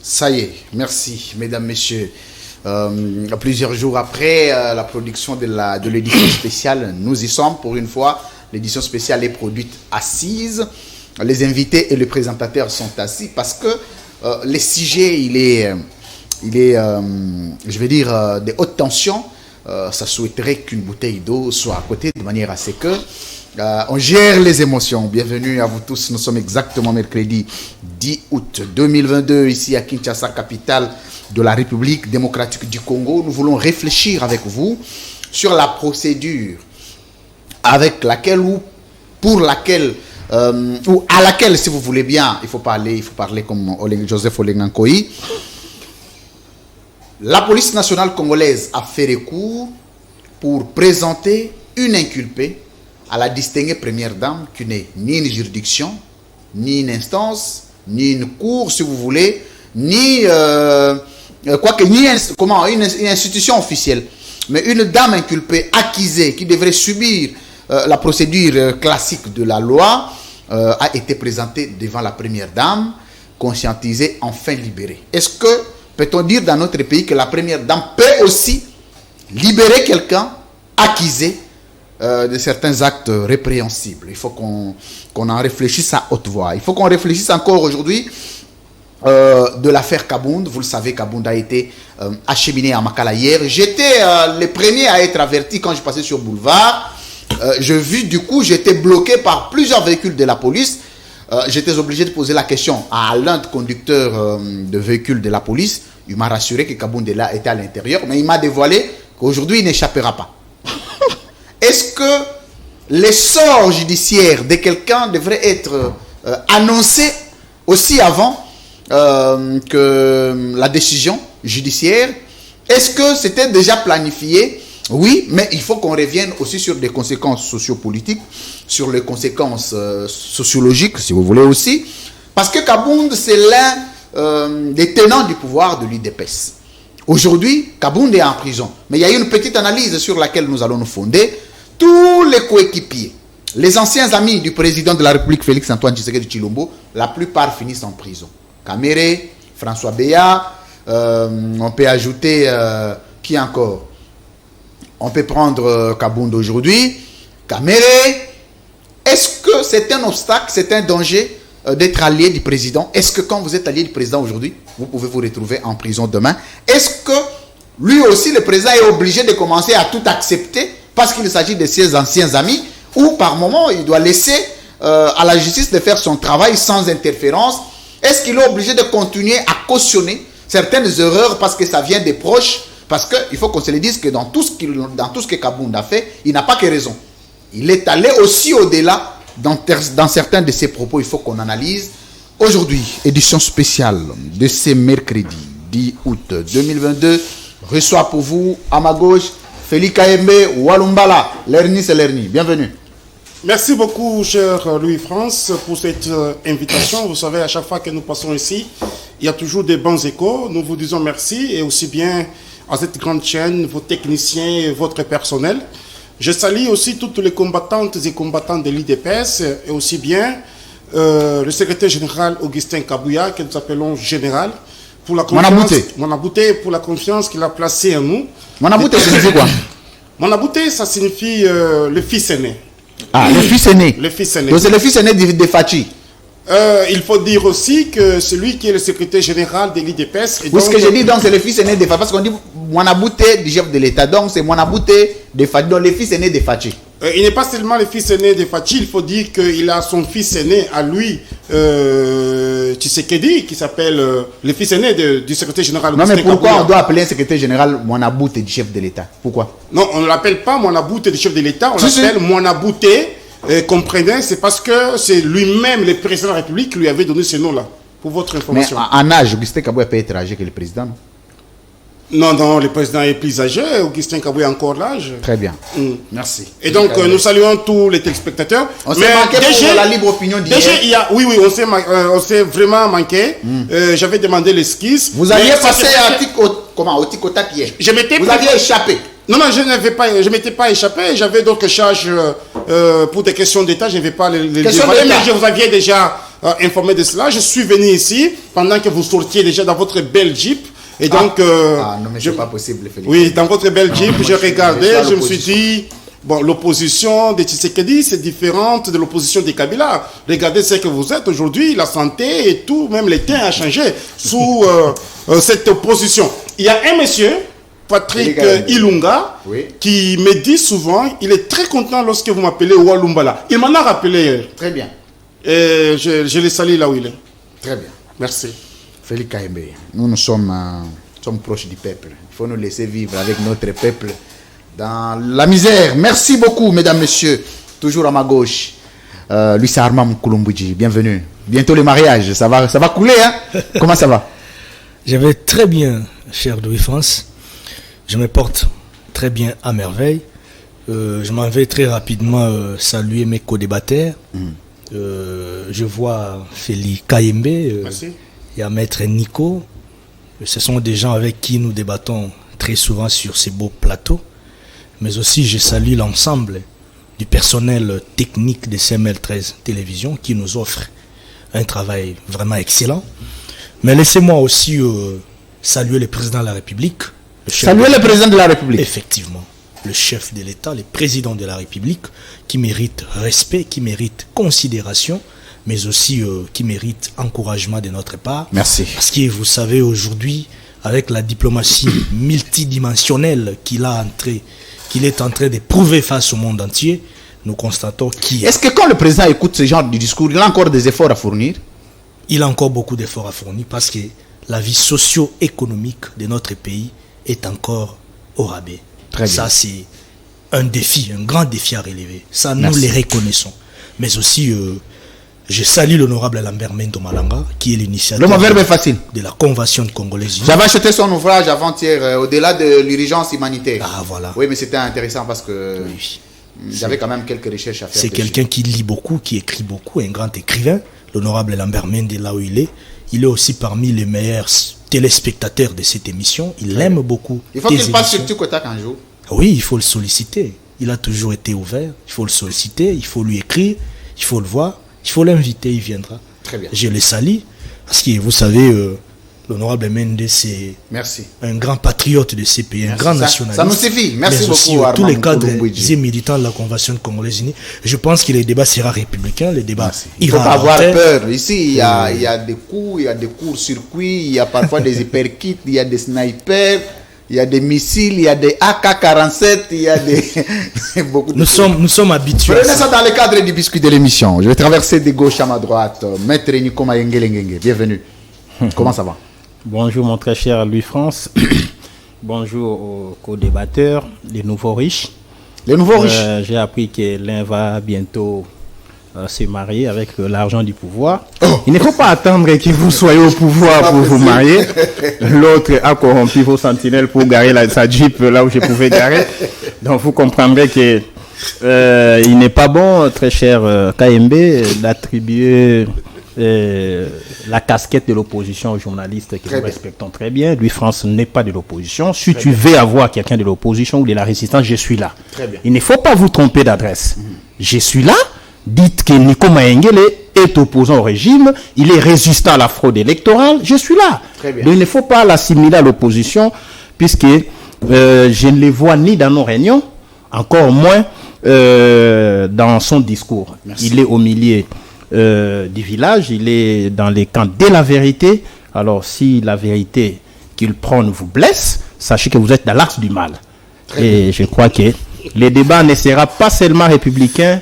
Ça y est, merci, mesdames, messieurs. Plusieurs jours après la production de l'édition spéciale, nous y sommes pour une fois. L'édition spéciale est produite assise. Les invités et les présentateurs sont assis parce que le sujet, il est je vais dire, de haute tension. Ça souhaiterait qu'une bouteille d'eau soit à côté de manière à ce que on gère les émotions. Bienvenue à vous tous. Nous sommes exactement mercredi 10 août 2022 ici à Kinshasa, capitale de la République démocratique du Congo. Nous voulons réfléchir avec vous sur la procédure avec laquelle ou pour laquelle ou à laquelle, si vous voulez bien, il faut parler comme Joseph Olengankoï. La police nationale congolaise a fait recours pour présenter une inculpée à la distinguée première dame qui n'est ni une juridiction, ni une instance, ni une cour, si vous voulez, ni une institution officielle, mais une dame inculpée, accusée, qui devrait subir la procédure classique de la loi, a été présentée devant la première dame, conscientisée, enfin libérée. Est-ce que peut-on dire dans notre pays que la première dame peut aussi libérer quelqu'un accusé de certains actes répréhensibles? Il faut qu'on en réfléchisse à haute voix. Il faut qu'on réfléchisse encore aujourd'hui de l'affaire Kabound. Vous le savez, Kabound a été acheminé à Makala hier. J'étais le premier à être averti quand je passais sur boulevard. J'étais bloqué par plusieurs véhicules de la police. J'étais obligé de poser la question à l'un des conducteurs de véhicules de la police. Il m'a rassuré que Kabound était à l'intérieur, mais il m'a dévoilé qu'aujourd'hui il n'échappera pas. Est-ce que les sorts judiciaires de quelqu'un devraient être annoncés aussi avant que la décision judiciaire? Est-ce que c'était déjà planifié? Oui, mais il faut qu'on revienne aussi sur des conséquences sociopolitiques, sur les conséquences sociologiques, si vous voulez aussi. Parce que Kabound, c'est l'un des tenants du pouvoir de l'UDPS. Aujourd'hui, Kabound est en prison. Mais il y a une petite analyse sur laquelle nous allons nous fonder. Tous les coéquipiers, les anciens amis du président de la République, Félix-Antoine Tshisekedi Tshilombo, la plupart finissent en prison. Kamere, François Béat, on peut ajouter, qui encore? On peut prendre Kabound aujourd'hui, Kamere. Est-ce que c'est un obstacle, c'est un danger d'être allié du président? Est-ce que quand vous êtes allié du président aujourd'hui, vous pouvez vous retrouver en prison demain? Est-ce que lui aussi, le président, est obligé de commencer à tout accepter parce qu'il s'agit de ses anciens amis, ou par moment, il doit laisser à la justice de faire son travail sans interférence? Est-ce qu'il est obligé de continuer à cautionner certaines erreurs parce que ça vient des proches? Parce qu'il faut qu'on se le dise que dans tout ce que Kabound a fait, il n'a pas que raison. Il est allé aussi au-delà dans certains de ses propos. Il faut qu'on analyse. Aujourd'hui, édition spéciale de ce mercredi 10 août 2022. Reçoit pour vous, à ma gauche, Félix Kaembe Walumbala. Lerni, c'est Lerni. Bienvenue. Merci beaucoup, cher Louis-France, pour cette invitation. Vous savez, à chaque fois que nous passons ici, il y a toujours des bons échos. Nous vous disons merci, et aussi bien à cette grande chaîne, vos techniciens et votre personnel. Je salue aussi toutes les combattantes et combattants de l'IDPS, et aussi bien le secrétaire général Augustin Kabouya, que nous appelons général, pour la confiance, Monabouté, pour la confiance qu'il a placée en nous. Monabouté, ça signifie quoi? Monabouté, ça signifie le fils aîné. Ah, le fils aîné. Le fils aîné. Donc c'est le fils aîné de Fachi. Il faut dire aussi que celui qui est le secrétaire général de l'IDPS... Oui, ce que j'ai dit, donc, c'est le fils aîné de Fachi. Parce qu'on dit Monabouté du chef de l'État. Donc, c'est Monabouté de Fachi. Donc, le fils aîné de Fachi. Il n'est pas seulement le fils aîné de Fachi. Il faut dire qu'il a son fils aîné à lui, Tshisekedi, qui s'appelle le fils aîné du secrétaire général. Non, mais pourquoi on doit appeler un secrétaire général Monabouté du chef de l'État? Pourquoi? Non, on ne l'appelle pas Monabouté du chef de l'État. On l'appelle Monabouté. Comprenez, c'est parce que c'est lui-même, le président de la République, qui lui avait donné ce nom-là, pour votre information. Mais en âge, Augustin Kabouya peut être âgé que le président? Non, le président est plus âgé, Augustin Kabouya a encore l'âge. Très bien. Merci. Et donc, nous saluons tous les téléspectateurs. On s'est manqué pour la libre opinion d'hier. Oui, on s'est vraiment manqué. J'avais demandé l'esquisse. Vous aviez passé au tic-au-tac hier. Vous aviez échappé. Non, je ne m'étais pas échappé. J'avais d'autres charges pour des questions d'État. Je ne vais pas les dévoiler. Mais vous aviez déjà informé de cela. Je suis venu ici pendant que vous sortiez déjà dans votre belle Jeep. Et donc, non, mais c'est pas possible, Félix. Oui, dans votre belle Jeep, j'ai regardé, je me suis l'opposition. dit, bon, l'opposition de Tshisekedi, c'est différente de l'opposition de Kabila. Regardez ce que vous êtes aujourd'hui, la santé et tout, même les temps a changé sous cette opposition. Il y a un monsieur, Patrick Ilunga, Oui. qui me dit souvent, il est très content lorsque vous m'appelez Walumbala. Il m'en a rappelé. Très bien. Et je le salue là où il est. Très bien. Merci. Félix Kayembe, nous sommes proches du peuple. Il faut nous laisser vivre avec notre peuple dans la misère. Merci beaucoup, mesdames, messieurs. Toujours à ma gauche, Luis Armand Moukoulomboudji. Bienvenue. Bientôt le mariage. Ça va couler, hein? Comment ça va? Je vais très bien, cher Louis-France. Je me porte très bien à merveille. Je m'en vais très rapidement saluer mes co-débatteurs. Je vois Félix Kayembe. Merci. Il y a Maître Nico. Ce sont des gens avec qui nous débattons très souvent sur ces beaux plateaux. Mais aussi, je salue l'ensemble du personnel technique de CML13 Télévision qui nous offre un travail vraiment excellent. Mais laissez-moi aussi saluer le président de la République. Saluez le président de la République. Effectivement, le chef de l'État, le président de la République, qui mérite respect, qui mérite considération, mais aussi qui mérite encouragement de notre part. Merci. Parce que vous savez, aujourd'hui, avec la diplomatie multidimensionnelle qu'il est en train de prouver face au monde entier, nous constatons qu'il Est-ce que quand le président écoute ce genre de discours, il a encore des efforts à fournir? a encore beaucoup d'efforts à fournir parce que la vie socio-économique de notre pays est encore au rabais. Très bien. Ça, c'est un défi, un grand défi à relever. Ça, Merci. nous les reconnaissons. Mais aussi, je salue l'honorable Lambert Mendo Malanga, qui est l'initiateur Le verbe est facile. de la Convention de Congolais Unis. J'avais acheté son ouvrage avant-hier, au-delà de l'urgence humanitaire. Ah, voilà. Oui, mais c'était intéressant parce que Oui. j'avais quand même quelques recherches à faire. C'est dessus. quelqu'un qui lit beaucoup, qui écrit beaucoup, un grand écrivain. L'honorable Lambert Mende, là où il est aussi parmi les meilleurs téléspectateurs de cette émission. Il aime beaucoup. Il faut tes qu'il passe sur émissions. Tukotak un jour. Oui, il faut le solliciter. Il a toujours été ouvert. Il faut le solliciter, il faut lui écrire, il faut le voir, il faut l'inviter, il viendra. Très bien. Je le salue parce que vous savez, l'honorable Mende, c'est Merci. un grand patriote de ces pays, un Merci. grand Ça- nationaliste. ça nous suffit. Merci mais aussi, beaucoup, tous Armand les cadres Moukoulomboudji. et militants de la Convention de Congolais Unis. Je pense que le débat sera républicain, le débat Merci. Il ne faut ira pas à avoir l'antenne. peur. Ici, il y a des coups, il y a des courts-circuits, il y a parfois des hyperkits, il y a des snipers, il y a des missiles, il y a des AK-47, il y a des... beaucoup de Nous choses. sommes habitués à Prenez ça. ça dans le cadre du biscuit de l'émission. Je vais traverser de gauche à ma droite. Maître Nico Mayengele. Bienvenue. Comment ça va? Bonjour mon très cher Louis-France. Bonjour aux co-débatteurs, les nouveaux riches. Les nouveaux riches. J'ai appris que l'un va bientôt se marier avec l'argent du pouvoir. Il ne faut pas attendre que vous soyez au pouvoir pour vous marier. L'autre a corrompu vos sentinelles pour garer sa Jeep là où je pouvais garer. Donc vous comprendrez que il n'est pas bon, très cher KMB, d'attribuer la casquette de l'opposition aux journalistes que Très nous bien. respectons très bien. Louis France n'est pas de l'opposition. Si tu veux avoir quelqu'un de l'opposition ou de la résistance, je suis là. Très bien. Il ne faut pas vous tromper d'adresse. Je suis là. Dites que Nico Mayengele est opposant au régime, il est résistant à la fraude électorale. Je suis là. Très bien. Donc il ne faut pas l'assimiler à l'opposition, puisque je ne le vois ni dans nos réunions, encore moins dans son discours. Merci. Il est au milieu du village, il est dans les camps de la vérité. Alors si la vérité qu'il prône vous blesse, sachez que vous êtes dans l'axe du mal. Et je crois que le débat ne sera pas seulement républicain,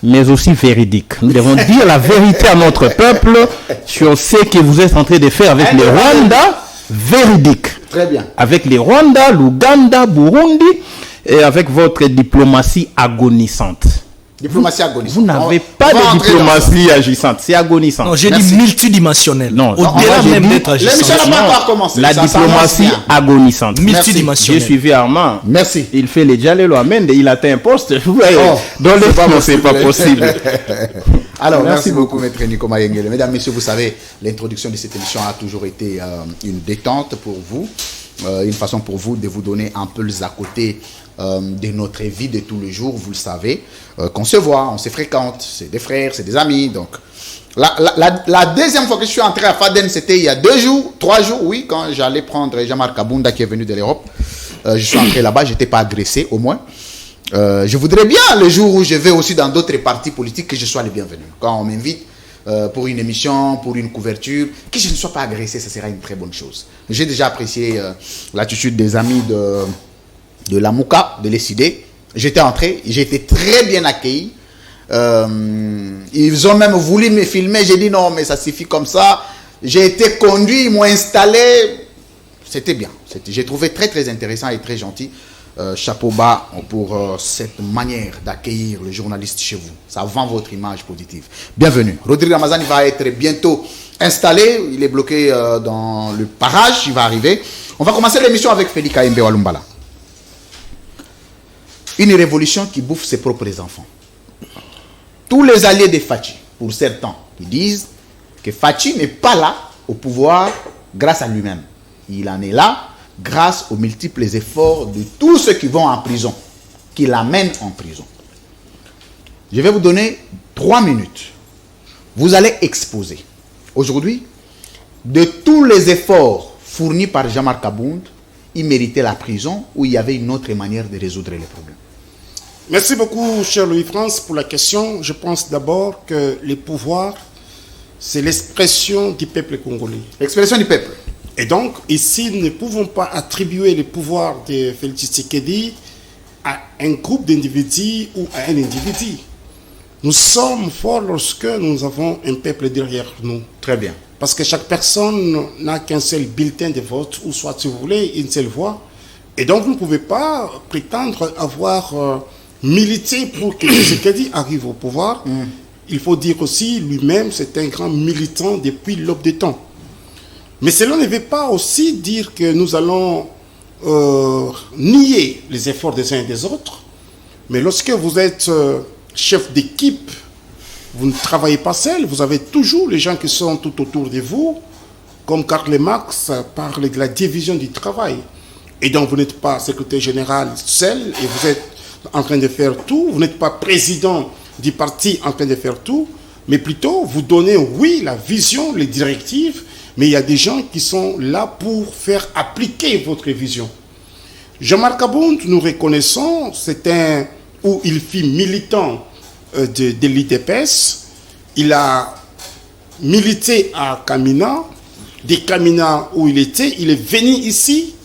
mais aussi véridique. Nous devons dire la vérité à notre peuple sur ce que vous êtes en train de faire avec les Rwanda, véridique. Très bien. Avec les Rwanda, l'Ouganda, Burundi, et avec votre diplomatie agonisante. Diplomatie agonisante. Vous n'avez pas On va de entrer dans ça. diplomatie agissante, c'est agonisant. Non, j'ai Merci. dit multidimensionnel. Non, Au-delà moi, même j'ai dit d'être agissant. L'émission n'a pas encore commencé. La Ça s'annonce diplomatie bien. agonisante. J'ai Multidimensionnel. suivi Armand. Merci. Il fait les dialogues amende, il atteint un poste. Vous voyez, Oh, dans le c'est pas fond, c'est pas possible. possible. Alors, merci Merci beaucoup, Maître Nico Mayengele. Mesdames, Messieurs, vous savez, l'introduction de cette émission a toujours été une détente pour vous. une façon pour vous de vous donner un peu les à côté de notre vie de tous les jours. Vous le savez, qu'on se voit, on se fréquente, c'est des frères, c'est des amis. Donc, la deuxième fois que je suis entré à Faden, c'était il y a 2 jours, 3 jours, oui, quand j'allais prendre Jean-Marc Kabunda qui est venu de l'Europe. Je suis entré là-bas, je n'étais pas agressé au moins. Je voudrais bien, le jour où je vais aussi dans d'autres partis politiques, que je sois le bienvenu. Quand on m'invite pour une émission, pour une couverture, que je ne sois pas agressé, ça sera une très bonne chose. J'ai déjà apprécié l'attitude des amis de la Mouka, de l'ESID. J'étais entré, j'ai été très bien accueilli. Ils ont même voulu me filmer, j'ai dit non, mais ça suffit comme ça. J'ai été conduit, ils m'ont installé. C'était bien. J'ai trouvé très très intéressant et très gentil. Chapeau bas pour cette manière d'accueillir le journaliste chez vous. Ça vend votre image positive. Bienvenue. Rodrigue Ramazani va être bientôt installé. Il est bloqué dans le parage. Il va arriver. On va commencer l'émission avec Félix Kaembe Walumbala. Une révolution qui bouffe ses propres enfants. Tous les alliés de Fachi, pour certains, ils disent que Fachi n'est pas là au pouvoir grâce à lui-même. Il en est là grâce aux multiples efforts de tous ceux qui vont en prison, qui l'amènent en prison. Je vais vous donner 3 minutes. Vous allez exposer. Aujourd'hui, de tous les efforts fournis par Jean-Marc Kabunda, il méritait la prison ou il y avait une autre manière de résoudre les problèmes. Merci beaucoup, cher Louis-France, pour la question. Je pense d'abord que les pouvoirs, c'est l'expression du peuple congolais. L'expression du peuple. Et donc, ici, nous ne pouvons pas attribuer le pouvoir de Félix Tshisekedi à un groupe d'individus ou à un individu. Nous sommes forts lorsque nous avons un peuple derrière nous. Très bien. Parce que chaque personne n'a qu'un seul bulletin de vote, ou soit, si vous voulez, une seule voix. Et donc, vous ne pouvez pas prétendre avoir milité pour que Tshisekedi arrive au pouvoir. Il faut dire aussi, lui-même, c'est un grand militant depuis l'aube des temps. Mais cela ne veut pas aussi dire que nous allons nier les efforts des uns et des autres. Mais lorsque vous êtes chef d'équipe, vous ne travaillez pas seul, vous avez toujours les gens qui sont tout autour de vous, comme Karl Marx parle de la division du travail. Et donc vous n'êtes pas secrétaire général seul et vous êtes en train de faire tout, vous n'êtes pas président du parti en train de faire tout, mais plutôt vous donnez, oui, la vision, les directives, mais il y a des gens qui sont là pour faire appliquer votre vision. Jean-Marc Kabunda, nous reconnaissons, c'est un où il fut militant de l'IDPS. Il a milité à Kamina. De Kamina où il était, il est venu ici.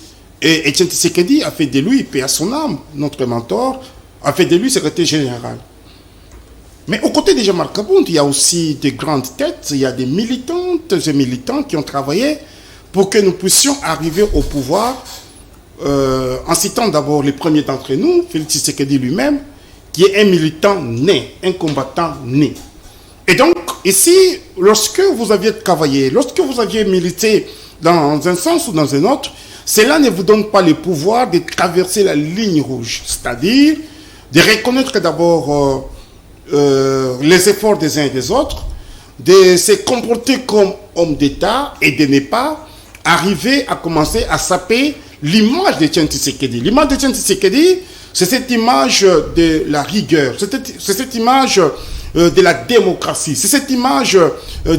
Et Etienne Tshisekedi a fait de lui, paix à son âme, notre mentor, a fait de lui secrétaire général. Mais aux côtés de Jean-Marc Kabunda, il y a aussi des grandes têtes, il y a des militantes et militants qui ont travaillé pour que nous puissions arriver au pouvoir, en citant d'abord les premiers d'entre nous, Félix Tshisekedi lui-même, qui est un militant né, un combattant né. Et donc, ici, lorsque vous aviez travaillé, lorsque vous aviez milité dans un sens ou dans un autre, cela ne vous donne pas le pouvoir de traverser la ligne rouge, c'est-à-dire de reconnaître d'abord les efforts des uns et des autres, de se comporter comme homme d'État et de ne pas arriver à commencer à saper l'image de Etienne Tshisekedi. L'image de Etienne Tshisekedi, c'est cette image de la rigueur, c'est cette image de la démocratie, c'est cette image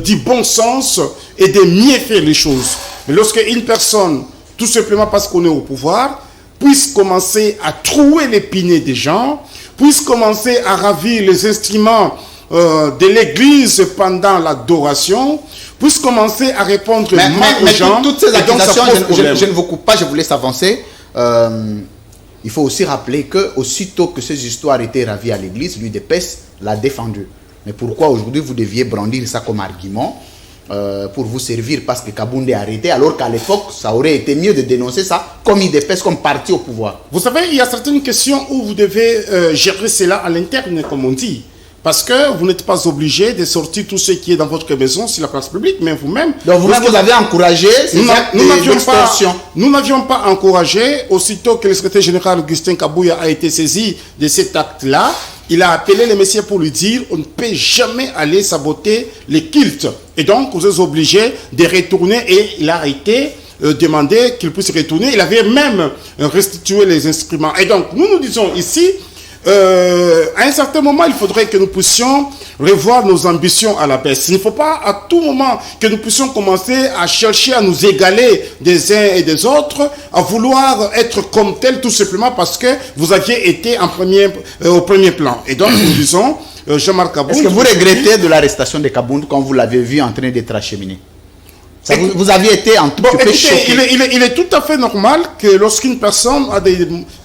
du bon sens et de mieux faire les choses. Mais lorsque une personne, tout simplement parce qu'on est au pouvoir, puisse commencer à trouer les pinets des gens, puisse commencer à ravir les instruments de l'église pendant l'adoration, puisse commencer à répondre mal aux gens. Toutes ces accusations, je ne vous coupe pas, je vous laisse avancer. Il faut aussi rappeler que aussitôt que ces histoires étaient ravies à l'église, l'UDPS l'a défendu. Mais pourquoi aujourd'hui vous deviez brandir ça comme argument pour vous servir parce que Kabunda est arrêté, alors qu'à l'époque, ça aurait été mieux de dénoncer ça comme UDPS, comme parti au pouvoir. Vous savez, il y a certaines questions où vous devez gérer cela à l'interne, comme on dit. Parce que vous n'êtes pas obligé de sortir tout ce qui est dans votre maison sur la place publique, mais vous-même... Donc vous-même, vous avez encouragé ces actes d'extorsion. Nous n'avions pas encouragé, aussitôt que le secrétaire général Augustin Kabouya a été saisi de cet acte-là, il a appelé les messieurs pour lui dire on ne peut jamais aller saboter les cultes. Et donc, vous êtes obligé de retourner et il a été demandé qu'il puisse retourner. Il avait même restitué les instruments. Et donc, nous disons ici, à un certain moment, il faudrait que nous puissions revoir nos ambitions à la baisse. Il ne faut pas à tout moment que nous puissions commencer à chercher à nous égaler des uns et des autres, à vouloir être comme tel tout simplement parce que vous aviez été au premier plan. Et donc, nous disons, Jean-Marc Kabound... Est-ce que vous regrettez de l'arrestation de Kabound quand vous l'avez vu en train d'être acheminé? Vous aviez été en tout cas choqué. Il est tout à fait normal que lorsqu'une personne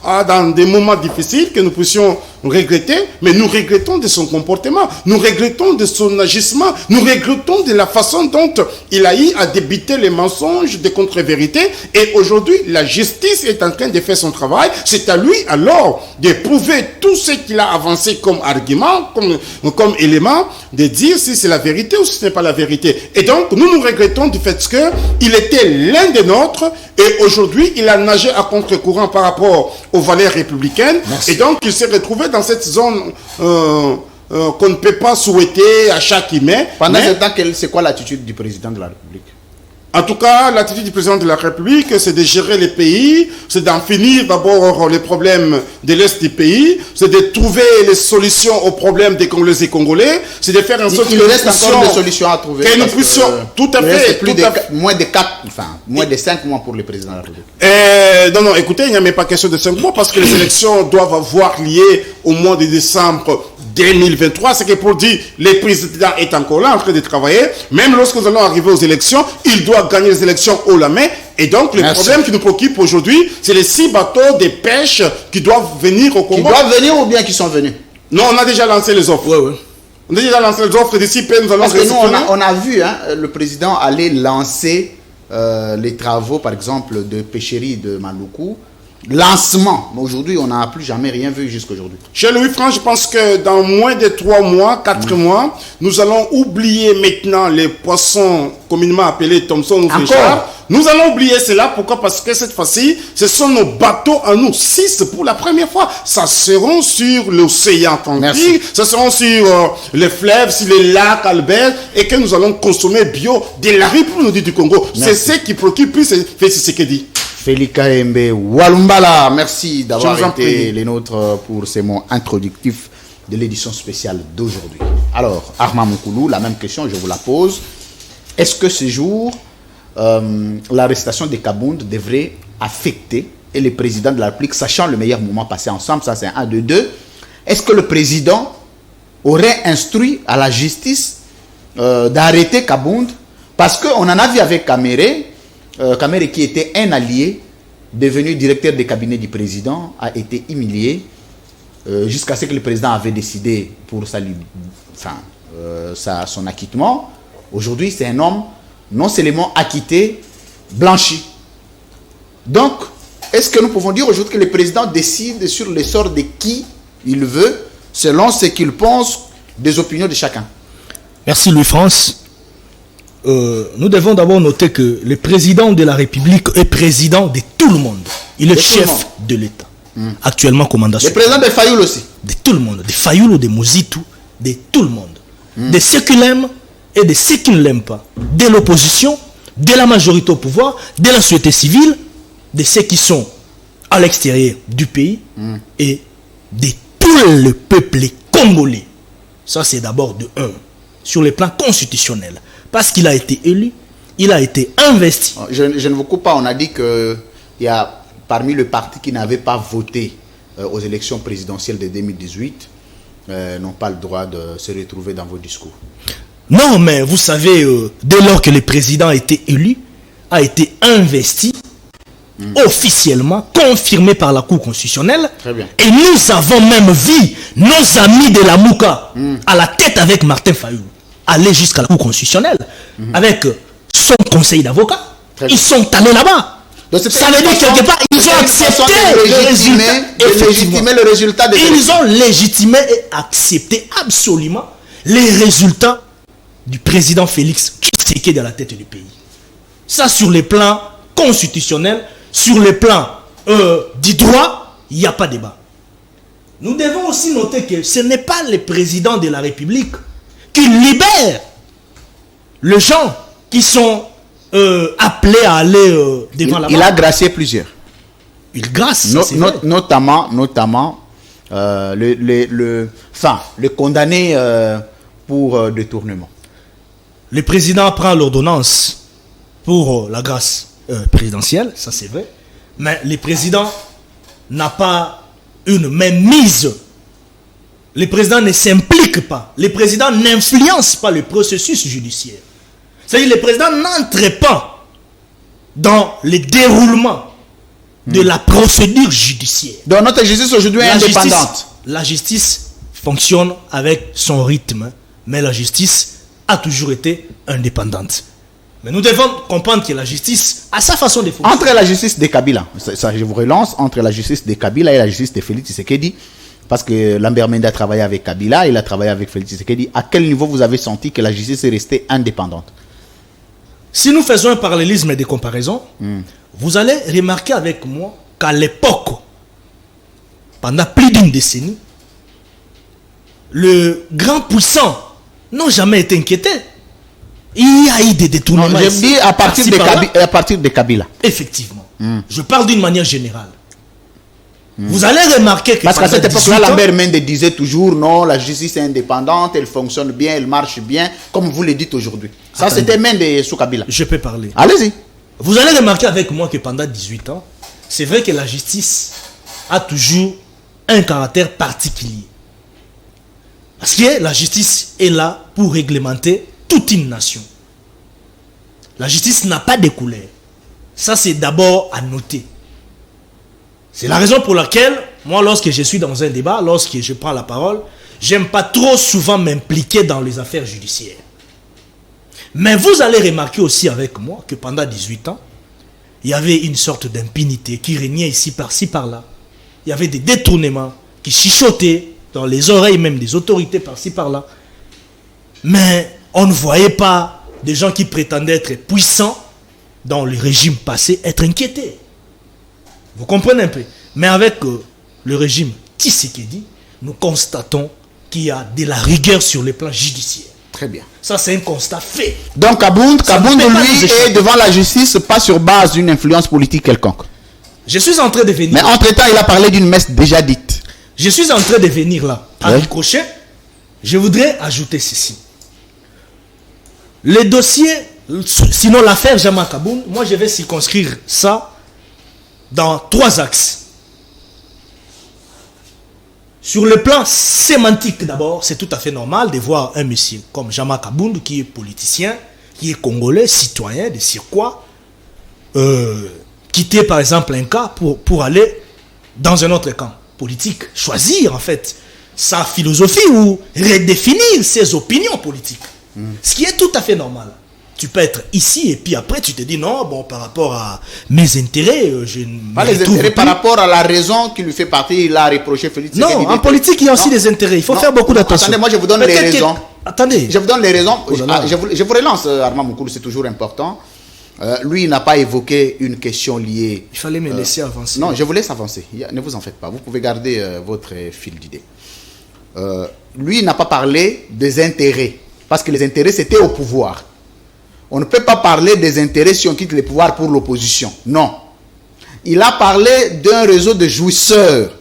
a dans des moments difficiles, que nous puissions regretter, mais nous regrettons de son comportement, nous regrettons de son agissement, nous regrettons de la façon dont il a eu à débiter les mensonges, des contre-vérités, et aujourd'hui, la justice est en train de faire son travail. C'est à lui alors de prouver tout ce qu'il a avancé comme argument, comme élément, de dire si c'est la vérité ou si ce n'est pas la vérité. Et donc, nous regrettons du fait qu'il était l'un des nôtres, et aujourd'hui, il a nagé à contre-courant par rapport aux valeurs républicaines. Merci. Et donc, il s'est retrouvé dans cette zone qu'on ne peut pas souhaiter à chaque humain. Pendant ce temps, c'est quoi l'attitude du président de la République? En tout cas, l'attitude du président de la République, c'est de gérer les pays, c'est d'en finir d'abord les problèmes de l'Est du pays, c'est de trouver les solutions aux problèmes des Congolais et Congolais, c'est de faire en sorte qu'il reste encore des solutions à trouver. Que nous puissions, tout à fait. Moins de 5 mois pour le président de la République. Non, écoutez, il n'y a même pas question de 5 mois parce que les élections doivent avoir lieu au mois de décembre 2023, c'est que pour dire le président est encore là en train de travailler, même lorsque nous allons arriver aux élections, il doit gagner les élections haut la main. Et donc, le problème qui nous préoccupe aujourd'hui, c'est les 6 bateaux de pêche qui doivent venir au Congo. Qui doivent venir ou bien qui sont venus? Non, on a déjà lancé les offres. Oui. On a déjà lancé les offres. D'ici peu, nous allons parce que nous, on a vu le président aller lancer les travaux, par exemple, de pêcherie de Maluku. Lancement. Mais aujourd'hui, on n'a plus jamais rien vu jusqu'à aujourd'hui. Chez Louis-Franc, je pense que dans moins de 3 mois, 4 mois, nous allons oublier maintenant les poissons communément appelés Thomson ou Richard. Nous allons oublier cela. Pourquoi? Parce que cette fois-ci, ce sont nos bateaux à nous. 6 pour la première fois. Ça seront sur l'océan Atlantique. Ça seront sur les fleuves, sur les lacs Albert. Et que nous allons consommer bio de la République du Congo. C'est ce qui préoccupe plus Félix Tshisekedi. Félix Kaembe Walumbala, merci d'avoir été les nôtres pour ces mots introductifs de l'édition spéciale d'aujourd'hui. Alors, Armand Moukoulou, la même question, je vous la pose. Est-ce que ce jour, l'arrestation de Kabound devrait affecter, et le président de la République, sachant le meilleur moment passé ensemble, ça c'est 1, 2, 2, est-ce que le président aurait instruit à la justice d'arrêter Kabound? Parce qu'on en a vu avec Kamere, Kamere qui était un allié, devenu directeur des cabinets du président, a été humilié jusqu'à ce que le président avait décidé pour son acquittement. Aujourd'hui, c'est un homme non seulement acquitté, blanchi. Donc, est-ce que nous pouvons dire aujourd'hui que le président décide sur le sort de qui il veut, selon ce qu'il pense des opinions de chacun? Merci Louis-France. Nous devons d'abord noter que le président de la République est président de tout le monde. Il est chef de l'État. Actuellement commandant. Le président de Fayoul aussi. De tout le monde. De Fayoul, de Mozitou, de tout le monde. De ceux qui l'aiment et de ceux qui ne l'aiment pas. De l'opposition, de la majorité au pouvoir, de la société civile, de ceux qui sont à l'extérieur du pays et de tout le peuple congolais. Ça, c'est d'abord de 1. Sur le plan constitutionnel. Parce qu'il a été élu, il a été investi. Je ne vous coupe pas, on a dit qu'il y a parmi les partis qui n'avaient pas voté aux élections présidentielles de 2018, n'ont pas le droit de se retrouver dans vos discours. Non, mais vous savez, dès lors que le président a été élu, a été investi, officiellement, confirmé par la Cour constitutionnelle. Très bien. Et nous avons même vu nos amis de la Mouka, à la tête avec Martin Fayoul, aller jusqu'à la Cour constitutionnelle avec son conseil d'avocats. Ils sont allés là-bas. Ça veut dire quelque part, ils ont accepté le résultat. Ils ont légitimé et accepté absolument les résultats du président Félix Tshisekedi à la tête du pays. Ça, sur les plans constitutionnels, sur les plans du droit, il n'y a pas de débat. Nous devons aussi noter que ce n'est pas le président de la République qui libère les gens qui sont appelés à aller devant la barre. Il a gracié plusieurs. Il grâce, Notamment le condamné pour détournement. Le président prend l'ordonnance pour la grâce présidentielle, ça c'est vrai. Mais le président n'a pas une mainmise. Le président ne s'implique pas. Le président n'influence pas le processus judiciaire. C'est-à-dire que le président n'entre pas dans le déroulement de la procédure judiciaire. Donc notre justice aujourd'hui est indépendante. La justice fonctionne avec son rythme, mais la justice a toujours été indépendante. Mais nous devons comprendre que la justice a sa façon de fonctionner. Entre la justice de Kabila, ça je vous relance, entre la justice de Kabila et la justice de Félix Tshisekedi, parce que Lambert Mende a travaillé avec Kabila, il a travaillé avec Félix Tshisekedi, à quel niveau vous avez senti que la justice est restée indépendante? Si nous faisons un parallélisme et des comparaisons, vous allez remarquer avec moi qu'à l'époque, pendant plus d'une décennie, le grand puissant n'a jamais été inquiété. Il y a eu des détournements. Je dis à partir de Kabila. Effectivement. Je parle d'une manière générale. Vous allez remarquer que... Parce qu'à cette époque-là, Lambert Mende disait toujours non, la justice est indépendante, elle fonctionne bien, elle marche bien, comme vous le dites aujourd'hui. Ça, c'était Mende sous Kabila. Je peux parler. Allez-y. Vous allez remarquer avec moi que pendant 18 ans, c'est vrai que la justice a toujours un caractère particulier. Parce que la justice est là pour réglementer toute une nation. La justice n'a pas de couleur. Ça, c'est d'abord à noter. C'est la raison pour laquelle, moi, lorsque je suis dans un débat, lorsque je prends la parole, j'aime pas trop souvent m'impliquer dans les affaires judiciaires. Mais vous allez remarquer aussi avec moi que pendant 18 ans, il y avait une sorte d'impunité qui régnait ici, par-ci, par-là. Il y avait des détournements qui chuchotaient dans les oreilles même des autorités par-ci, par-là. Mais on ne voyait pas des gens qui prétendaient être puissants dans le régime passé être inquiétés. Vous comprenez un peu? Mais avec le régime Tshisekedi, nous constatons qu'il y a de la rigueur sur le plan judiciaire. Très bien. Ça, c'est un constat fait. Donc Kabound, lui, est devant la justice, pas sur base d'une influence politique quelconque. Je suis en train de venir. Mais entre-temps, il a parlé d'une messe déjà dite. Je suis en train de venir là. À ricochet, je voudrais ajouter ceci. Les dossiers, sinon l'affaire Jama Kabound, moi je vais circonscrire ça dans 3 axes. Sur le plan sémantique d'abord, c'est tout à fait normal de voir un monsieur comme Jama Kabound qui est politicien, qui est congolais, citoyen de Sirkwa, quitter par exemple un cas pour aller dans un autre camp politique, choisir en fait sa philosophie ou redéfinir ses opinions politiques. Ce qui est tout à fait normal. Tu peux être ici et puis après tu te dis non, bon, par rapport à mes intérêts, je ne pas les intérêts, par rapport à la raison qui lui fait partie, il a reproché Félix. Non, en politique, il y a aussi des intérêts. Il faut faire beaucoup d'attention. Attendez, moi je vous donne les raisons. Attendez. Je vous donne les raisons. Je vous relance, Armand Moukoulou, c'est toujours important. Lui, il n'a pas évoqué une question liée. Il fallait me laisser avancer. Non, je vous laisse avancer. Ne vous en faites pas. Vous pouvez garder votre fil d'idée. Lui, il n'a pas parlé des intérêts. Parce que les intérêts, c'était au pouvoir. On ne peut pas parler des intérêts si on quitte le pouvoir pour l'opposition. Non. Il a parlé d'un réseau de jouisseurs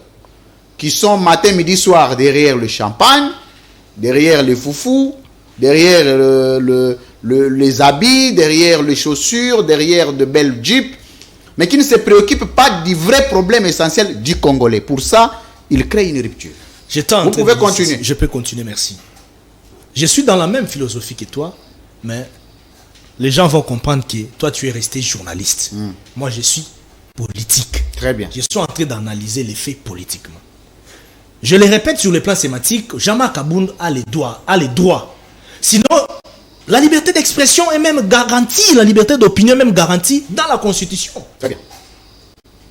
qui sont matin, midi, soir derrière le champagne, derrière les foufous, derrière les habits, derrière les chaussures, derrière de belles jeeps, mais qui ne se préoccupent pas du vrai problème essentiel du Congolais. Pour ça, il crée une rupture. Vous pouvez continuer. Je peux continuer, merci. Je suis dans la même philosophie que toi, mais les gens vont comprendre que toi, tu es resté journaliste. Moi, je suis politique. Très bien. Je suis en train d'analyser les faits politiquement. Je le répète sur le plan sémantique, Jama Kabound a les droits. Sinon, la liberté d'expression est même garantie, la liberté d'opinion est même garantie dans la Constitution. Très bien.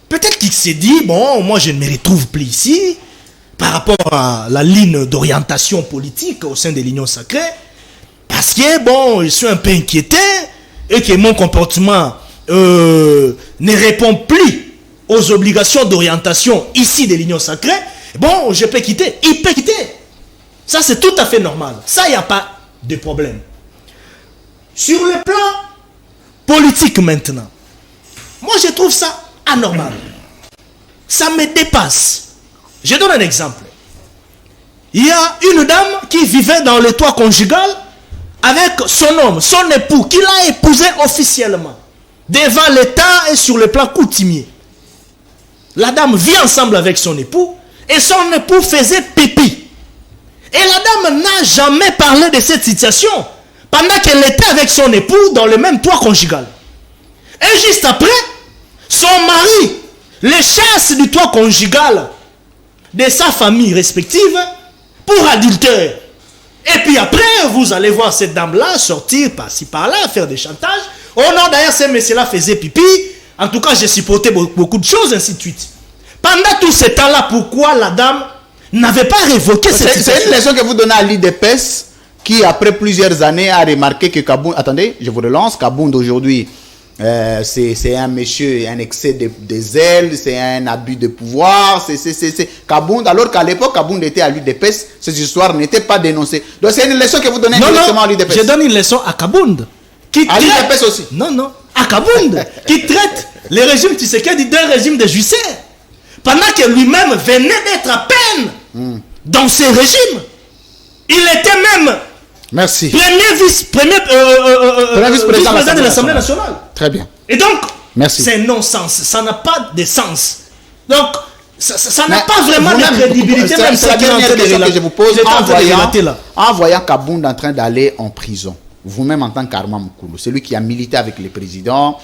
Peut-être qu'il s'est dit, bon, moi je ne me retrouve plus ici, par rapport à la ligne d'orientation politique au sein de l'Union sacrée, parce que, bon, je suis un peu inquiété, et que mon comportement ne répond plus aux obligations d'orientation ici de l'Union sacrée, bon, je peux quitter. Il peut quitter. Ça, c'est tout à fait normal. Ça, il n'y a pas de problème. Sur le plan politique maintenant. Moi, je trouve ça anormal. Ça me dépasse. Je donne un exemple. Il y a une dame qui vivait dans le toit conjugal avec son homme, son époux, qu'il a épousé officiellement, devant l'État et sur le plan coutumier. La dame vit ensemble avec son époux et son époux faisait pipi. Et la dame n'a jamais parlé de cette situation pendant qu'elle était avec son époux dans le même toit conjugal. Et juste après, son mari les chasse du toit conjugal de sa famille respective pour adultère. Et puis après, vous allez voir cette dame-là sortir par-ci par-là, faire des chantages. Oh non, d'ailleurs, ce monsieur-là faisait pipi. En tout cas, j'ai supporté beaucoup de choses, ainsi de suite. Pendant tout ce temps-là, pourquoi la dame n'avait pas révoqué cette situation? C'est une leçon que vous donnez à l'IDPS qui, après plusieurs années, a remarqué que Kabound... Attendez, je vous relance. Kabound, aujourd'hui, c'est un monsieur, un excès de zèle, c'est un abus de pouvoir. C'est Kabound, alors qu'à l'époque, Kabound était à l'IDPS, ces histoires n'étaient pas dénoncées. Donc, c'est une leçon que vous donnez directement à l'IDPS. Je donne une leçon à Kabound. À l'IDPS aussi. Non, à Kabound, qui traite le régime Tshisekedi d'un régime de justice. Pendant que lui-même venait d'être à peine dans ce régime. Il était même premier vice-président de l'Assemblée nationale. Très bien. Et donc, c'est non-sens. Ça n'a pas de sens. Donc, ça n'a pas vraiment de crédibilité. Même c'est la dernière question que je vous pose en voyant Kabound en train d'aller en prison. Vous-même en tant qu'Armand Moukoulou, celui qui a milité avec le président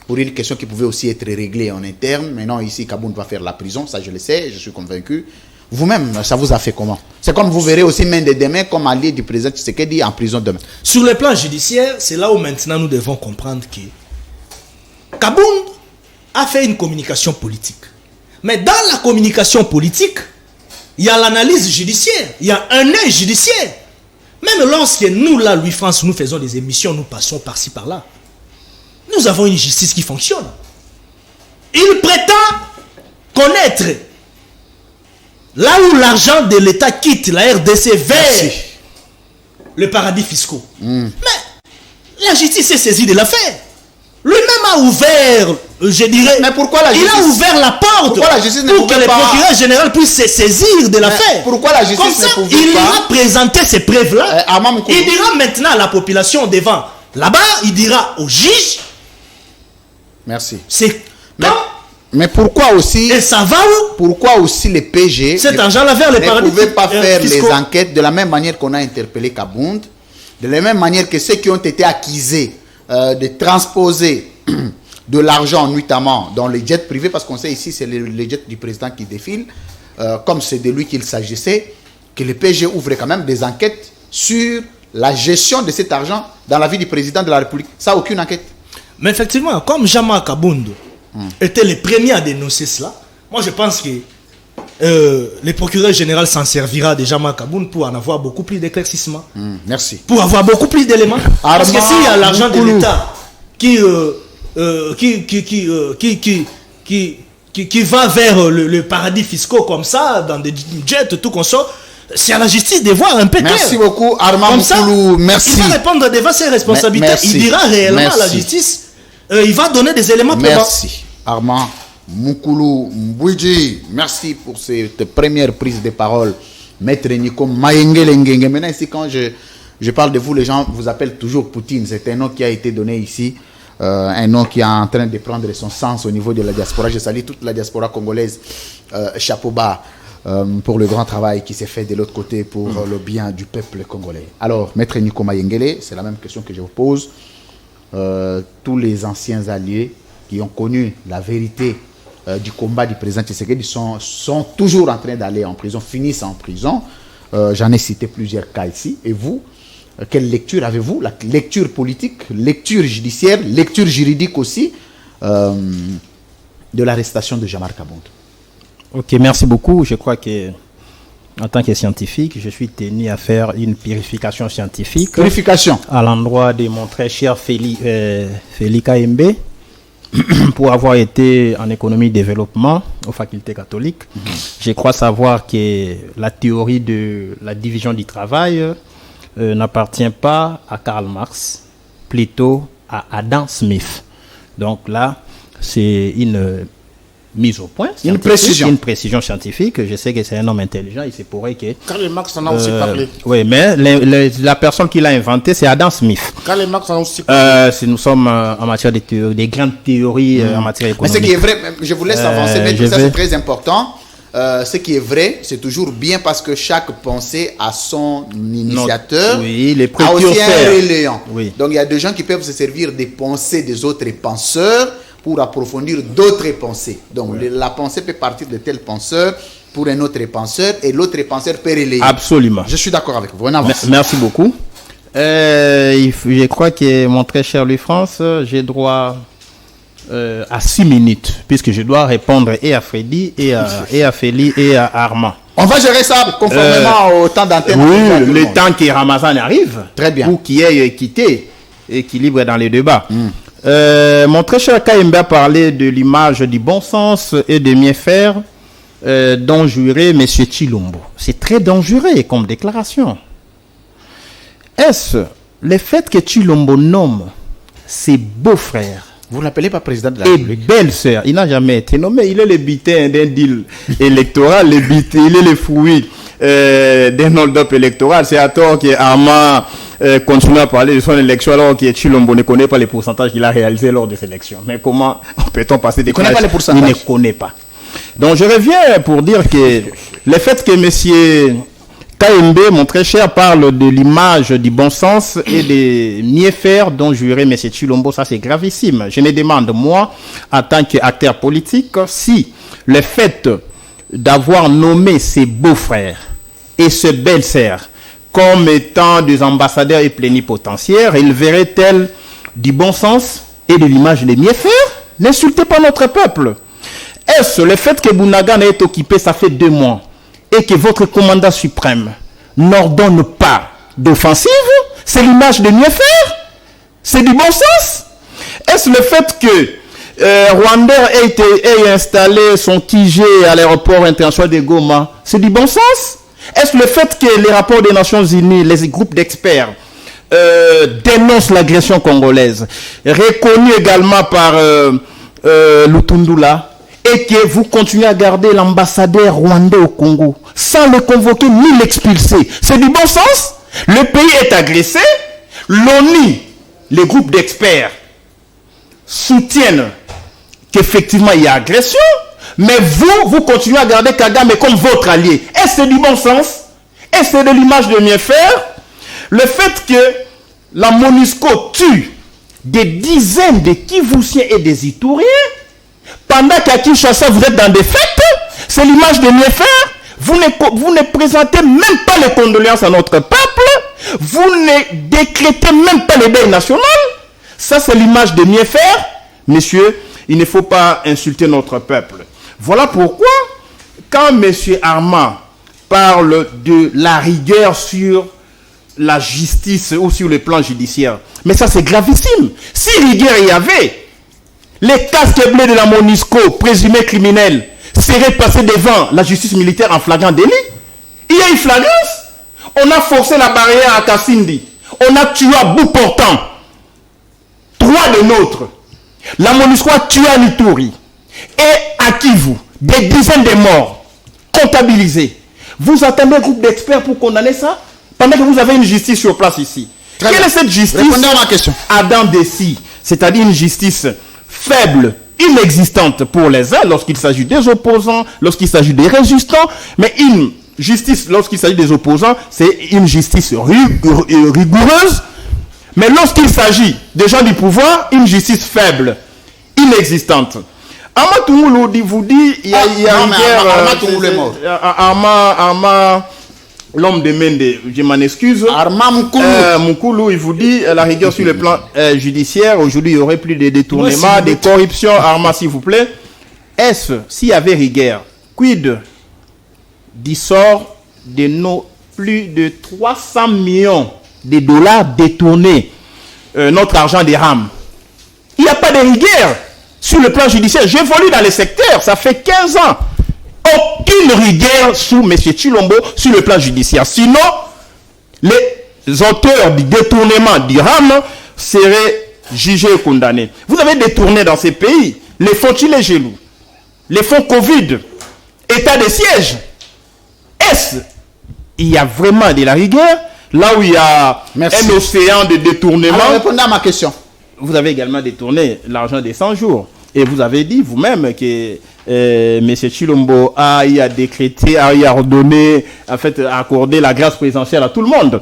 pour une question qui pouvait aussi être réglée en interne. Maintenant, ici, Kabound va faire la prison, ça je le sais, je suis convaincu. Vous-même, ça vous a fait comment? C'est comme vous verrez aussi main de demain comme allié du président Tshisekedi en prison demain. Sur le plan judiciaire, c'est là où maintenant nous devons comprendre que Kabound a fait une communication politique. Mais dans la communication politique, il y a l'analyse judiciaire, il y a un œil judiciaire. Même lorsque nous, là, Louis France, nous faisons des émissions, nous passons par-ci, par-là. Nous avons une justice qui fonctionne. Il prétend connaître là où l'argent de l'État quitte la RDC vers le paradis fiscaux. Mais la justice est saisie de l'affaire. Lui-même a ouvert, je dirais, mais pourquoi la justice, il a ouvert la porte pourquoi la justice pour que le procureur général puisse se saisir de l'affaire. Pourquoi la justice comme ça, ne pouvait il pas a présenté ces preuves-là. Il dira maintenant à la population devant là-bas, il dira aux juges. Merci. C'est mais pourquoi aussi, et ça va où? Pourquoi aussi les PG cet argent-là vers les paradis ne pouvaient pas faire fiscaux. les enquêtes de la même manière qu'on a interpellé Kabound, de la même manière que ceux qui ont été accusés de transposer de l'argent notamment dans les jets privés, parce qu'on sait ici c'est les jets du président qui défilent, comme c'est de lui qu'il s'agissait, que les PG ouvraient quand même des enquêtes sur la gestion de cet argent dans la vie du président de la République. Ça, aucune enquête. Mais effectivement, comme Jean-Marc Kabound était le premier à dénoncer cela, moi je pense que le procureur général s'en servira de Jean-Marc Kabound pour en avoir beaucoup plus d'éclaircissements. Merci. Pour avoir beaucoup plus d'éléments. Parce que s'il y a l'argent de l'État qui va vers le paradis fiscaux comme ça, dans des jets, tout qu'on sort, c'est à la justice de voir un peu clair. Merci beaucoup, Armand Moukoulou. Merci. Il va répondre devant ses responsabilités. Il dira réellement à la justice. Il va donner des éléments probants. Merci, Armand Moukoulou Mbouidji. Merci pour cette première prise de parole. Maître Nico Mayengele Ngenge. Maintenant, ici, quand je parle de vous, les gens vous appellent toujours Poutine. C'est un nom qui a été donné ici. Un nom qui est en train de prendre son sens au niveau de la diaspora. Je salue toute la diaspora congolaise. Chapeau bas pour le grand travail qui s'est fait de l'autre côté pour le bien du peuple congolais. Alors, Maître Nico Mayengele, c'est la même question que je vous pose. Tous les anciens alliés qui ont connu la vérité du combat du président Tshisekedi sont toujours en train d'aller en prison, finissent en prison. J'en ai cité plusieurs cas ici. Et vous, quelle lecture avez-vous? La lecture politique, lecture judiciaire, lecture juridique aussi de l'arrestation de Jean-Marc Kabound. Ok, merci beaucoup. Je crois que en tant que scientifique, je suis tenu à faire une purification scientifique. Purification. À l'endroit de mon très cher Félix Kaembe, pour avoir été en économie développement aux facultés catholiques. Je crois savoir que la théorie de la division du travail n'appartient pas à Karl Marx, plutôt à Adam Smith. Donc là, c'est une mise au point. Une précision scientifique. Je sais que c'est un homme intelligent. Il se pourrait que... Karl Marx en a aussi parlé. Oui, mais la personne qui l'a inventé, c'est Adam Smith. Karl Marx en a aussi parlé. Nous sommes en matière de théorie, des grandes théories en matière économique. Mais ce qui est vrai, je vous laisse avancer, mais tout ça c'est très important. Ce qui est vrai, c'est toujours bien parce que chaque pensée a son initiateur, oui, les a aussi un relayant. Oui. Donc il y a des gens qui peuvent se servir des pensées des autres penseurs pour approfondir d'autres pensées. Donc la pensée peut partir de tel penseur pour un autre penseur et l'autre penseur peut relayer. Absolument. Je suis d'accord avec vous. Merci beaucoup. Je crois que mon très cher Louis-France, j'ai droit à 6 minutes, puisque je dois répondre et à Freddy, et à Feli, et à Armand. On va gérer ça conformément au temps d'antenne. Oui, le temps que Ramazan arrive. Très bien. Pour qu'il y ait équité, équilibre dans les débats. Mon très cher KMB a parlé de l'image du bon sens et de mieux faire dont jurait M. Chilombo. C'est très dangereux comme déclaration. Est-ce le fait que Chilombo nomme ses beaux-frères Vous ne l'appelez pas président de la et République? belle-sœur, il n'a jamais été nommé. Il est le butin d'un deal électoral, il est le fruit d'un hold-up électoral. C'est à tort que Armand continue à parler de son élection alors que Chilombo ne connaît pas les pourcentages qu'il a réalisés lors de cette élection. Mais comment peut-on passer des connaît pas les pourcentages. Il ne connaît pas. Donc je reviens pour dire que le fait que monsieur KMB, mon très cher, parle de l'image du bon sens et des mieux faire dont jurait M. Chilombo, ça c'est gravissime. Je me demande, moi, en tant qu'acteur politique, si le fait d'avoir nommé ses beaux-frères et ses belles-sœurs comme étant des ambassadeurs et plénipotentiaires, il verrait-elle du bon sens et de l'image des mieux faire? N'insultez pas notre peuple. Est-ce le fait que Bounagan est occupé, ça fait 2 mois, et que votre commandant suprême n'ordonne pas d'offensive, c'est l'image de mieux faire? C'est du bon sens? Est-ce le fait que Rwanda ait installé son QG à l'aéroport international de Goma, c'est du bon sens? Est-ce le fait que les rapports des Nations Unies, les groupes d'experts dénoncent l'agression congolaise, reconnue également par Lutundula, et que vous continuez à garder l'ambassadeur rwandais au Congo sans le convoquer ni l'expulser? C'est du bon sens? Le pays est agressé, l'ONU, les groupes d'experts soutiennent qu'effectivement il y a agression, mais vous continuez à garder Kagame comme votre allié. Est-ce que c'est du bon sens? Est-ce que c'est de l'image de mieux faire? Le fait que la MONUSCO tue des dizaines de Kivusiens et des Itouriens, pendant qu'à Kinshasa, vous êtes dans des fêtes, c'est l'image de mieux faire. Vous ne présentez même pas les condoléances à notre peuple. Vous ne décrétez même pas le deuil national. Ça, c'est l'image de mieux faire. Messieurs, il ne faut pas insulter notre peuple. Voilà pourquoi, quand M. Armand parle de la rigueur sur la justice ou sur le plan judiciaire, mais ça, c'est gravissime. Si rigueur il y avait, les casques bleus de la MONUSCO, présumés criminels, seraient passés devant la justice militaire en flagrant délit. Il y a une flagrance. On a forcé la barrière à Kassindi. On a tué à bout portant 3 de nôtres. La MONUSCO a tué à Nituri. Et à Kivu, des dizaines de morts comptabilisés. Vous attendez un groupe d'experts pour condamner ça pendant que vous avez une justice sur place ici. Quelle est cette justice? Répondez à ma question. Adam Dessy, c'est-à-dire une justice faible, inexistante pour les uns lorsqu'il s'agit des opposants, lorsqu'il s'agit des résistants, mais une justice lorsqu'il s'agit des opposants, c'est une justice rigoureuse, mais lorsqu'il s'agit des gens du pouvoir, une justice faible, inexistante. Armand vous dit, il y a une guerre. Armand, l'homme de Mende, je m'en excuse. Armand Moukoulou, il vous dit la rigueur sur le plan judiciaire. Aujourd'hui, il n'y aurait plus de détournements, de corruption. Armand, s'il vous plaît. Est-ce, s'il y avait rigueur, quid du sort de nos plus de 300 millions de dollars détournés, notre argent des rames? Il n'y a pas de rigueur sur le plan judiciaire. J'évolue dans les secteurs, ça fait 15 ans. Aucune rigueur sous M. Chilombo sur le plan judiciaire. Sinon, les auteurs du détournement du RAM seraient jugés et condamnés. Vous avez détourné dans ces pays les fonds Chile-Gelou, les fonds Covid, état de siège. Est-ce il y a vraiment de la rigueur là où il y a un océan de détournement? Alors, répondez à ma question. Vous avez également détourné l'argent des 100 jours. Et vous avez dit vous-même que M. Chilombo a décrété, a ordonné, en fait, a accordé la grâce présidentielle à tout le monde,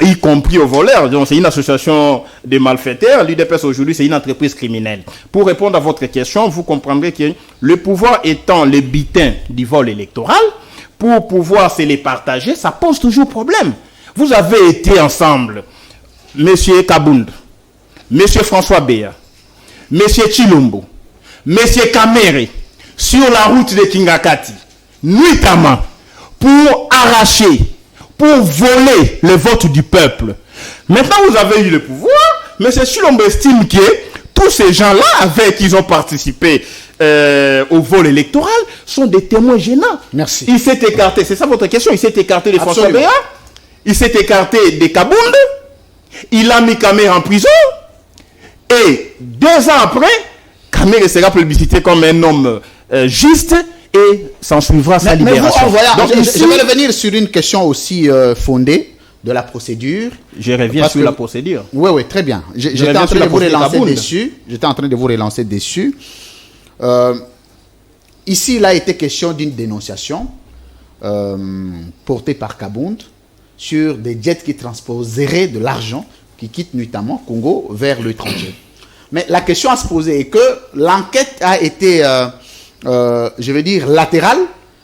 y compris aux voleurs. Donc, c'est une association de malfaiteurs. L'UDPS aujourd'hui, c'est une entreprise criminelle. Pour répondre à votre question, vous comprendrez que le pouvoir étant le butin du vol électoral, pour pouvoir se les partager, ça pose toujours problème. Vous avez été ensemble, M. Kabound, M. François Béa, M. Chilombo, Monsieur Kamere, sur la route de Kingakati, nuitamment, pour arracher, pour voler le vote du peuple. Maintenant, vous avez eu le pouvoir, mais Chilombo estime que tous ces gens-là, avec qui ils ont participé au vol électoral, sont des témoins gênants. Merci. Il s'est écarté, c'est ça votre question, il s'est écarté de François Béa, il s'est écarté de Kabound, il a mis Kamere en prison, et 2 ans après, Kamere sera plébiscité comme un homme juste et s'en suivra sa libération. Donc, je vais revenir sur une question aussi fondée de la procédure. Je reviens sur la procédure. Oui, très bien. J'étais en train de vous relancer dessus. J'étais en train de vous relancer dessus. Ici, il a été question d'une dénonciation portée par Kabound sur des jets qui transposeraient de l'argent qui quittent notamment Congo vers l'étranger. Mais la question à se poser est que l'enquête a été, je veux dire, latérale,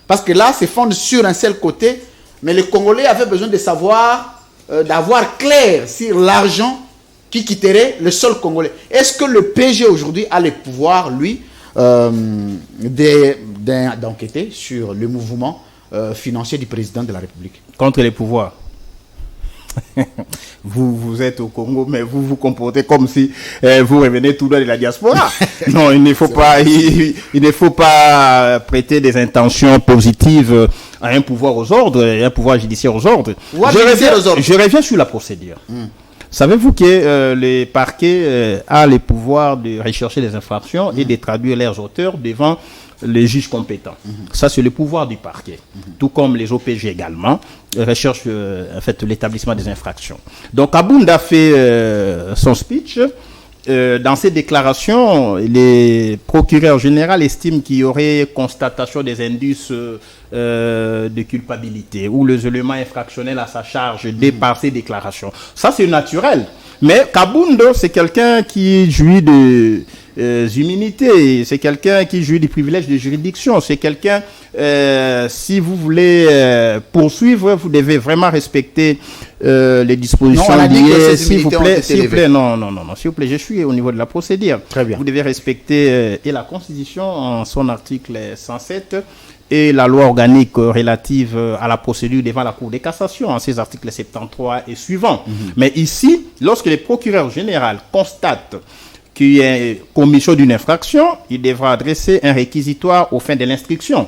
parce que là, c'est fondé sur un seul côté, mais les Congolais avaient besoin de savoir, d'avoir clair sur l'argent qui quitterait le sol congolais. Est-ce que le PG aujourd'hui a le pouvoir, lui, d'enquêter sur le mouvement financier du président de la République? Contre les pouvoirs. Vous êtes au Congo, mais vous vous comportez comme si vous revenez tout droit de la diaspora. Non, il ne faut pas prêter des intentions positives à un pouvoir aux ordres, et un pouvoir judiciaire aux ordres. Je reviens sur la procédure. Savez-vous que les parquets a le pouvoir de rechercher les infractions et de traduire leurs auteurs devant les juges compétents. Ça, c'est le pouvoir du parquet. Tout comme les OPG également recherchent en fait, l'établissement des infractions. Donc, Kabound a fait son speech. Dans ses déclarations, les procureurs généraux estiment qu'il y aurait constatation des indices de culpabilité ou les éléments infractionnels à sa charge par ces déclarations. Ça, c'est naturel. Mais Kabound, c'est quelqu'un qui jouit de immunités, c'est quelqu'un qui jouit des privilèges de juridiction, c'est quelqu'un, si vous voulez poursuivre, vous devez vraiment respecter les dispositions liées. S'il vous plaît, non, s'il vous plaît, je suis au niveau de la procédure. Très bien. Vous devez respecter et la Constitution en son article 107 et la loi organique relative à la procédure devant la Cour de cassation en ses articles 73 et suivants. Mais ici, lorsque le procureur général constate qu'il y a commission d'une infraction, il devra adresser un réquisitoire aux fins de l'instruction.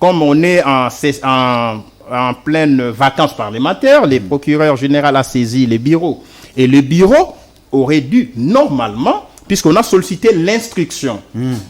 Comme on est en pleine vacances parlementaires, le procureur général a saisi le bureau. Et le bureau aurait dû, normalement, puisqu'on a sollicité l'instruction.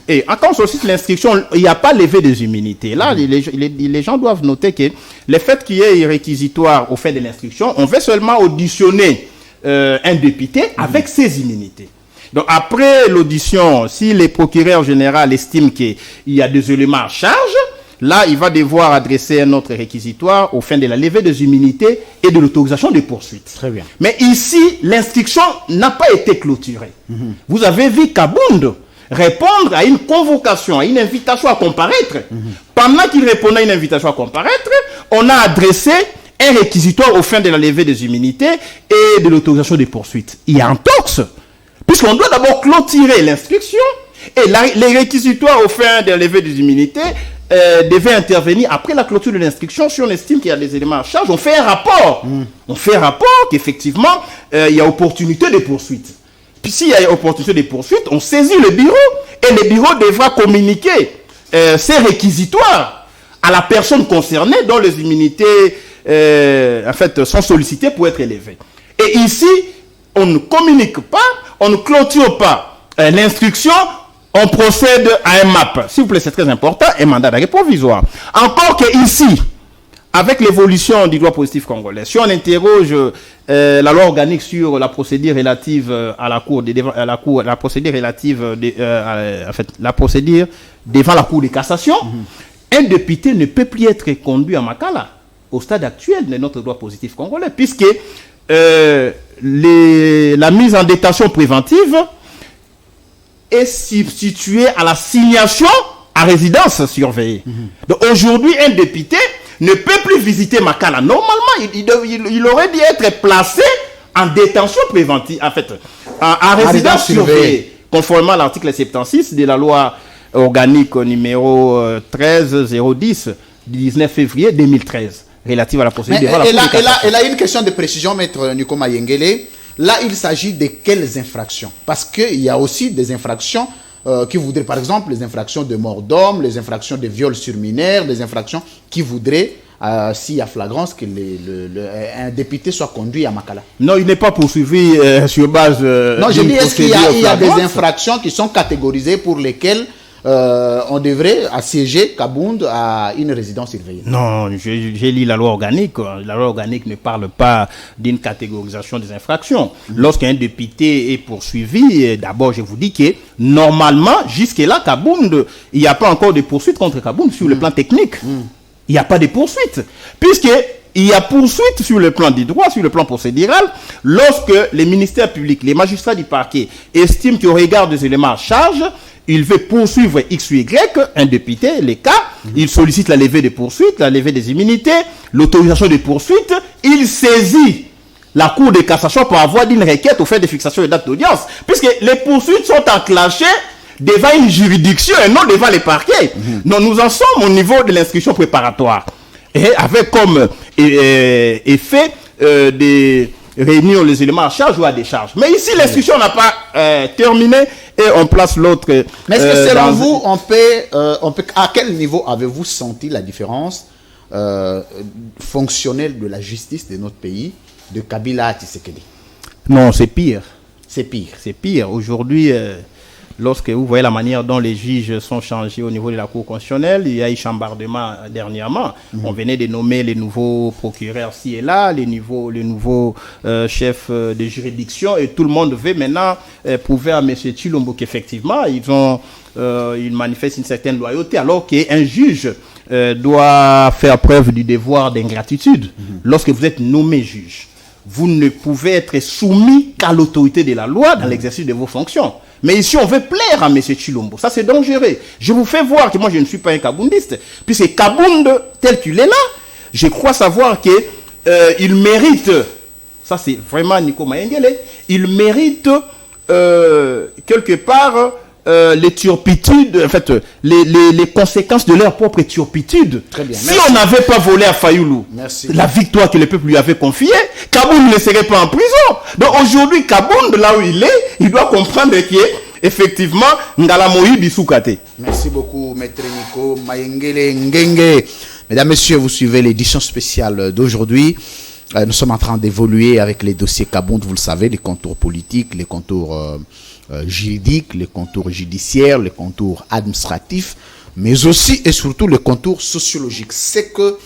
Et quand on sollicite l'instruction, il n'y a pas levé des immunités. Là, les gens doivent noter que le fait qu'il y ait un réquisitoire aux fins de l'instruction, on veut seulement auditionner un député avec ses immunités. Donc, après l'audition, si le procureur général estime qu'il y a des éléments à charge, là, il va devoir adresser un autre réquisitoire aux fins de la levée des immunités et de l'autorisation de poursuite. Très bien. Mais ici, l'instruction n'a pas été clôturée. Vous avez vu Kabound répondre à une convocation, à une invitation à comparaître. Pendant qu'il répondait à une invitation à comparaître, on a adressé un réquisitoire aux fins de la levée des immunités et de l'autorisation de poursuite. Il y a un tox. Puisqu'on doit d'abord clôturer l'instruction et les réquisitoires aux fins de la levée des immunités devaient intervenir après la clôture de l'instruction si on estime qu'il y a des éléments à charge. On fait un rapport. On fait un rapport qu'effectivement, il y a opportunité de poursuite. Puis s'il y a opportunité de poursuite, on saisit le bureau et le bureau devra communiquer ces réquisitoires à la personne concernée dont les immunités en fait, sont sollicitées pour être élevées. Et ici, on ne communique pas, on ne clôture pas l'instruction, on procède à un MAP. S'il vous plaît, c'est très important, un mandat d'arrêt provisoire. Encore que ici, avec l'évolution du droit positif congolais, si on interroge la loi organique sur la procédure relative à la cour, la procédure relative, la procédure devant la cour de cassation, un député ne peut plus être conduit à Makala au stade actuel de notre droit positif congolais, puisque la mise en détention préventive est substituée à l'assignation à résidence surveillée. Donc aujourd'hui, un député ne peut plus visiter Makala. Normalement, il aurait dû être placé en détention préventive, en fait, à résidence surveillée, conformément à l'article 76 de la loi organique numéro 13010 du 19 février 2013, relative à la procédure. Elle a une question de précision, maître Nico Mayengele. Là, il s'agit de quelles infractions? Parce qu'il y a aussi des infractions qui voudraient, par exemple, les infractions de mort d'homme, les infractions de viol sur mineurs, les infractions qui voudraient, s'il y a flagrance, que un député soit conduit à Makala. Non, il n'est pas poursuivi sur base. Non, je dis, est-ce qu'il y a des infractions qui sont catégorisées pour lesquelles on devrait assiéger Kabound à une résidence surveillée? Non, j'ai lu la loi organique. La loi organique ne parle pas d'une catégorisation des infractions. Lorsqu'un député est poursuivi, d'abord je vous dis que normalement, jusque-là, Kabound, il n'y a pas encore de poursuite contre Kabound sur le plan technique. Il n'y a pas de poursuite. Puisqu'il y a poursuite sur le plan du droit, sur le plan procédural, lorsque les ministères publics, les magistrats du parquet estiment qu'au regard des éléments à charge, il veut poursuivre X ou Y, un député, les cas, il sollicite la levée des poursuites, la levée des immunités, l'autorisation des poursuites, il saisit la Cour de cassation par voie d'une requête au fait de fixation de date d'audience, puisque les poursuites sont enclenchées devant une juridiction et non devant les parquets. Donc nous en sommes au niveau de l'instruction préparatoire, et avec comme effet des réunir les éléments à charge ou à décharge. Mais ici, l'instruction n'a pas terminé et on place l'autre. Mais est-ce que selon vous, on peut, à quel niveau avez-vous senti la différence fonctionnelle de la justice de notre pays, de Kabila à Tshisekedi? Non, c'est pire. C'est pire. C'est pire. Aujourd'hui, lorsque vous voyez la manière dont les juges sont changés au niveau de la Cour constitutionnelle, il y a eu chambardement dernièrement. On venait de nommer les nouveaux procureurs ci et là, les nouveaux chefs de juridiction, et tout le monde veut maintenant prouver à M. Tshilombo qu'effectivement, ils manifestent une certaine loyauté, alors qu'un juge doit faire preuve du devoir d'ingratitude. Lorsque vous êtes nommé juge, vous ne pouvez être soumis qu'à l'autorité de la loi dans l'exercice de vos fonctions. Mais ici, on veut plaire à M. Tshilombo. Ça, c'est dangereux. Je vous fais voir que moi, je ne suis pas un kaboundiste. Puisque Kabound, tel qu'il est là, je crois savoir qu'il mérite, ça c'est vraiment Nico Mayengele, il mérite quelque part les turpitudes, en fait, les conséquences de leur propre turpitude. Très bien. Si on n'avait pas volé à Fayoulou, la victoire que le peuple lui avait confiée, Kabound ne serait pas en prison. Donc aujourd'hui, Kabound, là où il est, il doit comprendre qu'effectivement, Ngala Moïbi Bissoukate. Merci beaucoup, Maître Nico Mayengele Ngenge. Mesdames, Messieurs, vous suivez l'édition spéciale d'aujourd'hui. Nous sommes en train d'évoluer avec les dossiers Kabound, vous le savez, les contours politiques, les contours juridiques, les contours judiciaires, les contours administratifs, mais aussi et surtout les contours sociologiques. C'est que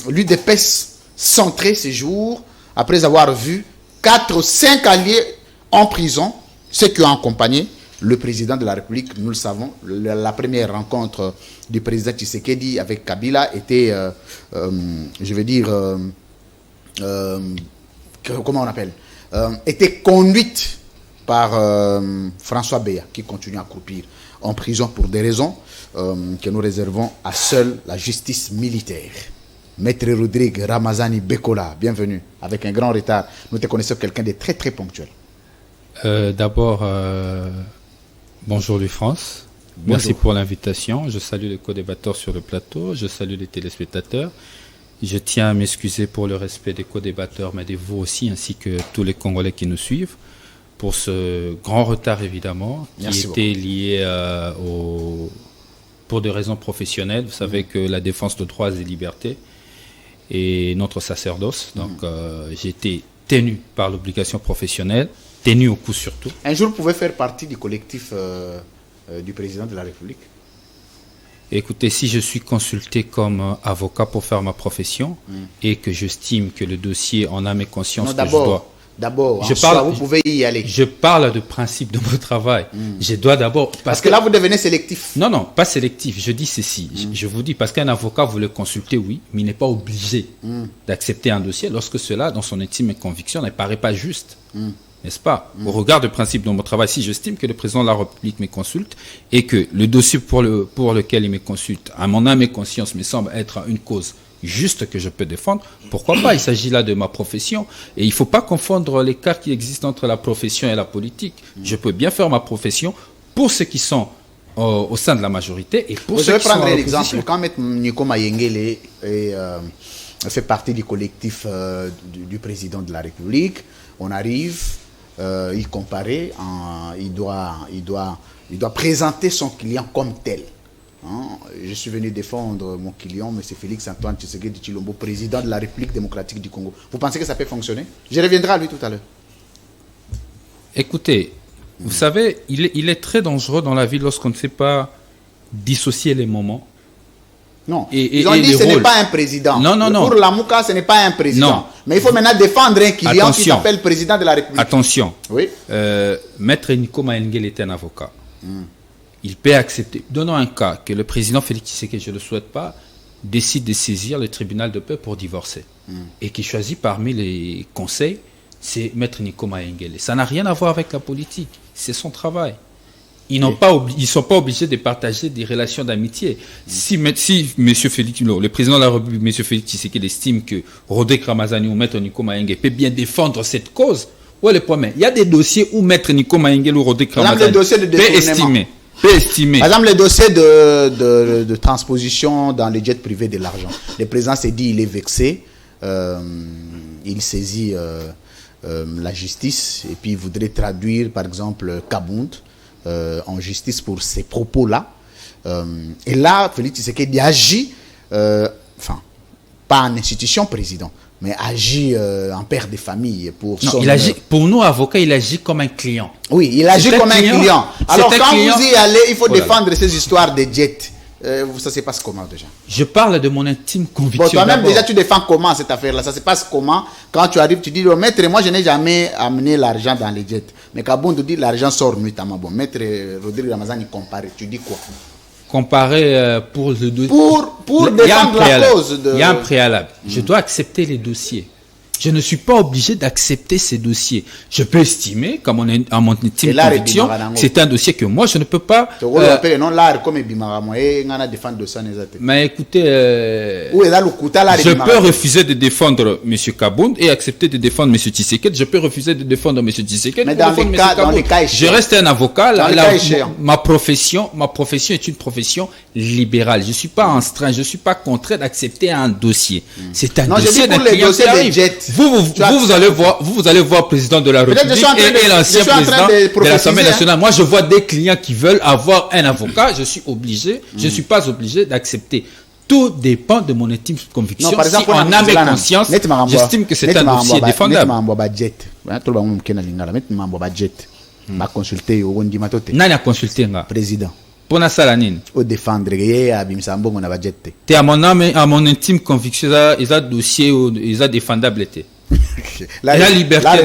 l'UDPS centré ces jours, après avoir vu 4 ou 5 alliés en prison, ceux qui ont accompagné le président de la République, nous le savons. La première rencontre du président Tshisekedi avec Kabila était, je veux dire, comment on appelle, était conduite par François Beya, qui continue à croupir en prison pour des raisons que nous réservons à seule la justice militaire. Maître Rodrigue Ramazani Bekola, bienvenue, avec un grand retard. Nous te connaissons quelqu'un de très très ponctuel. D'abord, bonjour du France. Bonjour. Merci pour l'invitation. Je salue les co-débatteurs sur le plateau. Je salue les téléspectateurs. Je tiens à m'excuser pour le respect des co-débatteurs, mais de vous aussi, ainsi que tous les Congolais qui nous suivent, pour ce grand retard évidemment, qui était lié pour des raisons professionnelles. Vous savez que la défense de droits et libertés est notre sacerdoce. Donc j'ai été tenu par l'obligation professionnelle, tenu au coup surtout. Un jour, vous pouvez faire partie du collectif du président de la République. Écoutez, si je suis consulté comme avocat pour faire ma profession et que j'estime que le dossier en âme et conscience Non, que je dois... D'abord, vous pouvez y aller. Je parle de principe de mon travail. Je dois d'abord... Parce que là, vous devenez sélectif. Non, non, pas sélectif. Je dis ceci. Je vous dis, parce qu'un avocat, vous le consultez, oui, mais il n'est pas obligé d'accepter un dossier lorsque cela, dans son intime conviction, ne paraît pas juste. N'est-ce pas? Au regard du principe de mon travail, si j'estime que le président de la République me consulte et que le dossier pour lequel il me consulte, à mon âme et conscience, me semble être une cause juste que je peux défendre, pourquoi pas? Il s'agit là de ma profession. Et il ne faut pas confondre l'écart qui existe entre la profession et la politique. Je peux bien faire ma profession pour ceux qui sont au sein de la majorité et pour ceux qui sont à l'opposition. Je vais prendre l'exemple. Quand M. Nico Mayengele fait partie du collectif du président de la République, on arrive... il comparait, il doit présenter son client comme tel. Je suis venu défendre mon client, M. Félix Antoine Tshisekedi Tshilombo, président de la République démocratique du Congo. Vous pensez que ça peut fonctionner? Je reviendrai à lui tout à l'heure. Écoutez, vous savez, il est très dangereux dans la vie lorsqu'on ne sait pas dissocier les moments. Non, ils ont dit que ce n'est pas un président. Non. Pour Lamouka, ce n'est pas un président. Non. Mais il faut maintenant défendre un client qui s'appelle président de la République. Attention. Oui. Maître Nico Mayengele est un avocat. Il peut accepter. Donnons un cas que le président Félix Tshisekedi, je ne le souhaite pas, décide de saisir le tribunal de paix pour divorcer. Et qui choisit parmi les conseils, c'est Maître Nico Mayengele. Ça n'a rien à voir avec la politique. C'est son travail. Ils ne sont pas obligés de partager des relations d'amitié. Si M. Félix, le président de la République, M. Félix Tshisekedi, estime que Rodrigue Ramazani ou Maître Nico Mayengele peut bien défendre cette cause, où est le problème? Il y a des dossiers où Maître Nico Mayengele ou Rodrigue Ramazani peut estimer. Par exemple, les dossiers de transposition dans les jets privés de l'argent. Le président s'est dit il est vexé, il saisit la justice et puis il voudrait traduire, par exemple, Kabound en justice pour ces propos-là. Et là, Félix Tshisekedi agit, pas en institution président, mais agit en père de famille. Pour nous, avocats, il agit comme un client. Oui, il agit comme un client. Alors, quand vous y allez, il faut défendre ces histoires de jets. Ça se passe comment déjà? Je parle de mon intime conviction. Bon, toi-même, déjà, tu défends comment cette affaire-là? Ça se passe comment? Quand tu arrives, tu dis, maître, moi, je n'ai jamais amené l'argent dans les jets. Mais Kabound dit, l'argent sort nuitamment. Bon, maître Rodrigue Ramazani compare. Tu dis quoi? Comparer pour le dossier. Pour défendre la cause. Il y a un préalable. Je dois accepter les dossiers. Je ne suis pas obligé d'accepter ces dossiers. Je peux estimer, comme on est à mon intime conviction, c'est un dossier que moi, je ne peux pas... Mais écoutez, je peux refuser de défendre M. Kabound et accepter de défendre M. Tshisekedi. Je peux refuser de défendre M. Tshisekedi. Mais dans les cas je reste un avocat. Ma profession est une profession libérale. Je ne suis pas astreint, je ne suis pas contraint d'accepter un dossier. C'est un dossier d'un client qui arrive. Vous allez voir président de la République et l'ancien président de l'Assemblée nationale. Moi, je vois des clients qui veulent avoir un avocat. Je suis obligé, je ne suis pas obligé d'accepter. Tout dépend de mon intime conviction. Par exemple, si en âme et conscience, j'estime que c'est un dossier défendable. Nani a consulté président. Pour au défendre t'es à mon âme, à mon intime conviction, ils ont dossier, ils ont défendable été. La liberté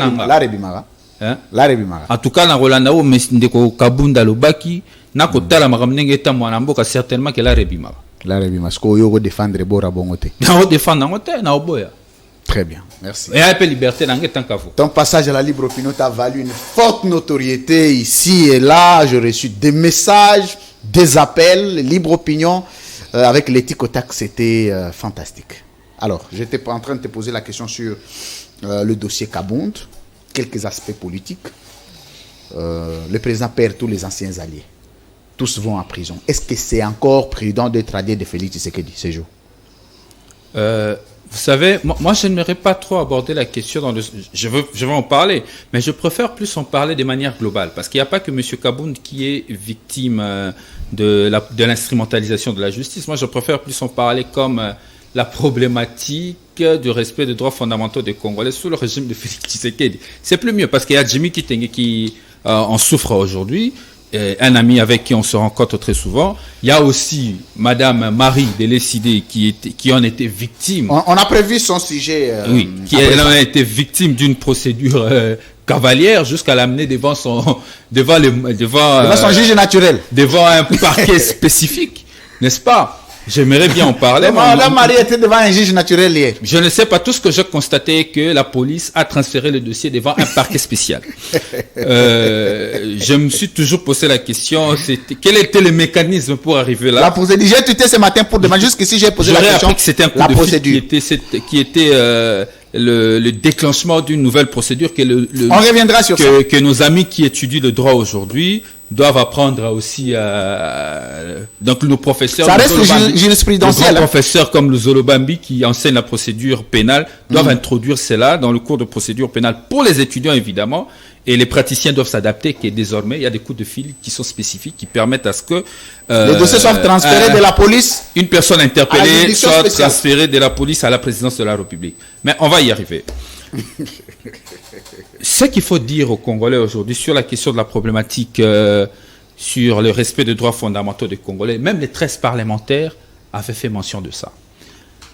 en tout cas, na Rolanda o ndeko Kabunda lobaki na kotala makamnenge eta mwana mboka certainement que la rebimaka. La rebimaka ko yo défendre bora bongote. Na o défendre ngote na oboya. Très bien, merci. Et un peu liberté dans tant qu'à vous. Ton passage à la libre opinion t'a valu une forte notoriété ici et là. J'ai reçu des messages, des appels, libre opinion avec l'éthique au tac, c'était fantastique. Alors, j'étais en train de te poser la question sur le dossier Kabound, quelques aspects politiques. Le président perd tous les anciens alliés. Tous vont en prison. Est-ce que c'est encore prudent de traduire de Félix Tshisekedi ces jours? Vous savez, moi je n'aimerais pas trop aborder la question dans le... Je vais en parler, mais je préfère plus en parler de manière globale, parce qu'il n'y a pas que M. Kabound qui est victime de l'instrumentalisation de la justice. Moi, je préfère plus en parler comme la problématique du respect des droits fondamentaux des Congolais sous le régime de Félix Tshisekedi. C'est plus mieux parce qu'il y a Jimmy Kitenge qui en souffre aujourd'hui, un ami avec qui on se rencontre très souvent. Il y a aussi Madame Marie Délécidé qui en était victime. On a prévu son sujet. Oui, qui elle en a été victime d'une procédure cavalière jusqu'à l'amener devant son juge naturel, devant un parquet spécifique, n'est-ce pas? J'aimerais bien en parler. Madame Marie était devant un juge naturel hier. Je ne sais pas, tout ce que j'ai constaté est que la police a transféré le dossier devant un parquet spécial. Je me suis toujours posé la question, quel était le mécanisme pour arriver là? La procédure, j'ai tweeté ce matin pour demander jusqu'ici, j'ai posé la question. J'aurais appris que c'était un coup de fil qui était le déclenchement d'une nouvelle procédure on reviendra sur ça. Que nos amis qui étudient le droit aujourd'hui doivent apprendre aussi donc nos professeurs. Ça reste jurisprudentiel. Les professeurs comme le Zolobambi qui enseignent la procédure pénale doivent introduire cela dans le cours de procédure pénale pour les étudiants évidemment, et les praticiens doivent s'adapter, que désormais il y a des coups de fil qui sont spécifiques qui permettent à ce que les dossiers soient transférés de la police. Une personne interpellée soit transférée de la police à la présidence de la République. Mais on va y arriver. Ce qu'il faut dire aux Congolais aujourd'hui sur la question de la problématique sur le respect des droits fondamentaux des Congolais, même les 13 parlementaires avaient fait mention de ça.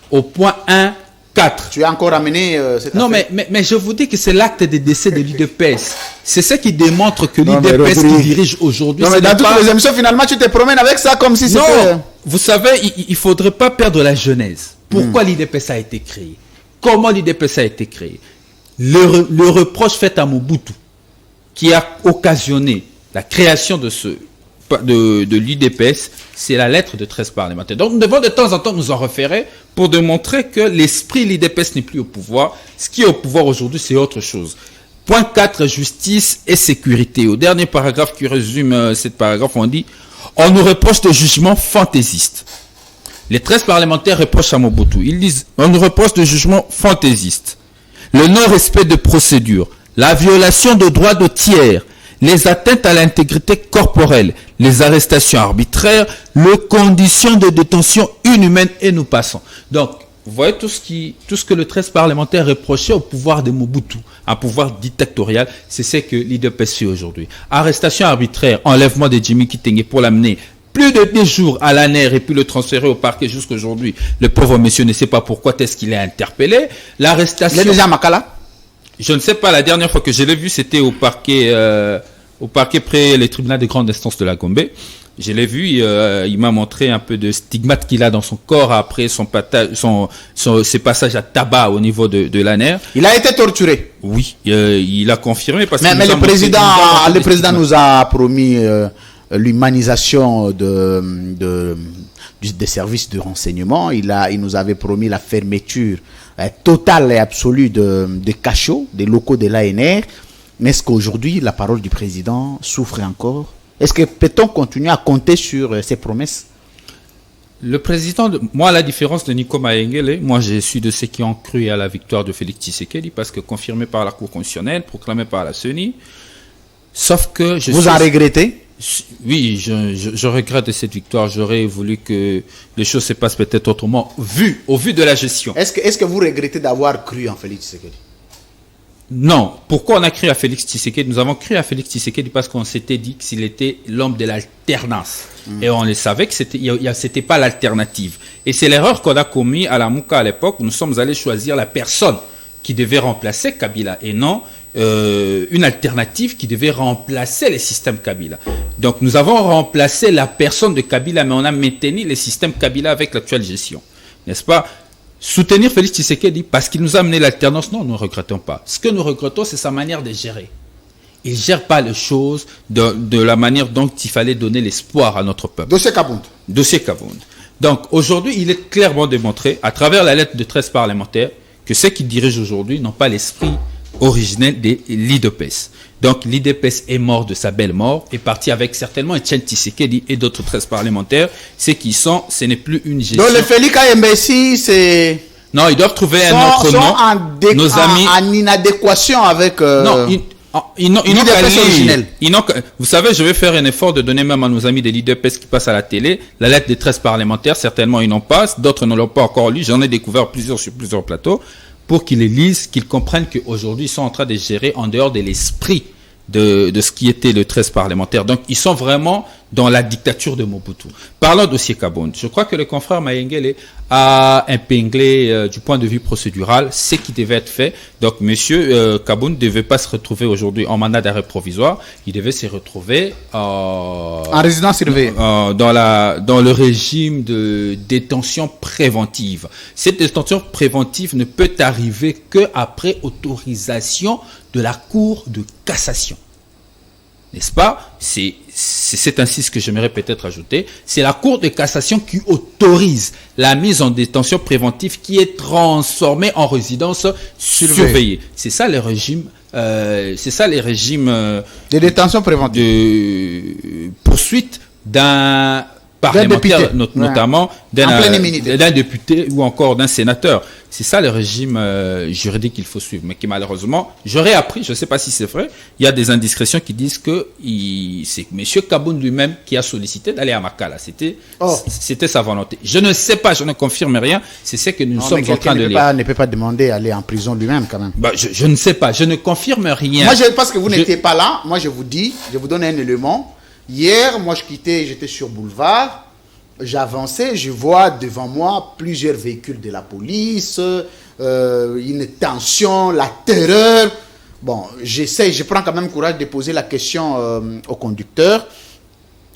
Au point 1, 4. Tu as encore amené cette Non, affaire. mais je vous dis que c'est l'acte de décès de l'IDPS. C'est ce qui démontre que l'IDPS qui dirige aujourd'hui... Non, mais dans toutes les émissions, finalement, tu te promènes avec ça comme si c'était... Non, vous savez, il ne faudrait pas perdre la genèse. Pourquoi l'IDPS a été créé? Comment l'IDPS a été créé? Le reproche fait à Mobutu, qui a occasionné la création de l'IDPS, c'est la lettre de 13 parlementaires. Donc nous devons de temps en temps nous en référer pour démontrer que l'esprit l'IDPS n'est plus au pouvoir. Ce qui est au pouvoir aujourd'hui, c'est autre chose. Point 4, justice et sécurité. Au dernier paragraphe qui résume cette paragraphe, on dit « On nous reproche de jugements fantaisistes ». Les 13 parlementaires reprochent à Mobutu. Ils disent « On nous reproche de jugements fantaisistes. Le non-respect de procédures, la violation de droits de tiers, les atteintes à l'intégrité corporelle, les arrestations arbitraires, les conditions de détention inhumaines et nous passons. » Donc, vous voyez tout ce que le 13 parlementaire reprochait au pouvoir de Mobutu, un pouvoir dictatorial, c'est ce que l'IDPS fait aujourd'hui. Arrestation arbitraire, enlèvement de Jimmy Kitenge pour l'amener plus de 10 jours à l'ANER et puis le transférer au parquet jusqu'aujourd'hui. Le pauvre monsieur ne sait pas pourquoi est-ce qu'il est interpellé. L'arrestation... Il est déjà à Makala? Je ne sais pas, la dernière fois que je l'ai vu, c'était au parquet près les tribunaux de grande instance de la Gombe. Je l'ai vu, il m'a montré un peu de stigmates qu'il a dans son corps après ses passages à tabac au niveau de l'ANER. Il a été torturé? Oui, il a confirmé. Parce mais le président nous a promis l'humanisation des services de renseignement. Il nous avait promis la fermeture totale et absolue des cachots, des locaux de l'ANR. Mais est-ce qu'aujourd'hui, la parole du président souffre encore? Est-ce que peut-on continuer à compter sur ces promesses? Le président, moi, à la différence de Nico Maengele, moi, je suis de ceux qui ont cru à la victoire de Félix Tshisekedi parce que confirmé par la Cour constitutionnelle, proclamé par la CENI. Sauf que Vous en regrettez? Oui, je regrette cette victoire. J'aurais voulu que les choses se passent peut-être autrement, au vu de la gestion. Est-ce que vous regrettez d'avoir cru en Félix Tshisekedi? Non. Pourquoi on a cru à Félix Tshisekedi? Nous avons cru à Félix Tshisekedi parce qu'on s'était dit qu'il était l'homme de l'alternance. Et on le savait que c'était pas l'alternative. Et c'est l'erreur qu'on a commis à la Mouka à l'époque où nous sommes allés choisir la personne qui devait remplacer Kabila et non une alternative qui devait remplacer le système Kabila. Donc nous avons remplacé la personne de Kabila, mais on a maintenu le système Kabila avec l'actuelle gestion. N'est-ce pas? Soutenir Félix Tshisekedi parce qu'il nous a amené l'alternance, non, nous ne regrettons pas. Ce que nous regrettons, c'est sa manière de gérer. Il ne gère pas les choses de la manière dont il fallait donner l'espoir à notre peuple. Dossier Kabound. Dossier Kabound. Donc aujourd'hui, il est clairement démontré, à travers la lettre de 13 parlementaires, que ceux qui dirigent aujourd'hui n'ont pas l'esprit originel de l'IDPS. Donc l'IDPS est mort de sa belle mort, est parti avec certainement Etienne Tshisekedi et d'autres 13 parlementaires. Ce n'est plus une gestion. Donc le Félix Kayembesi, c'est... Non, ils doivent trouver un autre nom. Nos amis en inadéquation avec... Non, Ils n'ont qu'à l'UDPS lire. originel. Vous savez, je vais faire un effort de donner même à nos amis de l'UDPS qui passent à la télé la lettre des 13 parlementaires. Certainement, ils n'ont pas. D'autres ne l'ont pas encore lu. J'en ai découvert plusieurs sur plusieurs plateaux pour qu'ils les lisent, qu'ils comprennent qu'aujourd'hui, ils sont en train de gérer en dehors de l'esprit de ce qui était le 13 parlementaire. Donc, ils sont vraiment dans la dictature de Mobutu. Parlons du dossier Kabound. Je crois que le confrère Mayengele a épinglé du point de vue procédural ce qui devait être fait. Donc, monsieur Kabound ne devait pas se retrouver aujourd'hui en mandat d'arrêt provisoire. Il devait se retrouver en résidence surveillée. Dans le régime de détention préventive. Cette détention préventive ne peut arriver qu'après autorisation de la Cour de cassation. N'est-ce pas? C'est ainsi ce que j'aimerais peut-être ajouter. C'est la Cour de cassation qui autorise la mise en détention préventive qui est transformée en résidence surveillée. C'est ça les régimes. De détention préventive. De poursuite d'un parlementaire, notamment d'un député ou encore d'un sénateur. C'est ça le régime juridique qu'il faut suivre. Mais qui malheureusement, j'aurais appris, je ne sais pas si c'est vrai, il y a des indiscrétions qui disent que c'est M. Kabound lui-même qui a sollicité d'aller à Makala. C'était sa volonté. Je ne sais pas, je ne confirme rien. C'est ce que nous sommes en train de lire. Ne peut pas demander d'aller en prison lui-même quand même. Je ne sais pas, je ne confirme rien. Moi, parce que vous n'étiez pas là, moi je vous donne un élément. Hier, moi j'étais sur boulevard. J'avançais, je vois devant moi plusieurs véhicules de la police, une tension, la terreur. Bon, je prends quand même courage de poser la question au conducteur.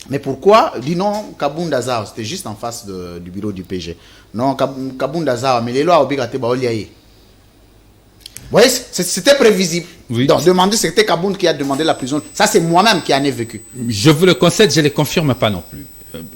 Mais pourquoi? Dis non, Kabound Azar, c'était juste en face du bureau du PG. Non, Kabound Azar, mais les lois obligatoires, bah, vous voyez, c'était prévisible. Oui. Donc, c'était Kabound qui a demandé la prison. Ça, c'est moi-même qui en ai vécu. Je vous le concède, je ne le confirme pas non plus.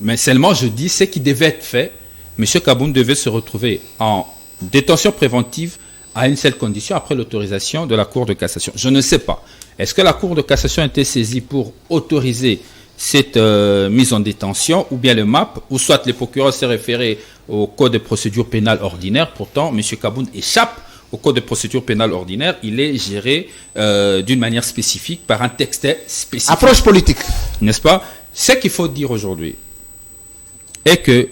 Mais seulement, je dis, ce qui devait être fait, M. Kabound devait se retrouver en détention préventive à une seule condition, après l'autorisation de la Cour de cassation. Je ne sais pas. Est-ce que la Cour de cassation a été saisie pour autoriser cette mise en détention, ou bien le MAP, ou soit le procureur s'est référé au Code de procédure pénale ordinaire. Pourtant, M. Kabound échappe au Code de procédure pénale ordinaire. Il est géré d'une manière spécifique, par un texte spécifique. Approche politique. N'est-ce pas? Ce qu'il faut dire aujourd'hui est que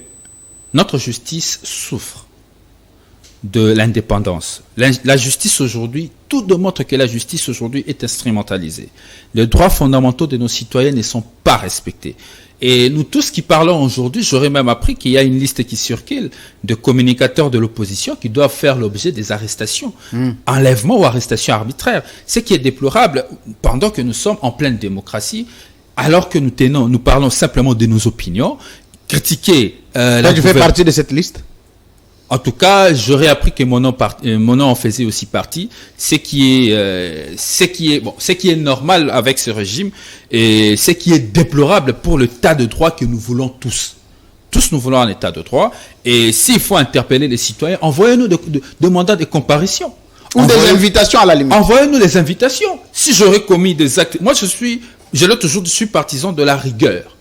notre justice souffre de l'indépendance. La justice aujourd'hui, tout démontre que la justice aujourd'hui est instrumentalisée. Les droits fondamentaux de nos citoyens ne sont pas respectés. Et nous tous qui parlons aujourd'hui, j'aurais même appris qu'il y a une liste qui circule de communicateurs de l'opposition qui doivent faire l'objet des arrestations, enlèvements ou arrestations arbitraires. Ce qui est déplorable pendant que nous sommes en pleine démocratie, alors que nous parlons simplement de nos opinions, critiquer tu fais partie de cette liste? En tout cas, j'aurais appris que mon nom en faisait aussi partie, ce qui est normal avec ce régime et ce qui est déplorable pour l'état de droit que nous voulons tous. Tous nous voulons un état de droit et s'il faut interpeller les citoyens, envoyez-nous des mandats de comparution. Ou des invitations à la limite. Envoyez-nous des invitations. Si j'aurais commis des actes, moi je l'ai toujours dit, je suis partisan de la rigueur.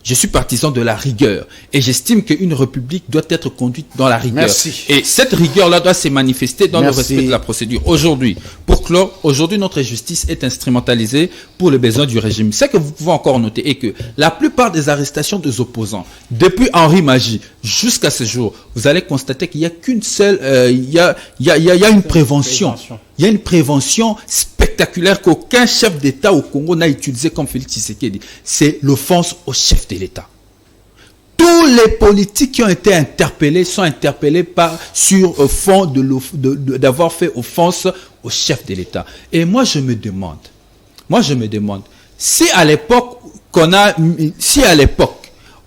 Je suis partisan de la rigueur et j'estime qu'une république doit être conduite dans la rigueur. Merci. Et cette rigueur-là doit se manifester dans le respect de la procédure. Aujourd'hui, pour clore, aujourd'hui notre justice est instrumentalisée pour les besoins du régime. Ce que vous pouvez encore noter est que la plupart des arrestations des opposants, depuis Henri Magie jusqu'à ce jour, vous allez constater qu'il n'y a qu'une seule, il y a une prévention. Il y a une prévention spectaculaire qu'aucun chef d'État au Congo n'a utilisé comme Félix Tshisekedi. C'est l'offense au chef de l'État. Tous les politiques qui ont été interpellés sont interpellés sur fond d'avoir fait offense au chef de l'État. Et moi je me demande, si à l'époque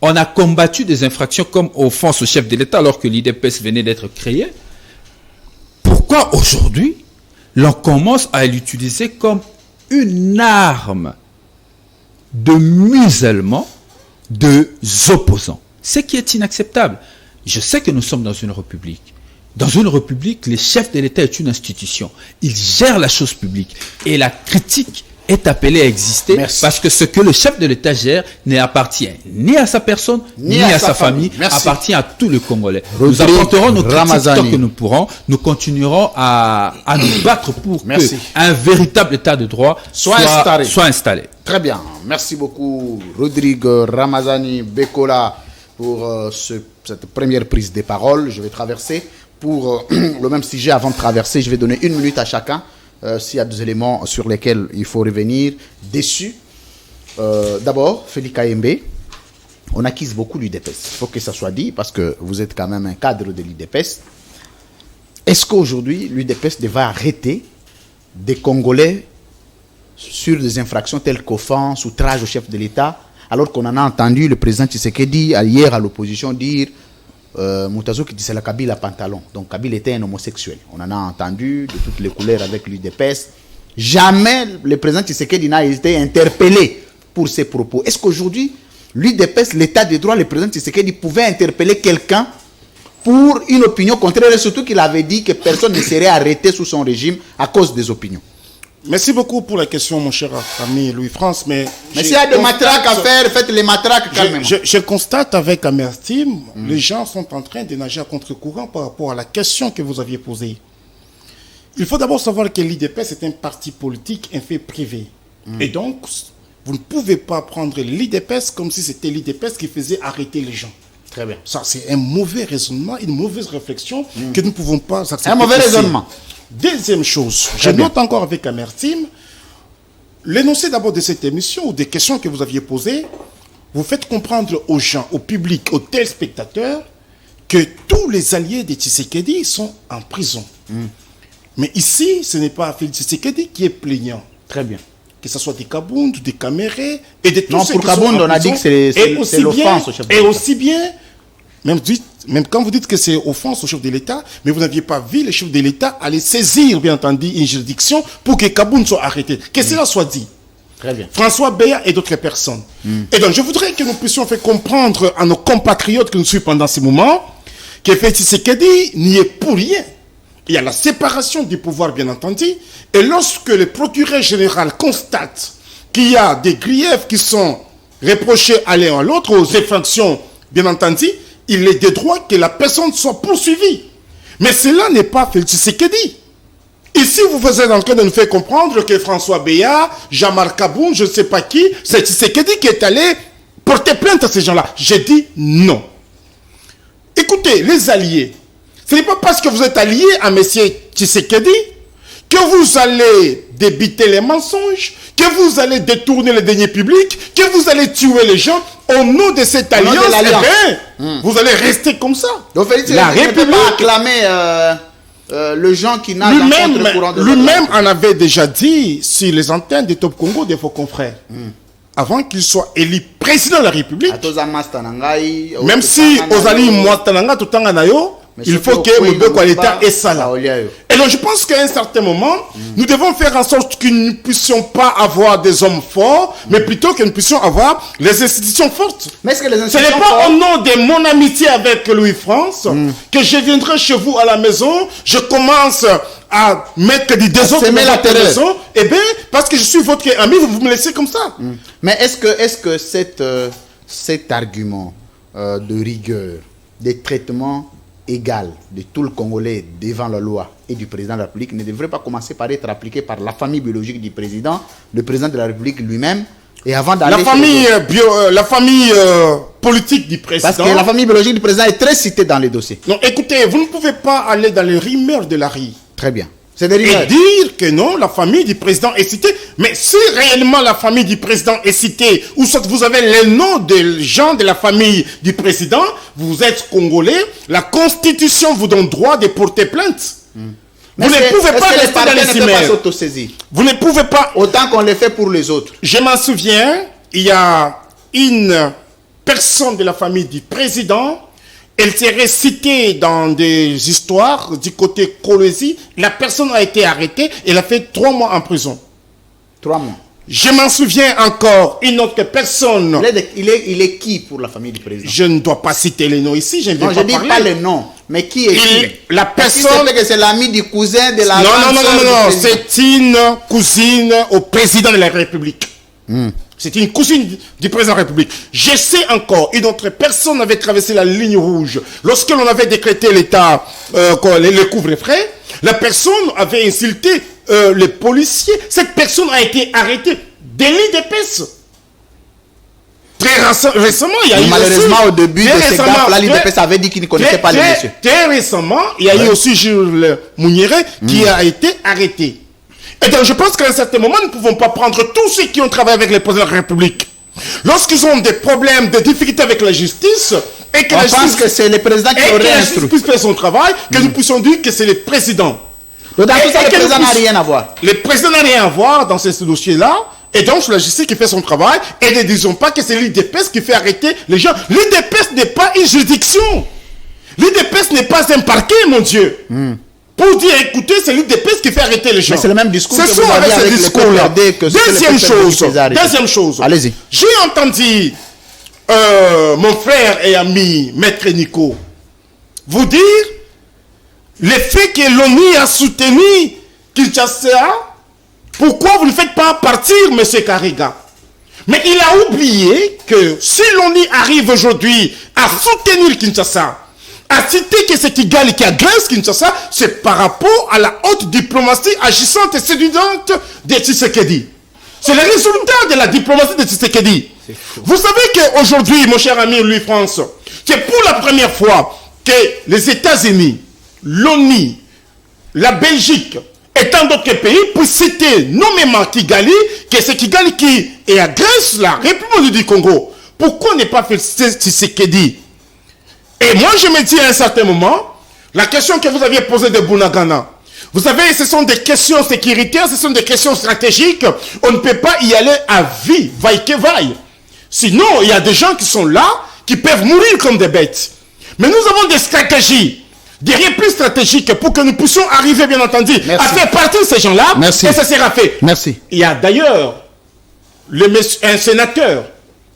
on a combattu des infractions comme offense au chef de l'État alors que l'IDPS venait d'être créé, pourquoi aujourd'hui l'on commence à l'utiliser comme une arme de musellement des opposants? Ce qui est inacceptable. Je sais que nous sommes dans une république. Dans une république, le chef de l'État est une institution. Il gère la chose publique. Et la critique est appelé à exister. Merci. Parce que ce que le chef de l'État gère n'appartient ni à sa personne, ni à sa famille, Merci. appartient à tous les Congolais. Rodrigue Nous apporterons nos critiques Ramazani. tant que nous pourrons. Nous continuerons à nous battre pour Merci. qu'un véritable État de droit soit installé. Très bien. Merci beaucoup, Rodrigue Ramazani Bekola, pour cette première prise de parole. Je vais traverser pour le même sujet. Avant de traverser, je vais donner 1 minute à chacun. S'il y a des éléments sur lesquels il faut revenir dessus. D'abord, Félix Kayembe, on acquise beaucoup l'UDPS. Il faut que ça soit dit parce que vous êtes quand même un cadre de l'UDPS. Est-ce qu'aujourd'hui, l'UDPS devrait arrêter des Congolais sur des infractions telles qu'offense, outrage au chef de l'État, alors qu'on en a entendu le président Tshisekedi hier à l'opposition dire Moutazo qui disait la Kabila pantalon. Donc Kabila était un homosexuel. On en a entendu de toutes les couleurs avec l'UDPS. Jamais le président Tshisekedi n'a été interpellé pour ses propos. Est-ce qu'aujourd'hui, l'UDPS, l'état de droit, le président Tshisekedi pouvait interpeller quelqu'un pour une opinion contraire, et surtout qu'il avait dit que personne ne serait arrêté sous son régime à cause des opinions? Merci beaucoup pour la question, mon cher ami Louis-France. Mais s'il y a des matraques à faire, faites les matraques calmement. Je constate avec amertume, les gens sont en train de nager à contre-courant par rapport à la question que vous aviez posée. Il faut d'abord savoir que l'IDPS est un parti politique, un fait privé. Et donc, vous ne pouvez pas prendre l'IDPS comme si c'était l'IDPS qui faisait arrêter les gens. Très bien. Ça, c'est un mauvais raisonnement, une mauvaise réflexion que nous ne pouvons pas accepter. Un mauvais ici. raisonnement. Deuxième chose, je note encore avec amertume, l'énoncé d'abord de cette émission ou des questions que vous aviez posées, vous faites comprendre aux gens, au public, aux téléspectateurs, que tous les alliés de Tshisekedi sont en prison. Mais ici, ce n'est pas Félix Tshisekedi qui est plaignant. Très bien. Que ce soit des Kabound, des Camérés, et de tous Non, ceux pour qui sont Kabound, en on a dit prison. que c'est l'offense au chef de Et l'État. aussi bien, même quand vous dites que c'est offense au chef de l'État, mais vous n'aviez pas vu le chef de l'État aller saisir, bien entendu, une juridiction pour que Kabound soit arrêté. Que cela soit dit. Très bien. François Beya et d'autres personnes. Et donc, je voudrais que nous puissions faire comprendre à nos compatriotes que nous suivons pendant ces moments que Félix Tshisekedi n'y est pour rien. Il y a la séparation du pouvoir, bien entendu. Et lorsque le procureur général constate qu'il y a des griefs qui sont reprochés à l'un à l'autre, aux infractions, bien entendu, il est de droit que la personne soit poursuivie. Mais cela n'est pas Félix Tshisekedi. Ici, vous êtes en train de nous faire comprendre que François Beya, Jean-Marc Kaboun, je ne sais pas qui, c'est Tshisekedi qui est allé porter plainte à ces gens-là. J'ai dit non. Écoutez, les alliés, ce n'est pas parce que vous êtes alliés à M. Tshisekedi que vous allez débiter les mensonges, que vous allez détourner les deniers publics, que vous allez tuer les gens au nom de cette nom de alliance. l'alliance. Eh bien, vous allez rester comme ça. Donc Félix La Tshisekedi ne peut République, pas acclamer le gens qui nagent en contre-courant de lui-même en avait déjà dit sur les antennes de Top Congo de vos confrères. Avant qu'il soit élu président de la République, même si Ozali Mwatananga tout temps anayo, il faut que Mobeko l'État est ça là. Et donc je pense qu'à un certain moment, nous devons faire en sorte que nous ne puissions pas avoir des hommes forts, mais plutôt que nous puissions avoir les institutions fortes. Mais est-ce que les Ce institutions n'est pas fortes- au nom de mon amitié avec Louis-France que je viendrai chez vous à la maison, je commence à mettre des désordres semer dans la votre terreur. maison, eh bien, parce que je suis votre ami, vous me laissez comme ça. Mais est-ce que cet argument de rigueur, des traitements égal de tout le Congolais devant la loi et du président de la République ne devrait pas commencer par être appliqué par la famille biologique du président, le président de la République lui-même, et avant d'aller... La famille politique du président. Parce que la famille biologique du président est très citée dans les dossiers. Non, écoutez, vous ne pouvez pas aller dans les rumeurs de la rue Très bien. C'est des rumeurs. et dire que non, la famille du président est citée. Mais si réellement la famille du président est citée, ou soit vous avez les noms des gens de la famille du président, vous êtes Congolais, la Constitution vous donne droit de porter plainte. Vous ne pouvez pas rester dans les ne peuvent pas rumeurs. s'autosaisir Vous ne pouvez pas... autant qu'on le fait pour les autres. Je m'en souviens, il y a une personne de la famille du président, elle serait citée dans des histoires du côté Kolwezi. La personne a été arrêtée, elle a fait 3 mois en prison. 3 mois. Je m'en souviens encore, une autre personne. Il est qui pour la famille du président? Je ne dois pas citer les noms ici, je ne vais Non, pas je dis parler. pas le nom, mais qui est qui? La personne... Qui que c'est l'ami du cousin de la... Non, c'est une cousine au président de la République. C'est une cousine du président de la République. Je sais encore, une autre personne avait traversé la ligne rouge. Lorsque l'on avait décrété l'état, le couvre-feu, la personne avait insulté les policiers. Cette personne a été arrêtée. Délit d'épaisse. Très récemment, il y a eu malheureusement, aussi, au début de ces gars, la Ligue d'épaisse avait dit qu'il ne connaissait pas le monsieur. Très récemment, il y a eu aussi Jules Mouniéré qui a été arrêté. Et donc, je pense qu'à un certain moment, nous ne pouvons pas prendre tous ceux qui ont travaillé avec les présidents de la République. Lorsqu'ils ont des problèmes, des difficultés avec la justice, et que On la pense justice, que c'est le président qui et que aurait la instruit. justice puisse faire son travail, que nous puissions dire que c'est le président. Donc, dans Et- tout ça, et le que nous président n'a puissions- rien à voir. Le président n'a rien à voir dans ce dossier-là. Et donc, c'est la justice qui fait son travail. Et ne disons pas que c'est l'IDPS qui fait arrêter les gens. L'IDPS n'est pas une juridiction. L'IDPS n'est pas un parquet, mon Dieu. Pour dire, écoutez, c'est l'IDPS qui fait arrêter les gens. Mais c'est le même discours Ce que sont vous avez avec ce avec le discours-là. PPRD que ce que le Deuxième PPRD chose. faisait arrêter. Deuxième chose. Allez-y. J'ai entendu mon frère et ami, Maître Nico, vous dire le fait que l'ONU a soutenu Kinshasa, pourquoi vous ne faites pas partir M. Kariga? Mais il a oublié que si l'ONU arrive aujourd'hui à soutenir Kinshasa, à citer que c'est Kigali qui agresse Kinshasa, c'est par rapport à la haute diplomatie agissante et séduisante de Tshisekedi. C'est le résultat de la diplomatie de Tshisekedi. Vous savez qu'aujourd'hui, mon cher ami Louis-France, c'est pour la première fois que les États-Unis, l'ONU, la Belgique et tant d'autres pays puissent citer nommément Kigali, que c'est Kigali qui agresse la République du Congo. Pourquoi ne pas féliciter Tshisekedi? Et moi, je me dis à un certain moment, la question que vous aviez posée de Bunagana, vous savez, ce sont des questions sécuritaires, ce sont des questions stratégiques. On ne peut pas y aller à vie, vaille que vaille. Sinon, il y a des gens qui sont là, qui peuvent mourir comme des bêtes. Mais nous avons des stratégies, des replis stratégiques pour que nous puissions arriver, bien entendu, Merci. à faire partir ces gens-là. Merci. Et ça sera fait. Merci. Il y a d'ailleurs un sénateur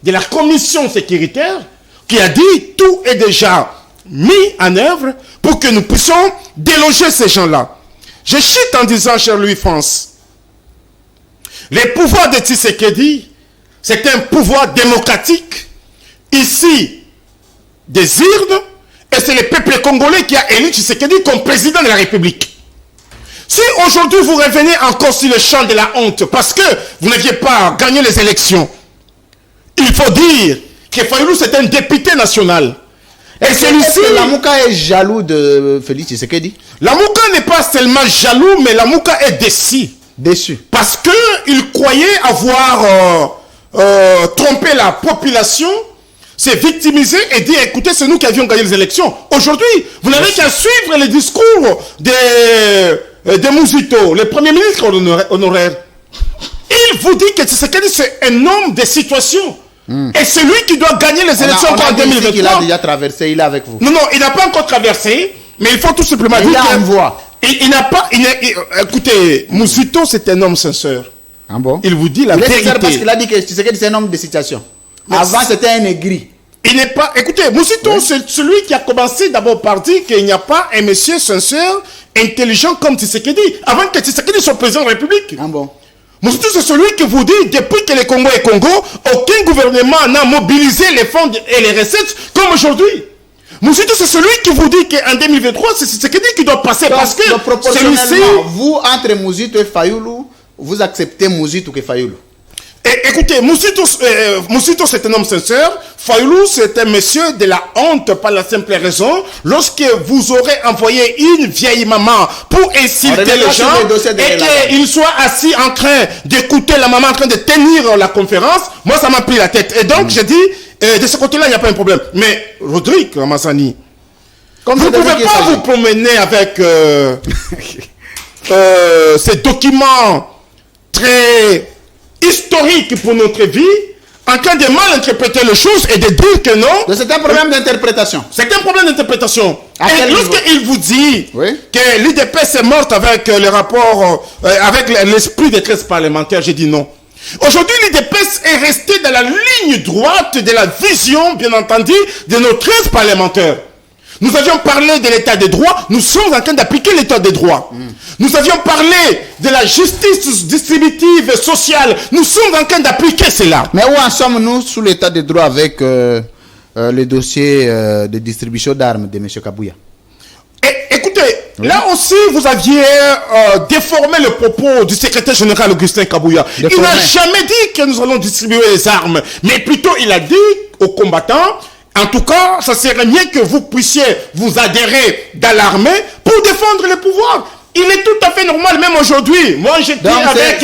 de la commission sécuritaire qui a dit tout est déjà mis en œuvre pour que nous puissions déloger ces gens-là. Je chute en disant, cher Louis-France, les pouvoirs de Tshisekedi, c'est un pouvoir démocratique, ici, des urnes, et c'est le peuple congolais qui a élu Tshisekedi comme président de la République. Si aujourd'hui vous revenez encore sur le champ de la honte, parce que vous n'aviez pas gagné les élections, il faut dire que Fayoulou c'est un député national. Et celui-ci, Lamouka est jaloux de Félix Tshisekedi. Lamouka n'est pas seulement jaloux, mais Lamouka est déçu. Déçu. Parce qu'il croyait avoir trompé la population, s'est victimisé et dit, écoutez, c'est nous qui avions gagné les élections. Aujourd'hui, vous n'avez qu'à suivre les discours de Mouzito, le premier ministre honoraire. Il vous dit que Tshisekedi, c'est un homme de situation. Et c'est lui qui doit gagner les élections en 2023. Il a déjà traversé, il est avec vous. Non, il n'a pas encore traversé, mais il faut tout simplement Il dire a que... une voix. Il n'a pas... écoutez, Mouzito, c'est un homme sincère. Ah bon? Il vous dit la Il est vérité. sincère parce qu'il a dit que Tshisekedi c'est un homme de situation. Mais Avant c'était un aigri. Il n'est pas... Écoutez, Mouzito, c'est celui qui a commencé d'abord par dire qu'il n'y a pas un monsieur sincère, intelligent comme Tshisekedi, avant que Tshisekedi soit président de la République. Ah bon? Mouzito, c'est celui qui vous dit, depuis que le Congo est Congo, aucun gouvernement n'a mobilisé les fonds et les recettes comme aujourd'hui. Mouzito, c'est celui qui vous dit qu'en 2023, c'est Tshisekedi qui doit passer parce que Donc, celui-ci... proportionnellement, vous, entre Mouzito et Fayoulou, vous acceptez Mouzito que Fayoulou. Écoutez, Mouzito c'est un homme sincère. Fayoulou c'est un monsieur de la honte par la simple raison. Lorsque vous aurez envoyé une vieille maman pour insulter les gens et qu'il soit assis en train d'écouter la maman en train de tenir la conférence, moi ça m'a pris la tête. Et donc j'ai dit, de ce côté-là il n'y a pas un problème. Mais Rodrigue Ramazani, vous ne pouvez pas vous promener avec ces documents très historique pour notre vie, en train de mal interpréter les choses et de dire que non. C'est un problème d'interprétation. C'est un problème d'interprétation. Et lorsqu'il vous dit oui, que l'IDPS est morte avec le rapport, avec l'esprit des 13 parlementaires, j'ai dit non. Aujourd'hui, l'UDPS est resté dans la ligne droite de la vision, bien entendu, de nos 13 parlementaires. Nous avions parlé de l'état de droit, nous sommes en train d'appliquer l'état de droit. Nous avions parlé de la justice distributive et sociale, nous sommes en train d'appliquer cela. Mais où en sommes-nous sous l'état de droit avec le dossier de distribution d'armes de M. Kabouya? Et, écoutez, là aussi, vous aviez déformé le propos du secrétaire général Augustin Kabouya. Il n'a jamais dit que nous allons distribuer les armes, mais plutôt il a dit aux combattants, en tout cas, ça serait mieux que vous puissiez vous adhérer dans l'armée pour défendre le pouvoir. Il est tout à fait normal, même aujourd'hui. Moi, je dis avec...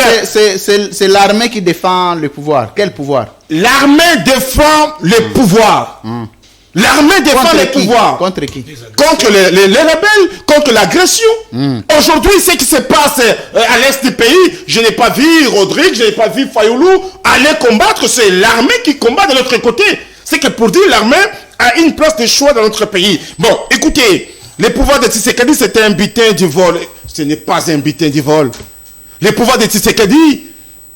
C'est l'armée qui défend le pouvoir. Quel pouvoir? L'armée défend le pouvoir. L'armée défend le pouvoir. Contre qui? Contre les rebelles, contre l'agression. Aujourd'hui, ce qui se passe à l'est du pays, je n'ai pas vu Rodrigue, je n'ai pas vu Fayoulou aller combattre. C'est l'armée qui combat de l'autre côté. C'est que pour dire l'armée a une place de choix dans notre pays. Bon, écoutez, le pouvoir de Tshisekedi, c'était un butin du vol. Ce n'est pas un butin du vol. Le pouvoir de Tshisekedi,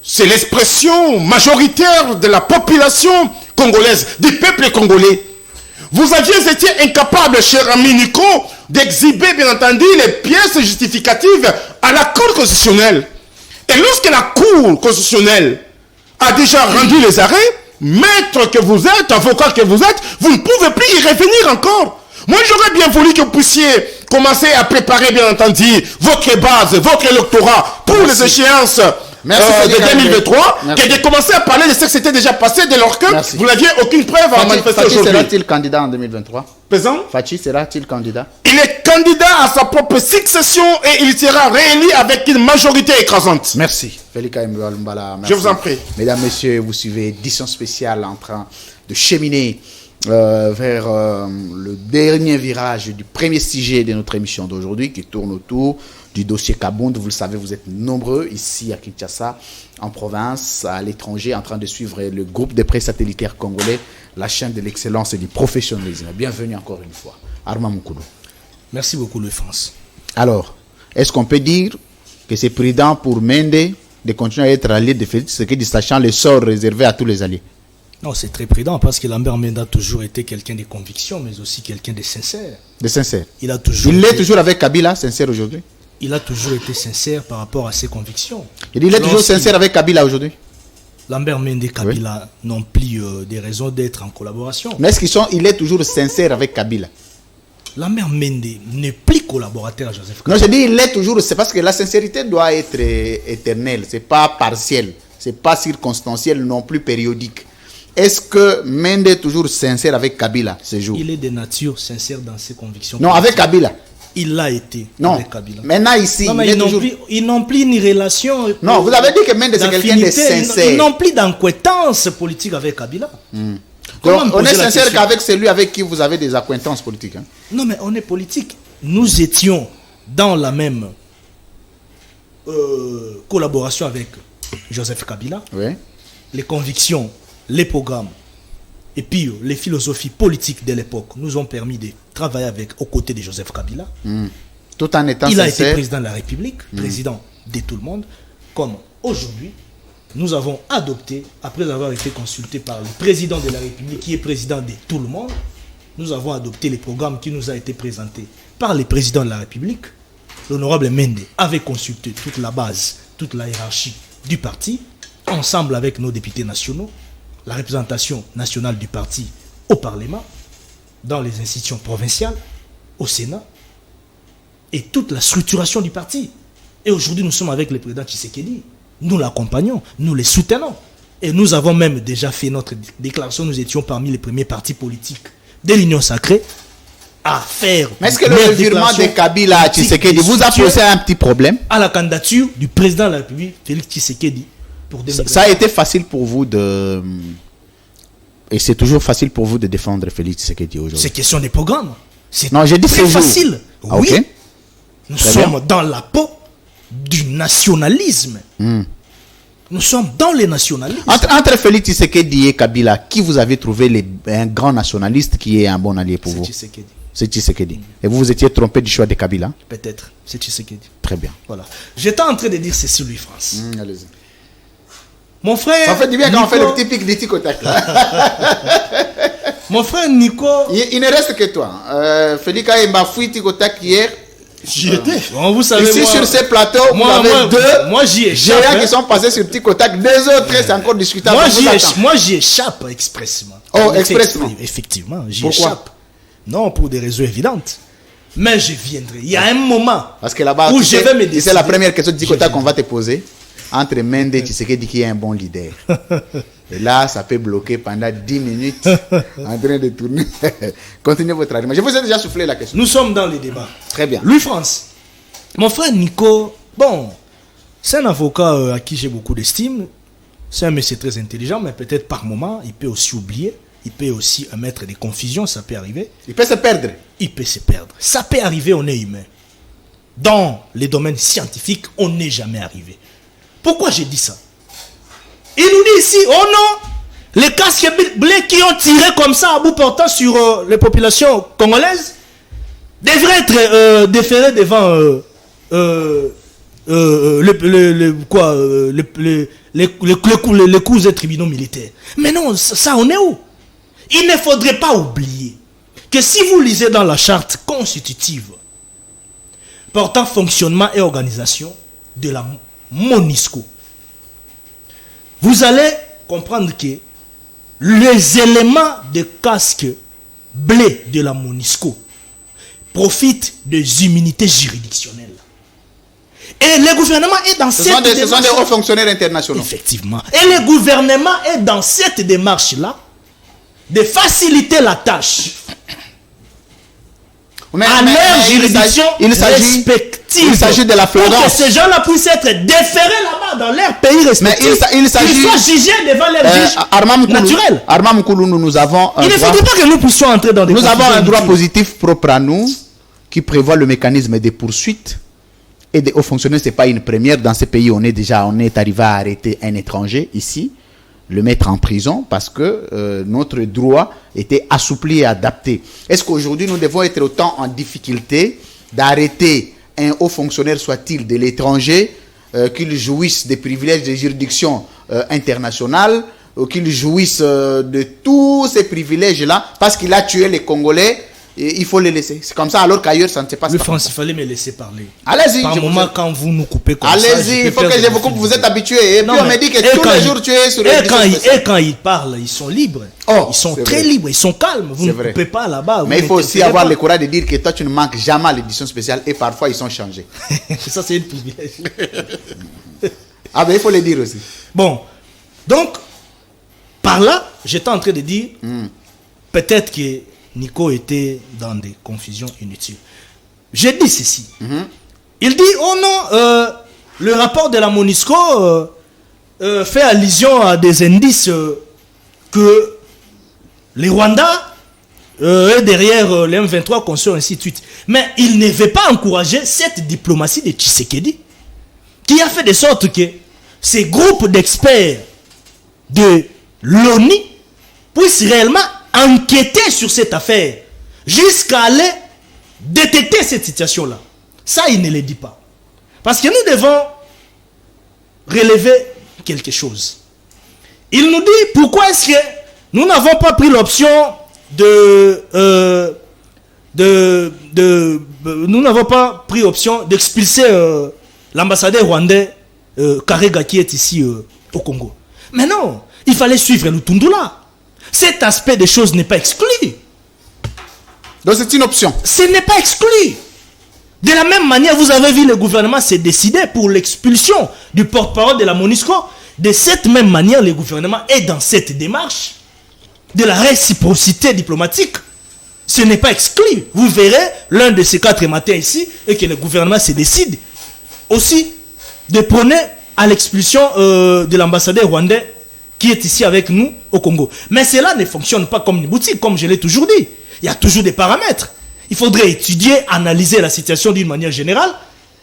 c'est l'expression majoritaire de la population congolaise, du peuple congolais. Vous aviez été incapable, cher ami Nico, d'exhiber, bien entendu, les pièces justificatives à la Cour constitutionnelle. Et lorsque la Cour constitutionnelle a déjà rendu les arrêts, maître que vous êtes, avocat que vous êtes, vous ne pouvez plus y revenir encore. Moi, j'aurais bien voulu que vous puissiez commencer à préparer, bien entendu, votre base, votre électorat pour les échéances de 2023, que de commencer à parler de ce qui s'était déjà passé dès lors que vous n'aviez aucune preuve à manifester aujourd'hui. Fachi sera-t-il candidat en 2023? Présent? Fachi sera-t-il candidat? Il est candidat à sa propre succession et il sera réélu avec une majorité écrasante. Merci. Félix Mbala, je vous en prie. Mesdames, Messieurs, vous suivez édition spéciale en train de cheminer vers le dernier virage du premier sujet de notre émission d'aujourd'hui qui tourne autour du dossier Kabound. Vous le savez, vous êtes nombreux ici à Kinshasa, en province, à l'étranger, en train de suivre le groupe de presse satellitaire congolais, la chaîne de l'excellence et du professionnalisme. Bienvenue encore une fois. Armand Moukoudou. Merci beaucoup, Louis-France. Alors, est-ce qu'on peut dire que c'est prudent pour Mende de continuer à être allié de Félix Tshisekedi, sachant le sort réservé à tous les alliés? Non, c'est très prudent parce que Lambert Mende a toujours été quelqu'un de conviction, mais aussi quelqu'un de sincère. De sincère. Il a toujours. Il est toujours avec Kabila, sincère aujourd'hui. Il a toujours été sincère par rapport à ses convictions. Il est toujours sincère avec Kabila aujourd'hui. Lambert Mende et Kabila n'ont plus des raisons d'être en collaboration. Mais est-ce qu'il est toujours sincère avec Kabila? Lambert Mende n'est plus collaborateur à Joseph Kabila. Non, je dis il est toujours. C'est parce que la sincérité doit être éternelle. C'est pas partiel. C'est pas circonstanciel non plus périodique. Est-ce que Mende est toujours sincère avec Kabila ce jour? Il est de nature sincère dans ses convictions. Non, avec Kabila. Il l'a été avec Kabila. Maintenant ici, non, ils n'ont plus une relation. Non, vous avez dit que Mende c'est quelqu'un de sincère. Ils n'ont plus d'incointance politique avec Kabila. Donc on est sincère qu'avec celui avec qui vous avez des accointances politiques. Hein? Non, mais on est politique. Nous étions dans la même collaboration avec Joseph Kabila. Oui. Les convictions, les programmes et puis les philosophies politiques de l'époque nous ont permis de travailler aux côtés de Joseph Kabila. Tout en étant Il sincère. a été président de la République, président de tout le monde, comme aujourd'hui, nous avons adopté, après avoir été consultés par le président de la République, qui est président de tout le monde, nous avons adopté les programmes qui nous ont été présentés par le président de la République. L'honorable Mende avait consulté toute la base, toute la hiérarchie du parti, ensemble avec nos députés nationaux, la représentation nationale du parti au Parlement, dans les institutions provinciales, au Sénat, et toute la structuration du parti. Et aujourd'hui, nous sommes avec le président Tshisekedi. Nous l'accompagnons, nous les soutenons. Et nous avons même déjà fait notre déclaration. Nous étions parmi les premiers partis politiques de l'Union sacrée à faire. Mais est-ce que le revirement de Kabila à Tshisekedi vous a posé un petit problème? À la candidature du président de la République, Félix Tshisekedi. Ça a été facile pour vous de... Et c'est toujours facile pour vous de défendre Félix Tshisekedi aujourd'hui? C'est question des programmes. C'est très facile. Ah, oui. Okay. Nous sommes dans la peau du nationalisme. Nous sommes dans les nationalismes. Entre Félix Tshisekedi et Kabila, qui vous avez trouvé un grand nationaliste qui est un bon allié pour vous? Tshisekedi. C'est Tshisekedi. Et vous vous étiez trompé du choix de Kabila? Peut-être. C'est Tshisekedi. Très bien. Voilà. J'étais en train de dire ceci, Louis-France. Allez-y. Mon frère... Ça fait du bien quand on fait Nico, le petit pic des tic au tac. Mon frère Nico... Il ne reste que toi. Félix a bafoui tic au tac hier. J'y étais. Bon, vous savez, Ici moi, sur ces plateaux, vous avez deux moi, j'y échappe. géants qui sont passés sur tic au tac. Deux autres, c'est encore discutable. Moi, j'y échappe expressement. Oh, expressement. Effectivement, j'y Pourquoi? échappe. Non, pour des raisons évidentes. Mais je viendrai. Il y a un moment Parce que là-bas, où je vais me c'est décider. la première question de tic au tac Je qu'on va te poser. Entre Mende et Tshisekedi, qui est un bon leader. Et là, ça peut bloquer pendant 10 minutes en train de tourner. Continuez votre argument. Je vous ai déjà soufflé la question. Nous sommes dans les débats. Très bien. Louis France, mon frère Nico, bon, c'est un avocat à qui j'ai beaucoup d'estime. C'est un monsieur très intelligent, mais peut-être par moment, il peut aussi oublier. Il peut aussi mettre des confusions, ça peut arriver. Il peut se perdre. Il peut se perdre. Ça peut arriver, on est humain. Dans les domaines scientifiques, on n'est jamais arrivé. Pourquoi j'ai dit ça? Il nous dit ici, oh non, les casques bleus qui ont tiré comme ça à bout portant sur les populations congolaises devraient être déférés devant les cours et tribunaux militaires. Mais non, ça on est où? Il ne faudrait pas oublier que si vous lisez dans la charte constitutive portant fonctionnement et organisation de la MONUSCO, vous allez comprendre que les éléments de casque bleu de la MONUSCO profitent des immunités juridictionnelles. Et le gouvernement est dans cette démarche. Ce sont des hauts fonctionnaires internationaux. Effectivement. Et le gouvernement est dans cette démarche-là de faciliter la tâche à leur juridiction respective. Il s'agit de la pour Florence. que ces gens-là puissent être déférés là-bas dans leur pays respectif. Mais il s'agit... Qu'ils soient jugés devant leur juge naturel. Armand Moukoulou, nous avons un Il ne droit... faudrait pas que nous puissions entrer dans des Nous avons un droit inutiles. positif propre à nous qui prévoit le mécanisme des poursuites et des hauts fonctionnaires. Ce n'est pas une première. Dans ces pays, on est arrivé à arrêter un étranger ici, le mettre en prison parce que notre droit était assoupli et adapté. Est-ce qu'aujourd'hui, nous devons être autant en difficulté d'arrêter un haut fonctionnaire, soit-il de l'étranger, qu'il jouisse des privilèges de juridiction internationale, qu'il jouisse de tous ces privilèges-là, parce qu'il a tué les Congolais, et il faut les laisser. C'est comme ça, alors qu'ailleurs, ça ne se passe Le pas. France, il fallait me laisser parler. Allez-y. Par moment, quand vous nous coupez comme ça... Allez-y, il faut que je vous coupe, vous êtes habitués. Et puis on me dit que tous les jours tu es sur les Et quand ils parlent, ils sont libres. Oh, ils sont c'est très vrai. libres, ils sont calmes. Vous C'est ne vrai. coupez pas là-bas. Mais vous il faut aussi n'interférez avoir pas. le courage de dire que toi tu ne manques jamais à l'édition spéciale et parfois ils sont changés. Ça, c'est un privilège. Ah ben il faut le dire aussi. Bon, donc, par là, j'étais en train de dire, peut-être que Nico était dans des confusions inutiles. J'ai dit ceci. Il dit, oh non, le rapport de la MONUSCO fait allusion à des indices que les Rwandais est derrière les M23, consorts, ainsi de suite. Mais il ne veut pas encourager cette diplomatie de Tshisekedi qui a fait de sorte que ces groupes d'experts de l'ONU puissent réellement enquêter sur cette affaire jusqu'à aller détecter cette situation-là. Ça, il ne le dit pas. Parce que nous devons relever quelque chose. Il nous dit pourquoi est-ce que nous n'avons pas pris l'option nous n'avons pas pris option d'expulser l'ambassadeur rwandais Karega qui est ici au Congo. Mais non, il fallait suivre le Tundula. Cet aspect des choses n'est pas exclu. Donc c'est une option. Ce n'est pas exclu. De la même manière, vous avez vu le gouvernement s'est décidé pour l'expulsion du porte-parole de la MONUSCO. De cette même manière, le gouvernement est dans cette démarche de la réciprocité diplomatique. Ce n'est pas exclu. Vous verrez l'un de ces 4 matins ici et que le gouvernement se décide aussi de prôner à l'expulsion de l'ambassadeur rwandais qui est ici avec nous au Congo. Mais cela ne fonctionne pas comme une boutique, comme je l'ai toujours dit. Il y a toujours des paramètres. Il faudrait étudier, analyser la situation d'une manière générale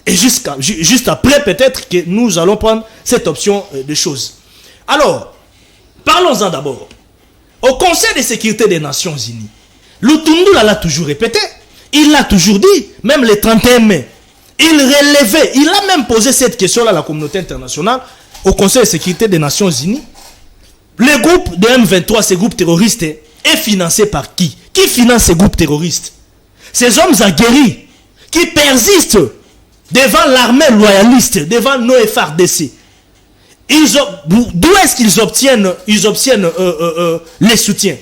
et juste après peut-être que nous allons prendre cette option de choses. Alors, parlons-en d'abord. Au Conseil de sécurité des Nations Unies, Lutundula l'a toujours répété, il l'a toujours dit, même le 31 mai, il relevait, il a même posé cette question-là à la communauté internationale, au Conseil de sécurité des Nations Unies, le groupe de M23, ces groupes terroristes, est financé par qui? Qui finance ces groupes terroristes? Ces hommes aguerris qui persistent devant l'armée loyaliste, devant nos FARDC. D'où est-ce qu'ils obtiennent les soutiens?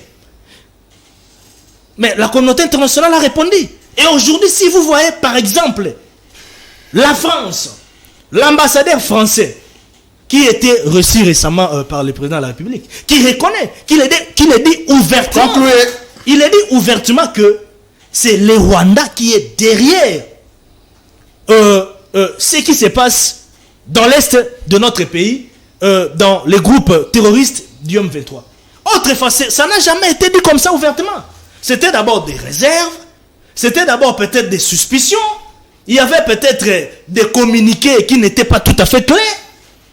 Mais la communauté internationale a répondu. Et aujourd'hui, si vous voyez par exemple la France, l'ambassadeur français qui était reçu récemment par le président de la République, qui reconnaît, qui le dit ouvertement, il a dit ouvertement que c'est le Rwanda qui est derrière ce qui se passe dans l'est de notre pays, dans les groupes terroristes du M23. Autrefois, ça n'a jamais été dit comme ça ouvertement. C'était d'abord des réserves, c'était d'abord peut-être des suspicions, il y avait peut-être des communiqués qui n'étaient pas tout à fait clairs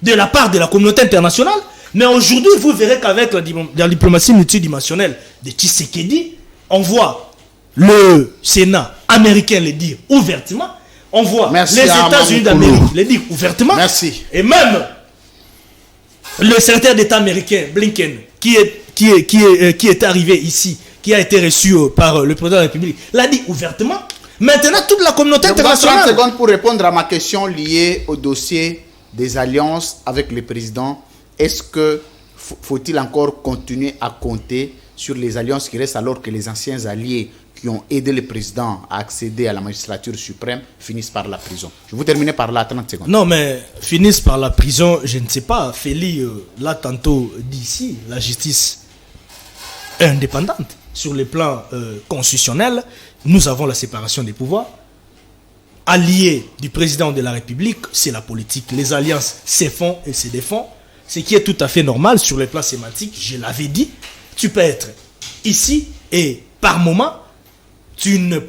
de la part de la communauté internationale, mais aujourd'hui, vous verrez qu'avec la diplomatie multidimensionnelle de Tshisekedi, on voit le Sénat américain le dire ouvertement, on voit les États-Unis d'Amérique le dire ouvertement, et même le secrétaire d'État américain Blinken qui est arrivé ici, qui a été reçu par le président de la République, l'a dit ouvertement. Maintenant, toute la communauté internationale... 30 secondes pour répondre à ma question liée au dossier des alliances avec le président. Est-ce que faut-il encore continuer à compter sur les alliances qui restent alors que les anciens alliés qui ont aidé le président à accéder à la magistrature suprême finissent par la prison? Je vous terminer par là, 30 secondes. Non, mais finissent par la prison, je ne sais pas. Félix, là, tantôt, d'ici, la justice est indépendante. Sur le plan constitutionnel, nous avons la séparation des pouvoirs. Allié du président de la République, c'est la politique. Les alliances se font et se défont. Ce qui est tout à fait normal sur le plan sémantique, je l'avais dit. Tu peux être ici et par moment, tu ne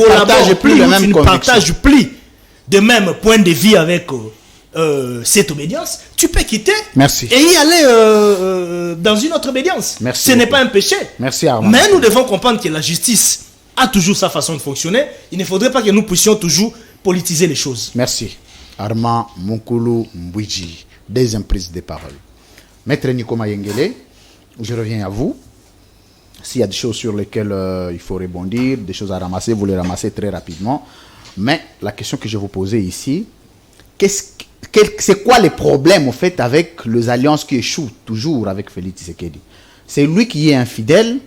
partages plus les mêmes convictions. Partages plus de même point de vue avec cette obédience. Tu peux quitter et y aller dans une autre obédience. Ce n'est pas un péché. Merci Armand. Mais nous devons comprendre que la justice a toujours sa façon de fonctionner. Il ne faudrait pas que nous puissions toujours politiser les choses. Merci. Armand Moukulu Mbouidji, deuxième prise de parole. Maître Nico Mayengele, je reviens à vous. S'il y a des choses sur lesquelles il faut rebondir, des choses à ramasser, vous les ramassez très rapidement. Mais la question que je vais vous poser ici, c'est quoi les problèmes au fait avec les alliances qui échouent toujours avec Félix Tshisekedi? C'est lui qui est infidèle?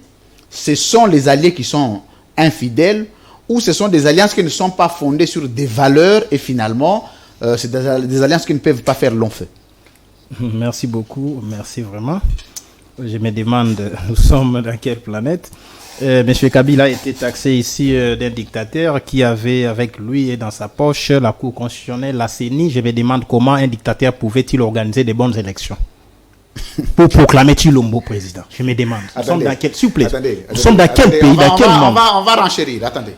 Ce sont les alliés qui sont infidèles? Ou ce sont des alliances qui ne sont pas fondées sur des valeurs et finalement, c'est des alliances qui ne peuvent pas faire long feu? Merci beaucoup, merci vraiment. Je me demande, nous sommes dans quelle planète? Monsieur Kabila a été taxé ici d'un dictateur qui avait avec lui et dans sa poche la Cour constitutionnelle, la CENI. Je me demande comment un dictateur pouvait-il organiser des bonnes élections pour proclamer Tshilombo président. Je me demande. Nous sommes dans quel, s'il vous plaît, nous sommes dans quel pays, dans quel monde? On va renchérir, attendez.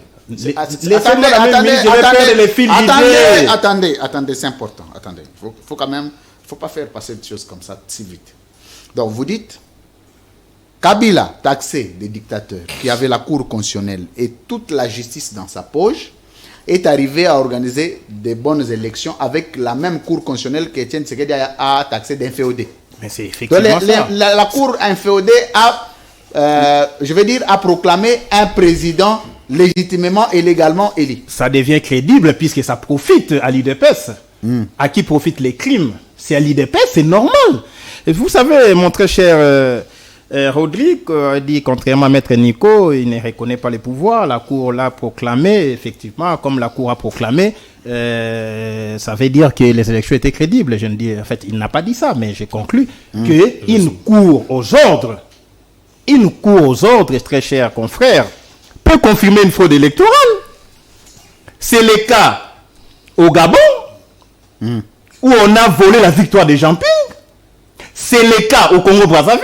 Attendez, c'est important. Attendez, faut quand même, faut pas faire passer des choses comme ça si vite. Donc vous dites, Kabila, taxé des dictateurs, qui avait la Cour constitutionnelle et toute la justice dans sa poche, est arrivé à organiser des bonnes élections avec la même Cour constitutionnelle qu'Étienne Tshisekedi a taxé d'inféodé. Mais c'est effectivement ça. La Cour inféodée a proclamé un président légitimement et légalement élu. Ça devient crédible puisque ça profite à l'UDPS. À qui profitent les crimes? C'est à l'UDPS, c'est normal. Et vous savez, mon très cher Rodrigue dit, contrairement à Maître Nico, il ne reconnaît pas les pouvoirs. La Cour l'a proclamé, effectivement, comme la Cour a proclamé, ça veut dire que les élections étaient crédibles. Je ne dis, en fait, il n'a pas dit ça, mais j'ai conclu qu'une cour aux ordres, très chers confrères, peut confirmer une fraude électorale. C'est le cas au Gabon, où on a volé la victoire de Jean-Ping. C'est le cas au Congo-Brazzaville,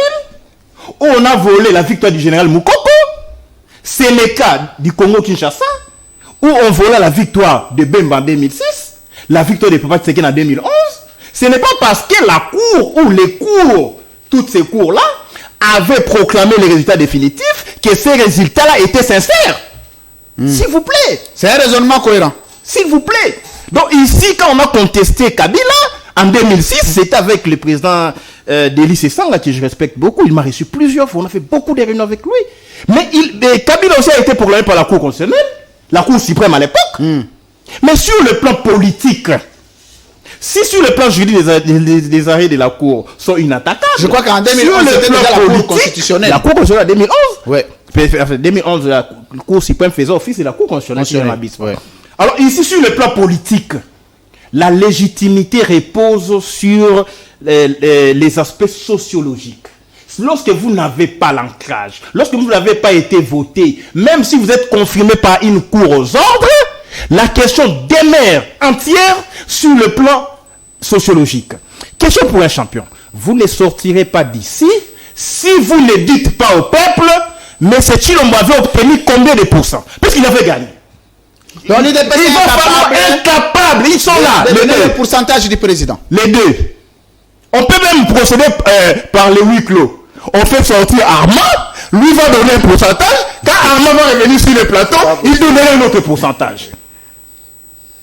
où on a volé la victoire du général Moukoko. C'est le cas du Congo-Kinshasa, où on volait la victoire de Bemba en 2006, la victoire de Papa Tshisekedi en 2011. Ce n'est pas parce que la Cour ou les cours, toutes ces cours-là, avaient proclamé les résultats définitifs que ces résultats-là étaient sincères. S'il vous plaît. C'est un raisonnement cohérent. S'il vous plaît. Donc ici, quand on a contesté Kabila, en 2006, c'était avec le président Deli Sessanga, que je respecte beaucoup. Il m'a reçu plusieurs fois, on a fait beaucoup de réunions avec lui. Mais Kabila aussi a été proclamé par la Cour constitutionnelle, la Cour suprême à l'époque. Mais sur le plan politique, si sur le plan juridique les arrêts de la Cour sont inattaquables, Je crois qu'en 2011, c'était déjà la Cour constitutionnelle. La Cour constitutionnelle en 2011. Ouais. 2011, la Cour suprême faisait office et la Cour constitutionnelle. Ouais. Alors ici, sur le plan politique, la légitimité repose sur les aspects sociologiques. Lorsque vous n'avez pas l'ancrage, lorsque vous n'avez pas été voté, même si vous êtes confirmé par une cour aux ordres, la question demeure entière sur le plan sociologique. Question pour un champion. Vous ne sortirez pas d'ici si vous ne dites pas au peuple, mais c'est Tshilombo avait obtenu combien de pourcents? Parce qu'il avait gagné. Donc, Ils vont falloir incapables, ils sont là. de donner le pourcentage du président. Les deux. On peut même procéder par le huis clos. On fait sortir Armand, lui va donner un pourcentage. Quand Armand va revenir sur le plateau, il donnera un autre pourcentage.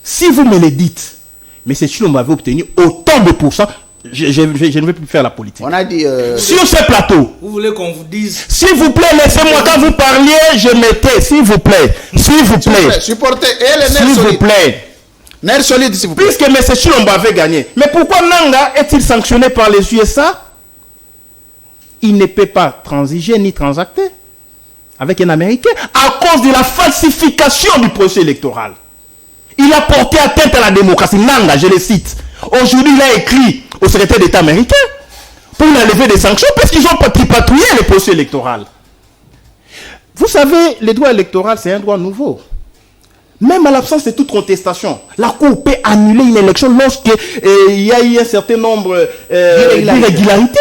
Si vous me le dites, mais c'est Tshilombo avait obtenu autant de pourcents, je ne vais plus faire la politique. On a dit... Sur ce plateau, Vous voulez qu'on vous dise... s'il vous plaît, laissez-moi quand vous parliez, je mettais, s'il vous plaît, s'il vous plaît, supporter et les s'il nerfs vous solides. plaît. Nerfs solides, s'il vous plaît. Puisque M. Tshilombo avait gagné. Mais pourquoi Nanga est-il sanctionné par les USA? Il ne peut pas transiger ni transacter avec un Américain à cause de la falsification du processus électoral. Il a porté atteinte à la démocratie. Nanga, je le cite. Aujourd'hui, il a écrit au secrétaire d'État américain pour lever des sanctions parce qu'ils ont patrouillé le processus électoral. Vous savez, le droit électoral, c'est un droit nouveau. Même à l'absence de toute contestation, la Cour peut annuler une élection lorsqu'il y a eu un certain nombre d'irrégularités.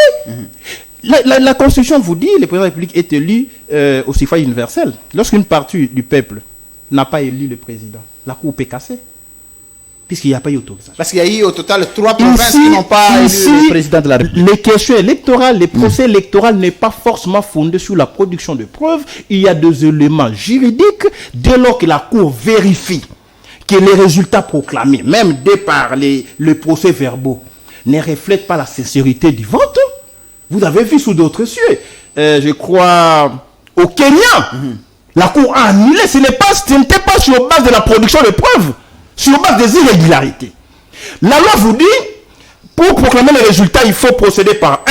La Constitution vous dit que le président de la République est élu au suffrage universel. Lorsqu'une partie du peuple n'a pas élu le président, la Cour peut casser. Puisqu'il n'y a pas eu autorisation. Parce qu'il y a eu au total 3 provinces qui n'ont pas élu le président de la République. Les questions électorales, les procès électoraux n'est pas forcément fondé sur la production de preuves. Il y a des éléments juridiques dès lors que la Cour vérifie que les résultats proclamés, même dès par les procès verbaux, ne reflètent pas la sincérité du vote. Vous avez vu sous d'autres cieux. Je crois au Kenya, la Cour a annulé. Ce n'était pas sur base de la production de preuves, sur base des irrégularités. La loi vous dit, pour proclamer les résultats, il faut procéder par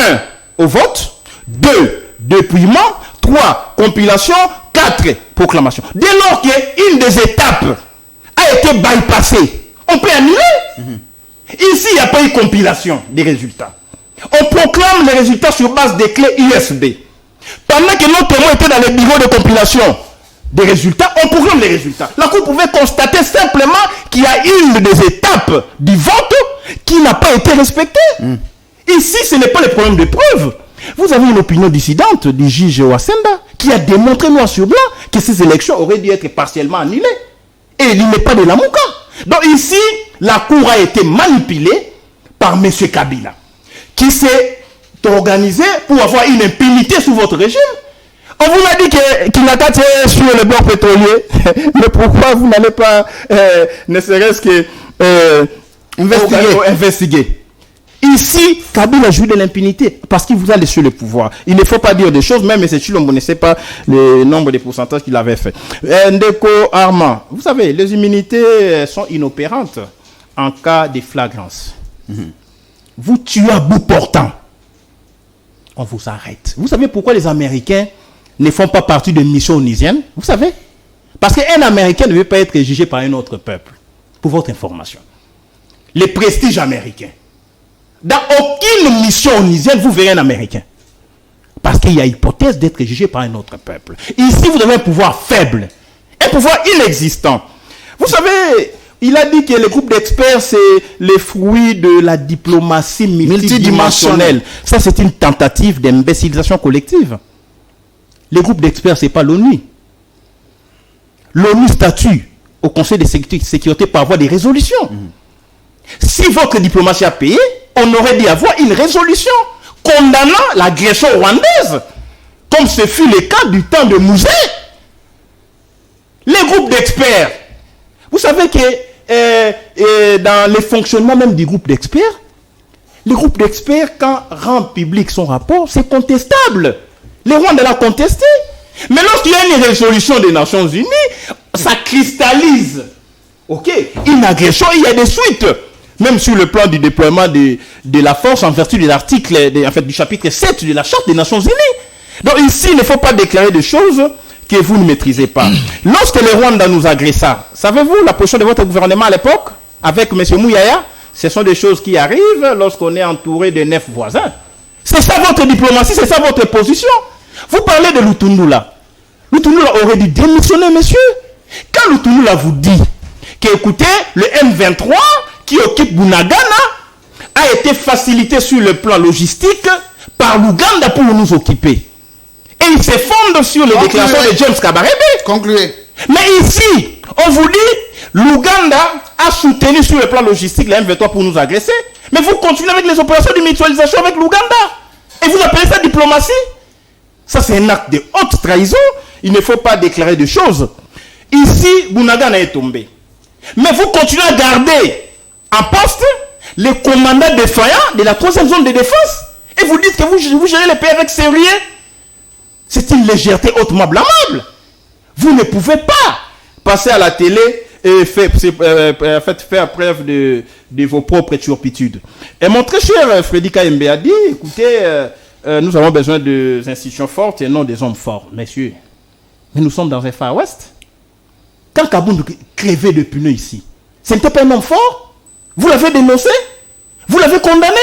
1, au vote, 2, dépouillement, 3, compilation, 4, proclamation. Dès lors qu'une des étapes a été bypassée, on peut annuler. Ici, il n'y a pas eu compilation des résultats. On proclame les résultats sur base des clés USB. Pendant que nos témoins étaient dans les bureaux de compilation des résultats, on proclame les résultats. La Cour pouvait constater simplement qu'il y a une des étapes du vote qui n'a pas été respectée. Ici, ce n'est pas le problème de preuve. Vous avez une opinion dissidente du juge Wasenda qui a démontré noir sur blanc que ces élections auraient dû être partiellement annulées. Et il n'est pas de la Mouka. Donc ici, la Cour a été manipulée par M. Kabila, qui s'est organisé pour avoir une impunité sous votre régime. On vous a dit qu'il n'a qu'à tirer sur le bloc pétrolier. Mais pourquoi vous n'allez pas, ne serait-ce que investiguer? Ici, Kabila joue de l'impunité parce qu'il vous a laissé le pouvoir. Il ne faut pas dire des choses, même M. Tshilombo ne sait pas le nombre de pourcentages qu'il avait fait. Ndeko Armand, vous savez, les immunités sont inopérantes en cas de flagrance. Vous tuez à bout portant, on vous arrête. Vous savez pourquoi les Américains ne font pas partie de mission onisienne? Vous savez? Parce qu'un Américain ne veut pas être jugé par un autre peuple. Pour votre information. Les prestiges américains. Dans aucune mission onisienne, vous verrez un Américain. Parce qu'il y a hypothèse d'être jugé par un autre peuple. Ici, vous avez un pouvoir faible. Un pouvoir inexistant. Vous savez, il a dit que le groupe d'experts, c'est le fruit de la diplomatie multidimensionnelle. Ça, c'est une tentative d'imbécilisation collective. Les groupes d'experts, ce n'est pas l'ONU. L'ONU statue au Conseil de sécurité par voie de résolution. Si votre diplomatie a payé, on aurait dû avoir une résolution condamnant l'agression rwandaise, comme ce fut le cas du temps de Mouzé. Les groupes d'experts, vous savez que dans le fonctionnement même du groupe d'experts. Le groupe d'experts, quand rend public son rapport, c'est contestable. Le Rwanda l'a contesté. Mais lorsqu'il y a une résolution des Nations Unies, ça cristallise. Ok, une agression, il y a des suites. Même sur le plan du déploiement de la force en vertu de l'article, du chapitre 7 de la Charte des Nations Unies. Donc ici, il ne faut pas déclarer des choses que vous ne maîtrisez pas. Lorsque le Rwanda nous agressa, savez-vous la position de votre gouvernement à l'époque, avec M. Mouyaya? Ce sont des choses qui arrivent lorsqu'on est entouré de 9 voisins. C'est ça votre diplomatie, c'est ça votre position. Vous parlez de Lutundula. Lutundula aurait dû démissionner, monsieur. Quand Lutundula vous dit que, écoutez, le M23 qui occupe Bunagana a été facilité sur le plan logistique par l'Ouganda pour nous occuper. Et il se fonde sur les déclarations de James Kabarebe. Concluez. Mais ici, on vous dit, l'Ouganda a soutenu sur le plan logistique la M23 pour nous agresser. Mais vous continuez avec les opérations de mutualisation avec l'Ouganda. Et vous appelez ça diplomatie? Ça, c'est un acte de haute trahison. Il ne faut pas déclarer de choses. Ici, Bunagana est tombé. Mais vous continuez à garder en poste les commandants défaillants de la 3e zone de défense. Et vous dites que vous gérez les pays avec sérieux. C'est une légèreté hautement blâmable. Vous ne pouvez pas passer à la télé et faire preuve de vos propres turpitudes. Et mon très cher Freddy Kayembe a dit, écoutez, nous avons besoin d'institutions fortes et non des hommes forts. Messieurs, mais nous sommes dans un Far West. Quand Kabound crevait de pneus ici, ce n'était pas un homme fort? Vous l'avez dénoncé? Vous l'avez condamné?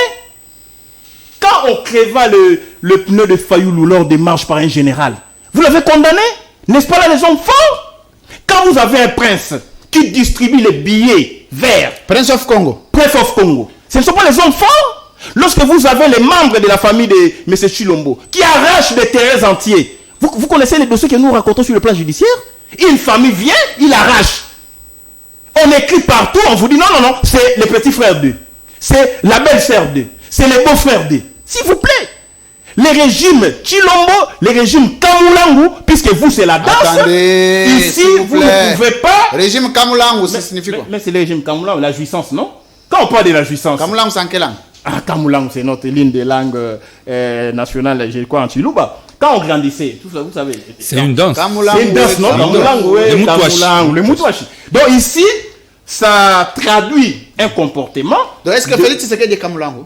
Quand on creva le pneu de Fayoulou lors des marches par un général, vous l'avez condamné? N'est-ce pas là les hommes forts? Quand vous avez un prince qui distribue les billets verts, Prince of Congo. Prince of Congo, ce ne sont pas les hommes forts? Lorsque vous avez les membres de la famille de M. Chilombo qui arrachent des terrains entiers, vous connaissez les dossiers que nous racontons sur le plan judiciaire? Une famille vient, il arrache. On écrit partout, on vous dit non, c'est les petits frères d'eux. C'est la belle-sœur d'eux. C'est les beaux-frères d'eux. S'il vous plaît. Les régimes Chilombo, les régimes Kamulangu, puisque vous c'est la danse. Attendez, ici, vous ne pouvez pas. Régime Kamulangu, ça signifie quoi? Mais c'est le régime Kamulangu, la jouissance, non? Quand on parle de la jouissance. Kamulangu, c'est en quelle langue? Ah, Kamulangu, c'est notre ligne de langue nationale, je crois, en Chiluba. Quand on grandissait, tout ça, vous savez. C'est une danse. C'est une danse, non? Kamulangu, oui, Kamulangu, le Moutouachi. Donc ici, ça traduit un comportement. Donc est-ce que Félix Tshisekedi est Kamulangu?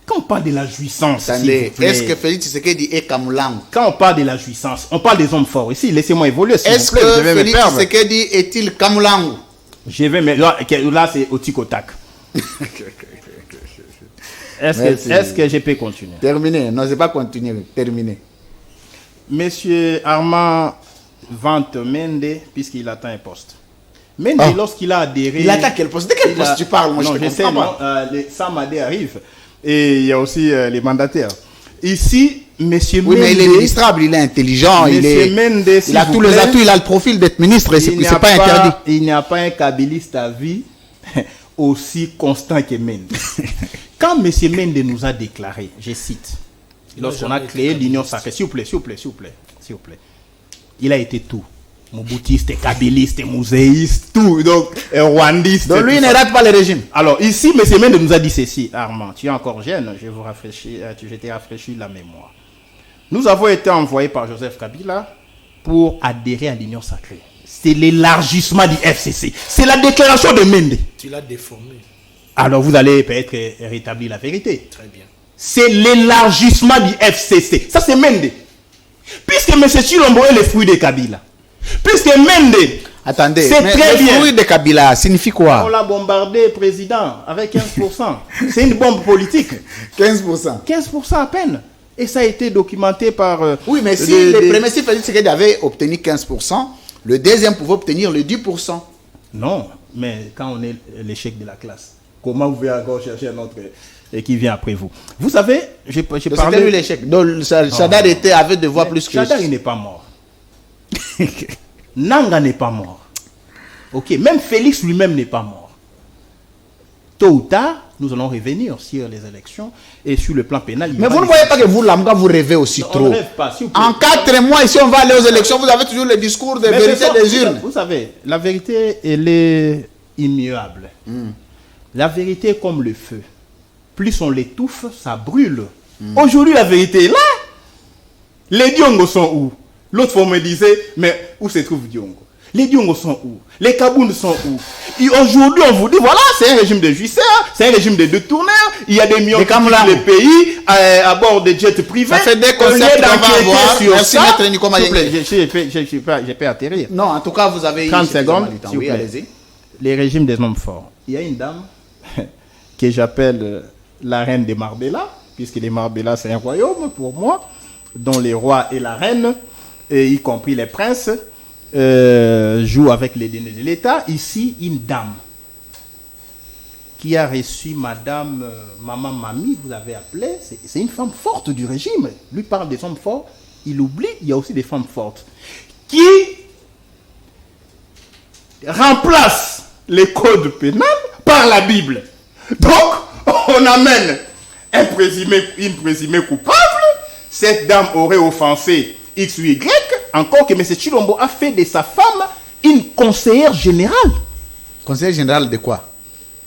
Quand on parle de la jouissance, attendez, est-ce que Félix Tshisekedi est Kamulangu? Quand on parle de la jouissance, on parle des hommes forts. Ici, laissez-moi évoluer. Est-ce que Félix Tshisekedi est-il Kamulangu? Je vais, mais là c'est au tic-au-tac. Est-ce que je peux continuer? Terminé. Non, c'est pas continuer. Terminé. Monsieur Armand vante Mende puisqu'il attend un poste. Mende, lorsqu'il a adhéré... Il attend quel poste? De quel poste tu parles? Moi, non, je sais, non. Samadé arrive. Et il y a aussi les mandataires. Ici, monsieur Mende... Oui, mais il est ministrable, il est intelligent, il a tous les atouts, il a le profil d'être ministre et c'est pas interdit. Il n'y a pas un kabiliste à vie aussi constant que Mende. Quand monsieur Mende nous a déclaré, je cite, lorsqu'on a créé l'Union sacrée, s'il vous plaît, il a été tout. Moboutiste, kabiliste, muséiste, tout, donc rwandiste. Donc lui, il ne rate pas le régime. Alors ici, M. Mende nous a dit ceci. Armand, tu es encore jeune, je t'ai rafraîchi la mémoire. Nous avons été envoyés par Joseph Kabila pour adhérer à l'Union sacrée. C'est l'élargissement du FCC. C'est la déclaration de Mende. Tu l'as déformé. Alors vous allez peut-être rétablir la vérité. Très bien. C'est l'élargissement du FCC. Ça c'est Mende. Puisque M. Chilombo est le fruit de Kabila. Puisque Mende, attendez, c'est très bien. Le fruit de Kabila signifie quoi? On l'a bombardé, président, avec 15%. C'est une bombe politique. 15%. 15% à peine. Et ça a été documenté par... oui, mais si le premier Félix Tshisekedi avait obtenu 15%, le deuxième pouvait obtenir le 10%. Non, mais quand on est l'échec de la classe, comment vous pouvez encore chercher un autre qui vient après vous? Vous savez, j'ai parlé... C'était lui l'échec. Donc Chadar avait de voix plus que... Chadar, il n'est pas mort. Nanga n'est pas mort. Ok, même Félix lui-même n'est pas mort. Tôt ou tard, nous allons revenir sur les élections et sur le plan pénal. Mais vous ne voyez pas que vous, Lamga, vous rêvez aussi trop. On ne rêve pas, s'il vous plaît. En 4 mois, ici, on va aller aux élections, vous avez toujours le discours de vérité des urnes. Vous savez, la vérité, elle est immuable. La vérité est comme le feu. Plus on l'étouffe, ça brûle. Aujourd'hui, la vérité est là. Les Diongo sont où? L'autre fois, on me disait, mais où se trouve Diongo? Les Diongo sont où? Les Kaboun sont où? Et aujourd'hui, on vous dit, voilà, c'est un régime de jouisseurs, c'est un régime de détourneurs, il y a des millions qui quittent les pays à bord de jets privés. Ça fait des concepts qu'on va avoir. Merci, Maître Nico Mayenge. J'ai pas atterrir. Non, en tout cas, vous avez 30 secondes, du temps. s'il vous Oui, plaît. allez-y. Les régimes des hommes forts. Il y a une dame que j'appelle la reine des Marbella, puisque les Marbella, c'est un royaume pour moi, dont les rois et la reine, et y compris les princes, jouent avec les deniers de l'État. Ici, une dame qui a reçu Madame Maman Mami, vous avez appelé, c'est une femme forte du régime. Lui parle des femmes fortes, il oublie, il y a aussi des femmes fortes, qui remplacent les codes pénals par la Bible. Donc, on amène une présumée coupable. Cette dame aurait offensé X ou Y, encore que M. Chilombo a fait de sa femme une conseillère générale. Conseiller général de quoi?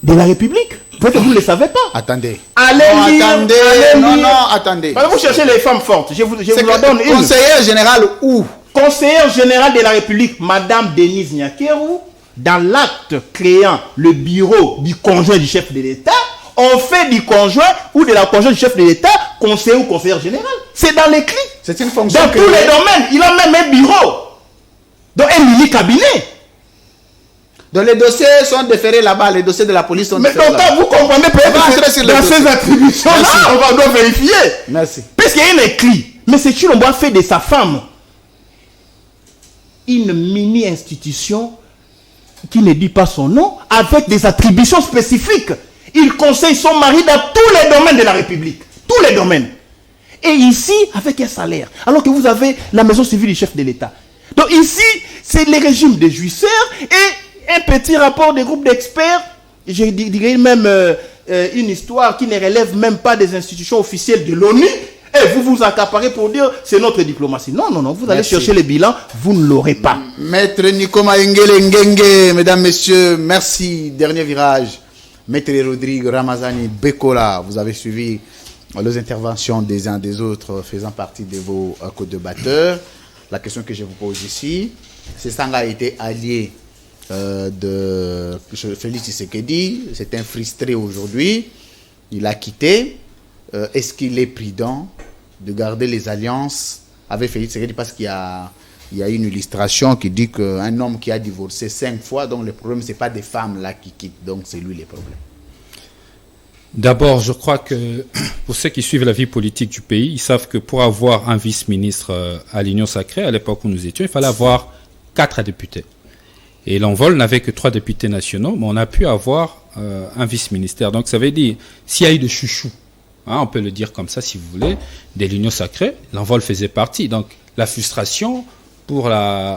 De la République. Peut-être que vous ne le savez pas. Attendez. Allez lire, attendez. allez Non, lire. non, attendez. Alors, vous cherchez les femmes fortes. Je vous en donne une. Conseiller général où? Conseillère générale de la République, Madame Denise Nyakeru, dans l'acte créant le bureau du conjoint du chef de l'État, on fait du conjoint ou de la conjointe du chef de l'État conseiller ou conseillère générale. C'est dans l'écrit. C'est une fonction. Dans tous les domaines. Il a même un bureau. Donc un mini cabinet. Donc les dossiers sont déférés là-bas, les dossiers de la police sont Mais déférés donc là-bas. vous comprenez peut-être On va entrer sur que les dans dossiers. ces attributions-là, Merci. on doit vérifier. Merci. Puisqu'il y a un écrit. Mais c'est Chilombo a fait de sa femme une mini-institution qui ne dit pas son nom, avec des attributions spécifiques. Il conseille son mari dans tous les domaines de la République. Tous les domaines. Et ici, avec un salaire. Alors que vous avez la maison civile du chef de l'État. Donc ici, c'est le régime des jouisseurs et un petit rapport des groupes d'experts. Je dirais même une histoire qui ne relève même pas des institutions officielles de l'ONU. Et vous vous accaparez pour dire c'est notre diplomatie. Non, non, non. Vous allez chercher le bilan, vous ne l'aurez pas. Maître Nico Mayengele Ngenge, mesdames, messieurs, merci. Dernier virage. Maître Rodrigue Ramazani Bekola, vous avez suivi les interventions des uns des autres faisant partie de vos co-débatteurs. La question que je vous pose ici, c'est Sanga a été allié de Félix Tshisekedi, c'est un frustré aujourd'hui, il a quitté. Est-ce qu'il est prudent de garder les alliances avec Félix Tshisekedi parce qu'il y a une illustration qui dit qu'un homme qui a divorcé 5 fois, donc le problème c'est pas des femmes là qui quittent, donc c'est lui le problème. D'abord, je crois que pour ceux qui suivent la vie politique du pays, ils savent que pour avoir un vice-ministre à l'Union sacrée, à l'époque où nous étions, il fallait avoir 4 députés. Et l'envol n'avait que 3 députés nationaux, mais on a pu avoir un vice-ministère. Donc ça veut dire, s'il y a eu de chouchou, hein, on peut le dire comme ça si vous voulez, de l'Union sacrée, l'envol faisait partie. Donc la frustration pour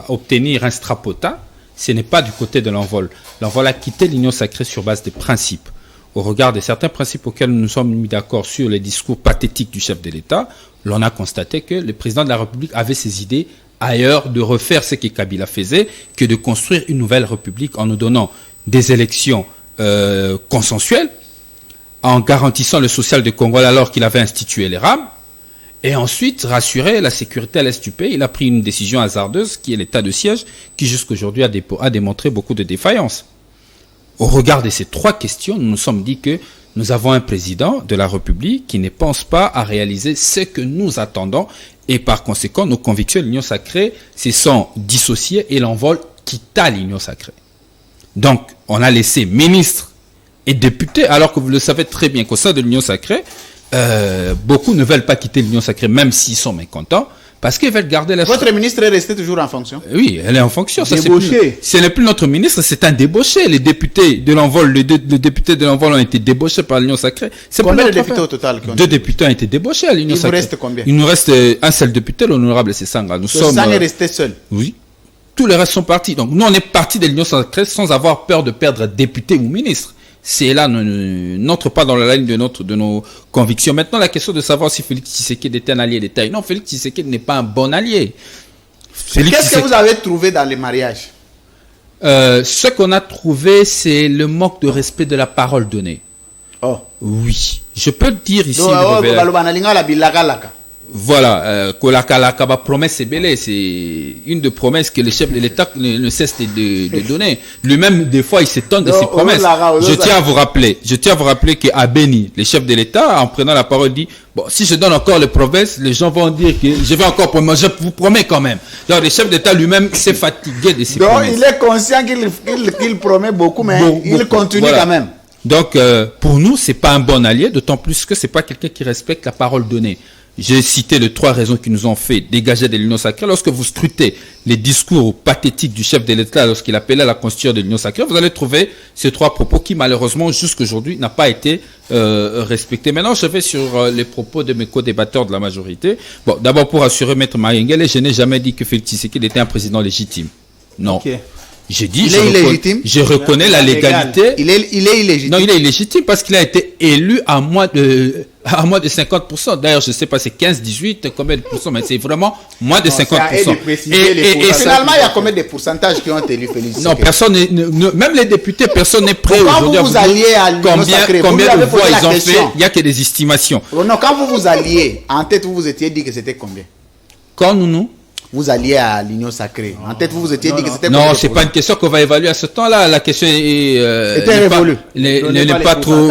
obtenir un strapota, ce n'est pas du côté de l'envol. L'envol a quitté l'Union sacrée sur base des principes. Au regard de certains principes auxquels nous nous sommes mis d'accord sur les discours pathétiques du chef de l'État, l'on a constaté que le président de la République avait ses idées ailleurs de refaire ce que Kabila faisait que de construire une nouvelle République en nous donnant des élections consensuelles, en garantissant le social de Congo alors qu'il avait institué les RAM, et ensuite rassurer la sécurité à l'est du pays. Il a pris une décision hasardeuse qui est l'état de siège qui jusqu'aujourd'hui a démontré beaucoup de défaillances. Au regard de ces 3 questions, nous nous sommes dit que nous avons un président de la République qui ne pense pas à réaliser ce que nous attendons et par conséquent, nos convictions de l'Union sacrée se sont dissociées et l'envol quitta l'Union sacrée. Donc, on a laissé ministres et députés, alors que vous le savez très bien qu'au sein de l'Union sacrée, beaucoup ne veulent pas quitter l'Union sacrée, même s'ils sont mécontents, parce qu'ils veulent garder la... Votre ministre est resté toujours en fonction? Oui, elle est en fonction. Ça, Débauché. ce n'est plus notre ministre, c'est un débauché. Les députés de l'envol, les députés de l'envol ont été débauchés par l'Union sacrée. Combien de députés au total? 2 députés ont été débauchés à l'Union sacrée. Il vous reste combien? Il nous reste un seul député, l'honorable Sessanga. Sessanga est resté seul? Oui. Tous les restes sont partis. Donc nous, on est partis de l'Union sacrée sans avoir peur de perdre député ou ministre. C'est là, n'entre pas dans la ligne de nos convictions. Maintenant, la question de savoir si Félix Tshisekedi était un allié d'État. Non, Félix Tshisekedi n'est pas un bon allié. Qu'est-ce que vous avez trouvé dans les mariages? Ce qu'on a trouvé, c'est le manque de respect de la parole donnée. Oh. Oui. Je peux le dire ici. Donc, Voilà, Kolakalakaba promesse est belle, c'est une des promesses que le chef de l'État ne cesse de donner. Lui-même, des fois, il s'étonne de ses promesses. Je tiens à vous rappeler qu'à Beni, le chef de l'État, en prenant la parole, dit, bon, si je donne encore les promesses, les gens vont dire que je vais encore promettre, je vous promets quand même. Donc, le chef d'État lui-même s'est fatigué de ses promesses. Donc, il est conscient qu'il promet beaucoup, mais il continue quand même. Donc, pour nous, c'est pas un bon allié, d'autant plus que c'est pas quelqu'un qui respecte la parole donnée. J'ai cité les 3 raisons qui nous ont fait dégager de l'Union sacrée. Lorsque vous scrutez les discours pathétiques du chef de l'État lorsqu'il appelait à la constitution de l'Union sacrée, vous allez trouver ces 3 propos qui, malheureusement, jusqu'aujourd'hui, n'ont pas été respectés. Maintenant, je vais sur les propos de mes co-débatteurs de la majorité. Bon, d'abord, pour assurer Maître Mayengele, je n'ai jamais dit que Félix Tshisekedi était un président légitime. Non. Okay. J'ai dit, je reconnais la légalité. Il est illégitime. Non, il est illégitime parce qu'il a été élu à moins de 50%. D'ailleurs, je ne sais pas, c'est 15, 18, combien de pourcents, mais c'est vraiment moins de 50%. Et finalement, il y a combien de pourcentages qui ont été élus, Félix? Non, personne même les députés, personne n'est prêt aujourd'hui à vous alliez à l'Union sacrée, combien de voix ils ont fait? Il n'y a que des estimations. Non, quand vous vous alliez, en tête, vous vous étiez dit que c'était combien? Quand nous vous alliez à l'Union sacrée. En tête, vous vous étiez dit que c'était... Non, c'est pas une question qu'on va évaluer à ce temps-là. La question était révolue. n'est pas trop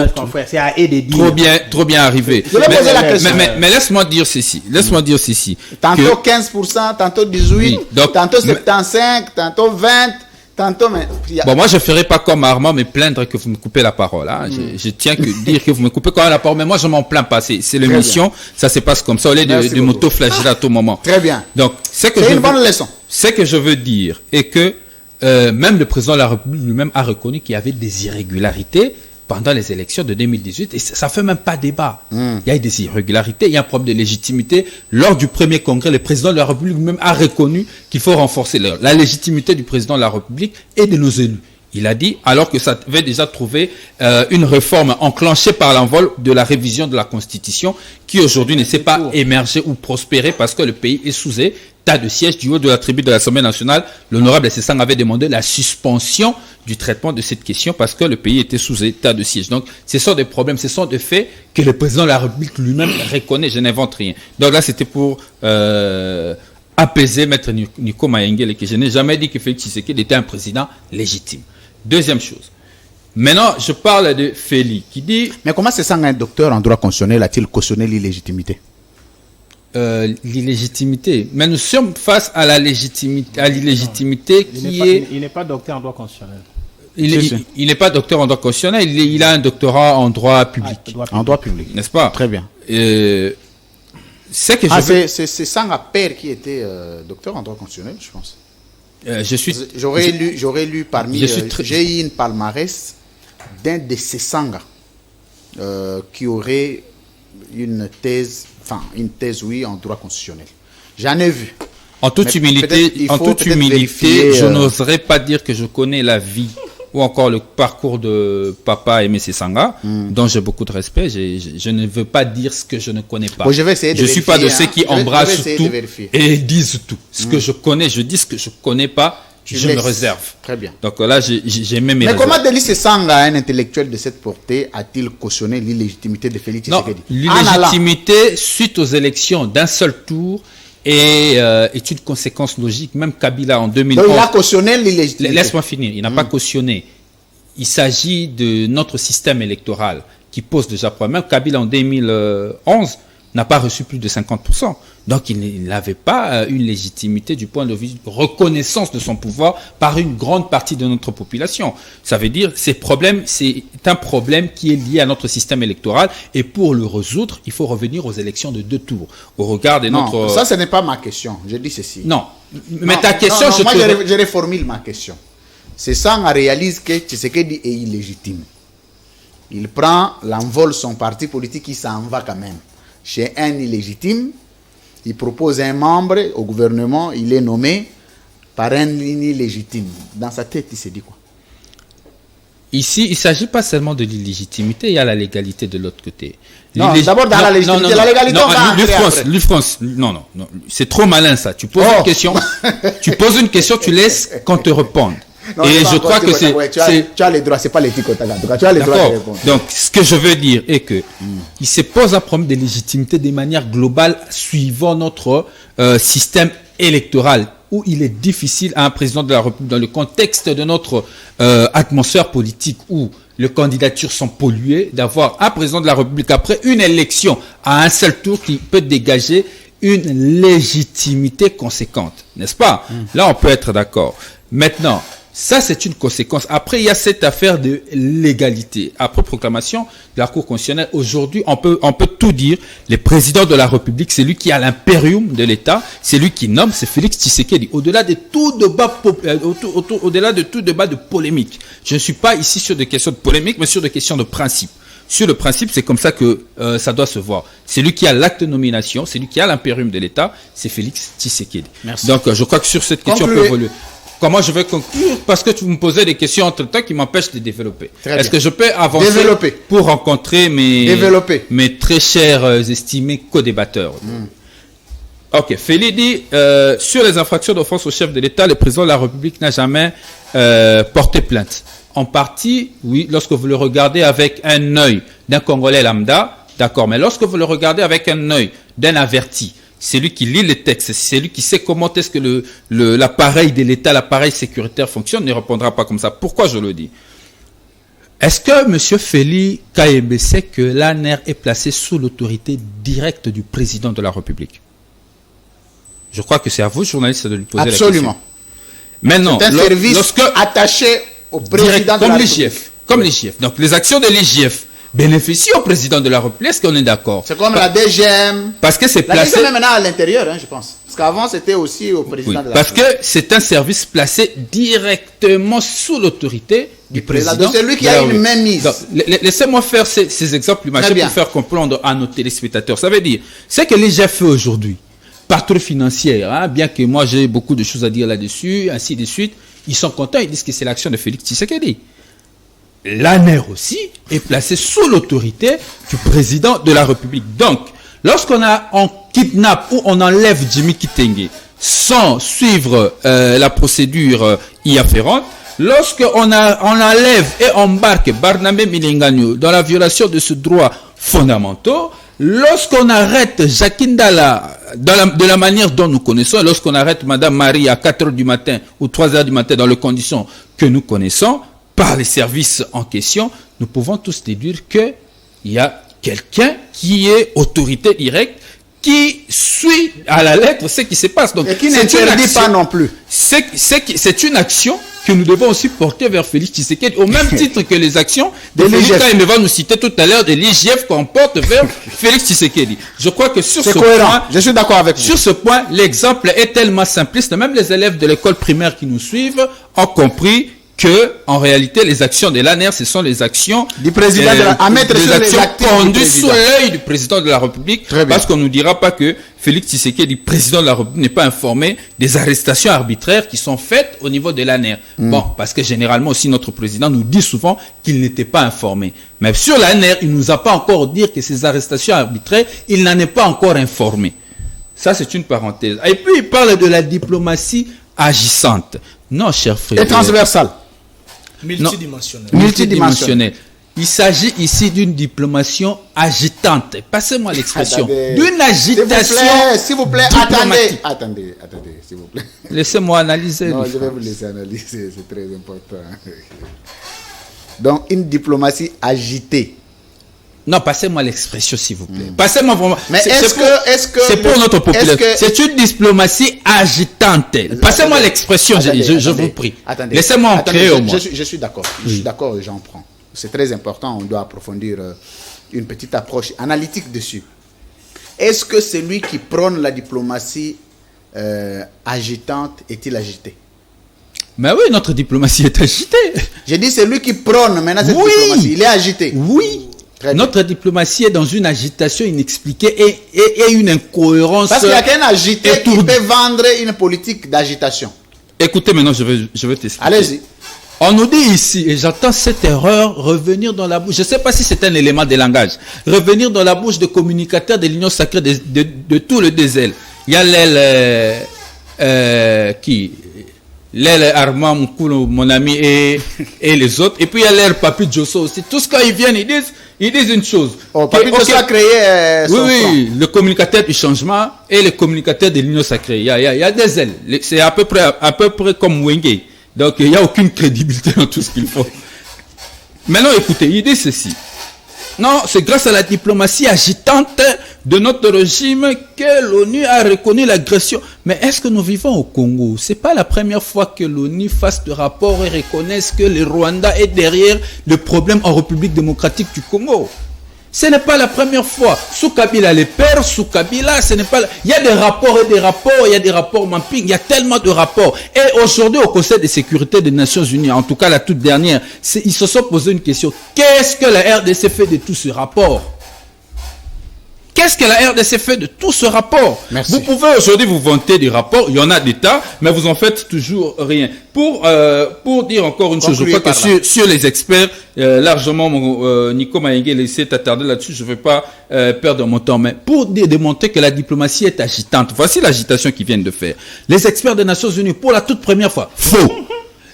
bien arrivée. Mais laisse-moi dire ceci. Tantôt 15%, tantôt 18%, oui, donc, tantôt 75%, tantôt 20%. Bon, moi, je ne ferai pas comme Armand me plaindre que vous me coupez la parole. Hein. Je tiens que dire que vous me coupez quand même la parole, mais moi, je m'en plains pas. C'est l'émission, ça se passe comme ça, au lieu de m'auto-flageller à tout moment. Très bien. Donc, c'est une bonne leçon. Ce que je veux dire est que même le président de la République lui-même a reconnu qu'il y avait des irrégularités pendant les élections de 2018, et ça fait même pas débat. Il y a des irrégularités, il y a un problème de légitimité. Lors du premier congrès, le président de la République même a reconnu qu'il faut renforcer la légitimité du président de la République et de nos élus. Il a dit, alors que ça avait déjà trouvé une réforme enclenchée par l'envol de la révision de la Constitution, qui aujourd'hui ne s'est pas émerger ou prospérer parce que le pays est sous état de siège. Du haut de la tribune de l'Assemblée nationale, l'honorable Sessang avait demandé la suspension du traitement de cette question parce que le pays était sous état de siège. Donc, ce sont des problèmes, ce sont des faits que le président de la République lui-même reconnaît. Je n'invente rien. Donc là, c'était pour apaiser Maître Nico Mayengele, que je n'ai jamais dit que Félix Tshisekedi était un président légitime. Deuxième chose. Maintenant, je parle de Félix qui dit... Mais comment Sessang, un docteur en droit constitutionnel, a-t-il cautionné l'illégitimité? L'illégitimité. Mais nous sommes face à l'illégitimité qui est... Il n'est pas docteur en droit constitutionnel. Il n'est pas docteur en droit constitutionnel, il a un doctorat en droit public. En droit public. N'est-ce pas? Très bien. C'est Sessang Père qui était docteur en droit constitutionnel, je pense. J'aurais lu parmi... J'ai eu une palmarès d'un de Sessang qui aurait une thèse, oui, en droit constitutionnel. J'en ai vu. En toute humilité, je n'oserais pas dire que je connais la vie ou encore le parcours de Papa Aimé Sessanga, dont j'ai beaucoup de respect. Je ne veux pas dire ce que je ne connais pas. Bon, je ne suis pas de ceux qui embrassent tout et disent tout. Ce que je connais, je dis. Ce que je ne connais pas, je me réserve. Très bien. Donc là, j'ai même mes réserves. Mais comment Denis Sessanga, un intellectuel de cette portée, a-t-il cautionné l'illégitimité de Félix Tshisekedi? L'illégitimité suite aux élections d'un seul tour est une conséquence logique. Même Kabila en 2011... Donc il a cautionné l'illégitimité. Laisse-moi finir. Il n'a pas cautionné. Il s'agit de notre système électoral qui pose déjà problème. Même Kabila en 2011 n'a pas reçu plus de 50%. Donc il n'avait pas une légitimité du point de vue de reconnaissance de son pouvoir par une grande partie de notre population. Ça veut dire c'est un problème qui est lié à notre système électoral, et pour le résoudre, il faut revenir aux élections de 2 tours. Au regard de notre... ça ce n'est pas ma question. Je dis ceci. Non. Mais ta question... Moi je reformule ma question. Sessang réalise que Tshisekedi est illégitime. Il prend l'envol, son parti politique, qui s'en va quand même. Chez un illégitime, il propose un membre au gouvernement, il est nommé par un illégitime. Dans sa tête, il s'est dit quoi? Ici, il ne s'agit pas seulement de l'illégitimité, il y a la légalité de l'autre côté. Non, d'abord dans la légitimité, la légalité, c'est trop malin ça. Tu poses une question, tu laisses qu'on te réponde. Non, Et c'est pas je encore crois que Tiko Taka, ouais, tu as les droits, c'est pas les Tiko Taka. En tout cas, tu as les droits de D'accord. répondre. Donc, ce que je veux dire est que il se pose un problème de légitimité de manière globale suivant notre système électoral, où il est difficile à un président de la République, dans le contexte de notre atmosphère politique, où les candidatures sont polluées, d'avoir un président de la République après une élection à un seul tour qui peut dégager une légitimité conséquente, n'est-ce pas? Là, on peut être d'accord. Maintenant, ça, c'est une conséquence. Après, il y a cette affaire de légalité. Après proclamation de la Cour constitutionnelle, aujourd'hui, on peut tout dire. Le président de la République, c'est lui qui a l'impérium de l'État, c'est lui qui nomme, c'est Félix Tshisekedi. Au-delà de tout débat, au-delà de tout débat de polémique. Je ne suis pas ici sur des questions de polémique, mais sur des questions de principe. Sur le principe, c'est comme ça que ça doit se voir. C'est lui qui a l'acte de nomination, c'est lui qui a l'impérium de l'État, c'est Félix Tshisekedi. Merci. Donc, je crois que sur cette question, on peut évoluer. Comment je vais conclure? Parce que tu me posais des questions entre-temps qui m'empêchent de développer. Est-ce que je peux avancer pour rencontrer mes très chers estimés co-débatteurs? Ok, Félix dit, sur les infractions d'offense au chef de l'État, le président de la République n'a jamais porté plainte. En partie, oui, lorsque vous le regardez avec un œil d'un Congolais lambda, d'accord, mais lorsque vous le regardez avec un œil d'un averti, c'est lui qui lit les textes, c'est lui qui sait comment est-ce que l'appareil de l'État, l'appareil sécuritaire fonctionne, ne répondra pas comme ça. Pourquoi je le dis? Est-ce que M. Félix Kaembe sait que l'ANR est placé sous l'autorité directe du président de la République? Je crois que c'est à vous, journalistes, de lui poser la question. Absolument. Maintenant, c'est un service attaché au président de la République. Comme l'IGF. Donc, les actions de l'IGF bénéficient au président de la République. Est-ce qu'on est d'accord? C'est comme la DGM. Parce que c'est placé. La DGM est maintenant à l'intérieur, je pense. Parce qu'avant, c'était aussi au président de la République. République. Parce que c'est un service placé directement sous l'autorité du président. Donc, c'est lui qui a une mainmise. Laissez-moi faire ces exemples imagés pour faire comprendre à nos téléspectateurs. Ça veut dire, c'est que l'IGF fait aujourd'hui, patrouille financière, hein, bien que moi j'ai beaucoup de choses à dire là-dessus, ainsi de suite, ils sont contents, ils disent que c'est l'action de Félix Tshisekedi. L'ANR aussi est placé sous l'autorité du président de la République. Donc, lorsqu'on kidnappe ou on enlève Jimmy Kitenge sans suivre la procédure y afférente, lorsqu'on enlève et embarque Barnabé Milingano dans la violation de ce droit fondamentaux, lorsqu'on arrête Jacqueline Dalla de la manière dont nous connaissons, lorsqu'on arrête Madame Marie à 4 h du matin ou 3 h du matin dans les conditions que nous connaissons, par les services en question, nous pouvons tous déduire qu'il y a quelqu'un qui est autorité directe, qui suit à la lettre ce qui se passe. Donc, et qui n'interdit pas non plus. C'est une action que nous devons aussi porter vers Félix Tshisekedi, au même titre que les actions de Félix Kaembe va nous citer tout à l'heure de l'IGF qu'on porte vers Félix Tshisekedi. Je crois que sur ce point, je suis d'accord avec vous. Sur ce point, l'exemple est tellement simpliste, même les élèves de l'école primaire qui nous suivent ont compris que, en réalité, les actions de l'ANR, ce sont les actions du président à mettre les sur actions conduites sous l'œil du président de la République, parce qu'on ne nous dira pas que Félix Tshisekedi, président de la République, n'est pas informé des arrestations arbitraires qui sont faites au niveau de l'ANR. Bon, parce que généralement aussi notre président nous dit souvent qu'il n'était pas informé. Mais sur l'ANR, il nous a pas encore dit que ces arrestations arbitraires, il n'en est pas encore informé. Ça, c'est une parenthèse. Et puis, il parle de la agissante. Non, cher frère. Et transversale. Multidimensionnel. Il s'agit ici d'une diplomatie agitante. Passez-moi l'expression. D'une agitation. S'il vous plaît, attendez, s'il vous plaît. Laissez-moi analyser. Non, je vais vous laisser analyser, c'est très important. Donc, une diplomatie agitée. Non, passez-moi l'expression, s'il vous plaît. Passez-moi vraiment. Mais c'est pour notre population. C'est une diplomatie agitante. Passez-moi l'expression, je vous prie. Laissez-moi en créer au moins. Je suis d'accord. Je suis d'accord et j'en prends. C'est très important. On doit approfondir une petite approche analytique dessus. Est-ce que celui qui prône la diplomatie agitante est-il agité? Mais oui, notre diplomatie est agitée. J'ai dit celui qui prône maintenant cette diplomatie, il est agité. Oui. Notre diplomatie est dans une agitation inexpliquée et une incohérence. Parce qu'il n'y a qu'un agité qui peut vendre une politique d'agitation. Écoutez, maintenant, je vais t'expliquer. Allez-y. On nous dit ici, et j'entends cette erreur revenir dans la bouche, je ne sais pas si c'est un élément de langage, revenir dans la bouche de communicateurs de l'Union sacrée de tout le désel. Il y a l'aile l'air Armand Moukoulou, mon ami, et les autres. Et puis il y a l'air Papi Djosso aussi. Tous quand ils viennent, ils disent une chose. Papi Djosso a créé oui, le communicateur du changement et le communicateur de l'Union sacrée. Il y a des ailes. C'est à peu près comme Wenge. Donc il n'y a aucune crédibilité dans tout ce qu'il faut. Maintenant, écoutez, il dit ceci. Non, c'est grâce à la diplomatie agitante de notre régime que l'ONU a reconnu l'agression. Mais est-ce que nous vivons au Congo? C'est pas la première fois que l'ONU fasse de rapport et reconnaisse que le Rwanda est derrière le problème en République démocratique du Congo. Ce n'est pas la première fois. Sous Kabila, les pères, sous Kabila, ce n'est pas... Il y a des rapports et des rapports, il y a des rapports mapping, il y a tellement de rapports. Et aujourd'hui, au Conseil de sécurité des Nations Unies, en tout cas la toute dernière, ils se sont posé une question. Qu'est-ce que la RDC fait de tout ce rapport? Qu'est-ce que la RDC fait de tout ce rapport? Merci. Vous pouvez aujourd'hui vous vanter des rapports, il y en a des tas, mais vous en faites toujours rien. Pour dire encore une chose, je crois que sur les experts, largement, Nico Maïngue s'est attardé là-dessus, je ne vais pas perdre mon temps, mais pour démontrer que la diplomatie est agitante, voici l'agitation qu'ils viennent de faire. Les experts des Nations Unies, pour la toute première fois, faux.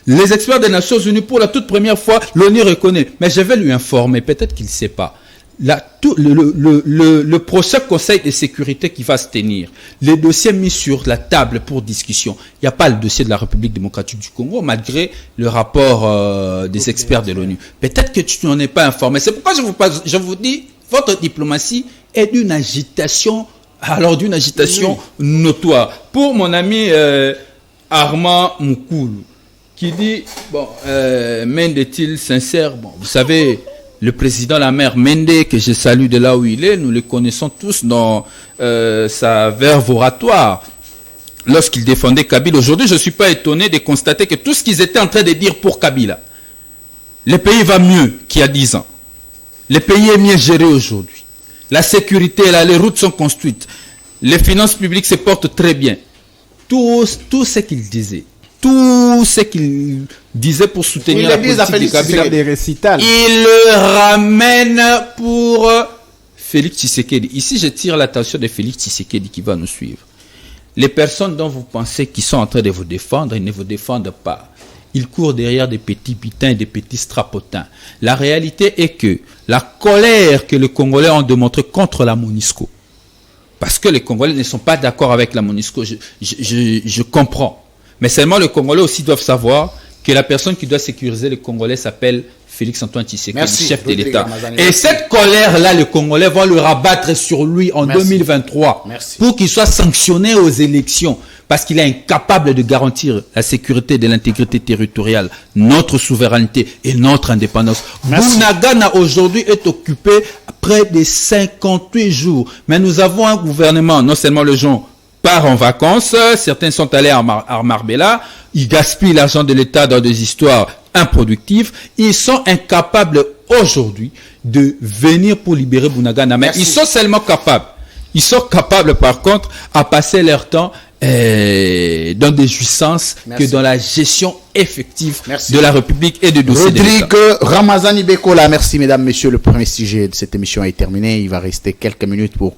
Les experts des Nations Unies, pour la toute première fois, l'ONU reconnaît, mais je vais lui informer, peut-être qu'il ne sait pas. Le prochain conseil de sécurité qui va se tenir, les dossiers mis sur la table pour discussion, il n'y a pas le dossier de la République démocratique du Congo, malgré le rapport des experts de l'ONU. Peut-être que tu n'en es pas informé. C'est pourquoi je vous dis, votre diplomatie est d'une agitation, notoire. Pour mon ami Armand Moukoulou, qui dit, bon, Mende est-il sincère? Bon, vous savez... Le président la mère Mende, que je salue de là où il est, nous le connaissons tous dans sa verve oratoire lorsqu'il défendait Kabila. Aujourd'hui, je ne suis pas étonné de constater que tout ce qu'ils étaient en train de dire pour Kabila, le pays va mieux qu'il y a 10 ans. Le pays est mieux géré aujourd'hui. La sécurité, là, les routes sont construites. Les finances publiques se portent très bien. Tout ce qu'ils disaient. Tout ce qu'il disait pour soutenir la politique de Kabila, il le ramène pour Félix Tshisekedi. Ici, je tire l'attention de Félix Tshisekedi qui va nous suivre. Les personnes dont vous pensez qu'ils sont en train de vous défendre, ils ne vous défendent pas. Ils courent derrière des petits butins et des petits strapotins. La réalité est que la colère que les Congolais ont démontrée contre la MONUSCO, parce que les Congolais ne sont pas d'accord avec la MONUSCO, je comprends. Mais seulement les Congolais aussi doivent savoir que la personne qui doit sécuriser les Congolais s'appelle Félix-Antoine Tshisekedi, chef de l'État. Et cette colère-là, les Congolais vont le rabattre sur lui en 2023 pour qu'il soit sanctionné aux élections parce qu'il est incapable de garantir la sécurité de l'intégrité territoriale, notre souveraineté et notre indépendance. Bunagana aujourd'hui est occupé près de 58 jours. Mais nous avons un gouvernement, non seulement le gens part en vacances, certains sont allés à Marbella, ils gaspillent l'argent de l'État dans des histoires improductives, ils sont incapables aujourd'hui de venir pour libérer Bunagana, mais ils sont seulement capables. Ils sont capables par contre à passer leur temps dans des jouissances que dans la gestion effective de la République et de dossiers de l'État. Rodrigue Ramazani Bekola, merci mesdames, messieurs, le premier sujet de cette émission est terminé, il va rester quelques minutes pour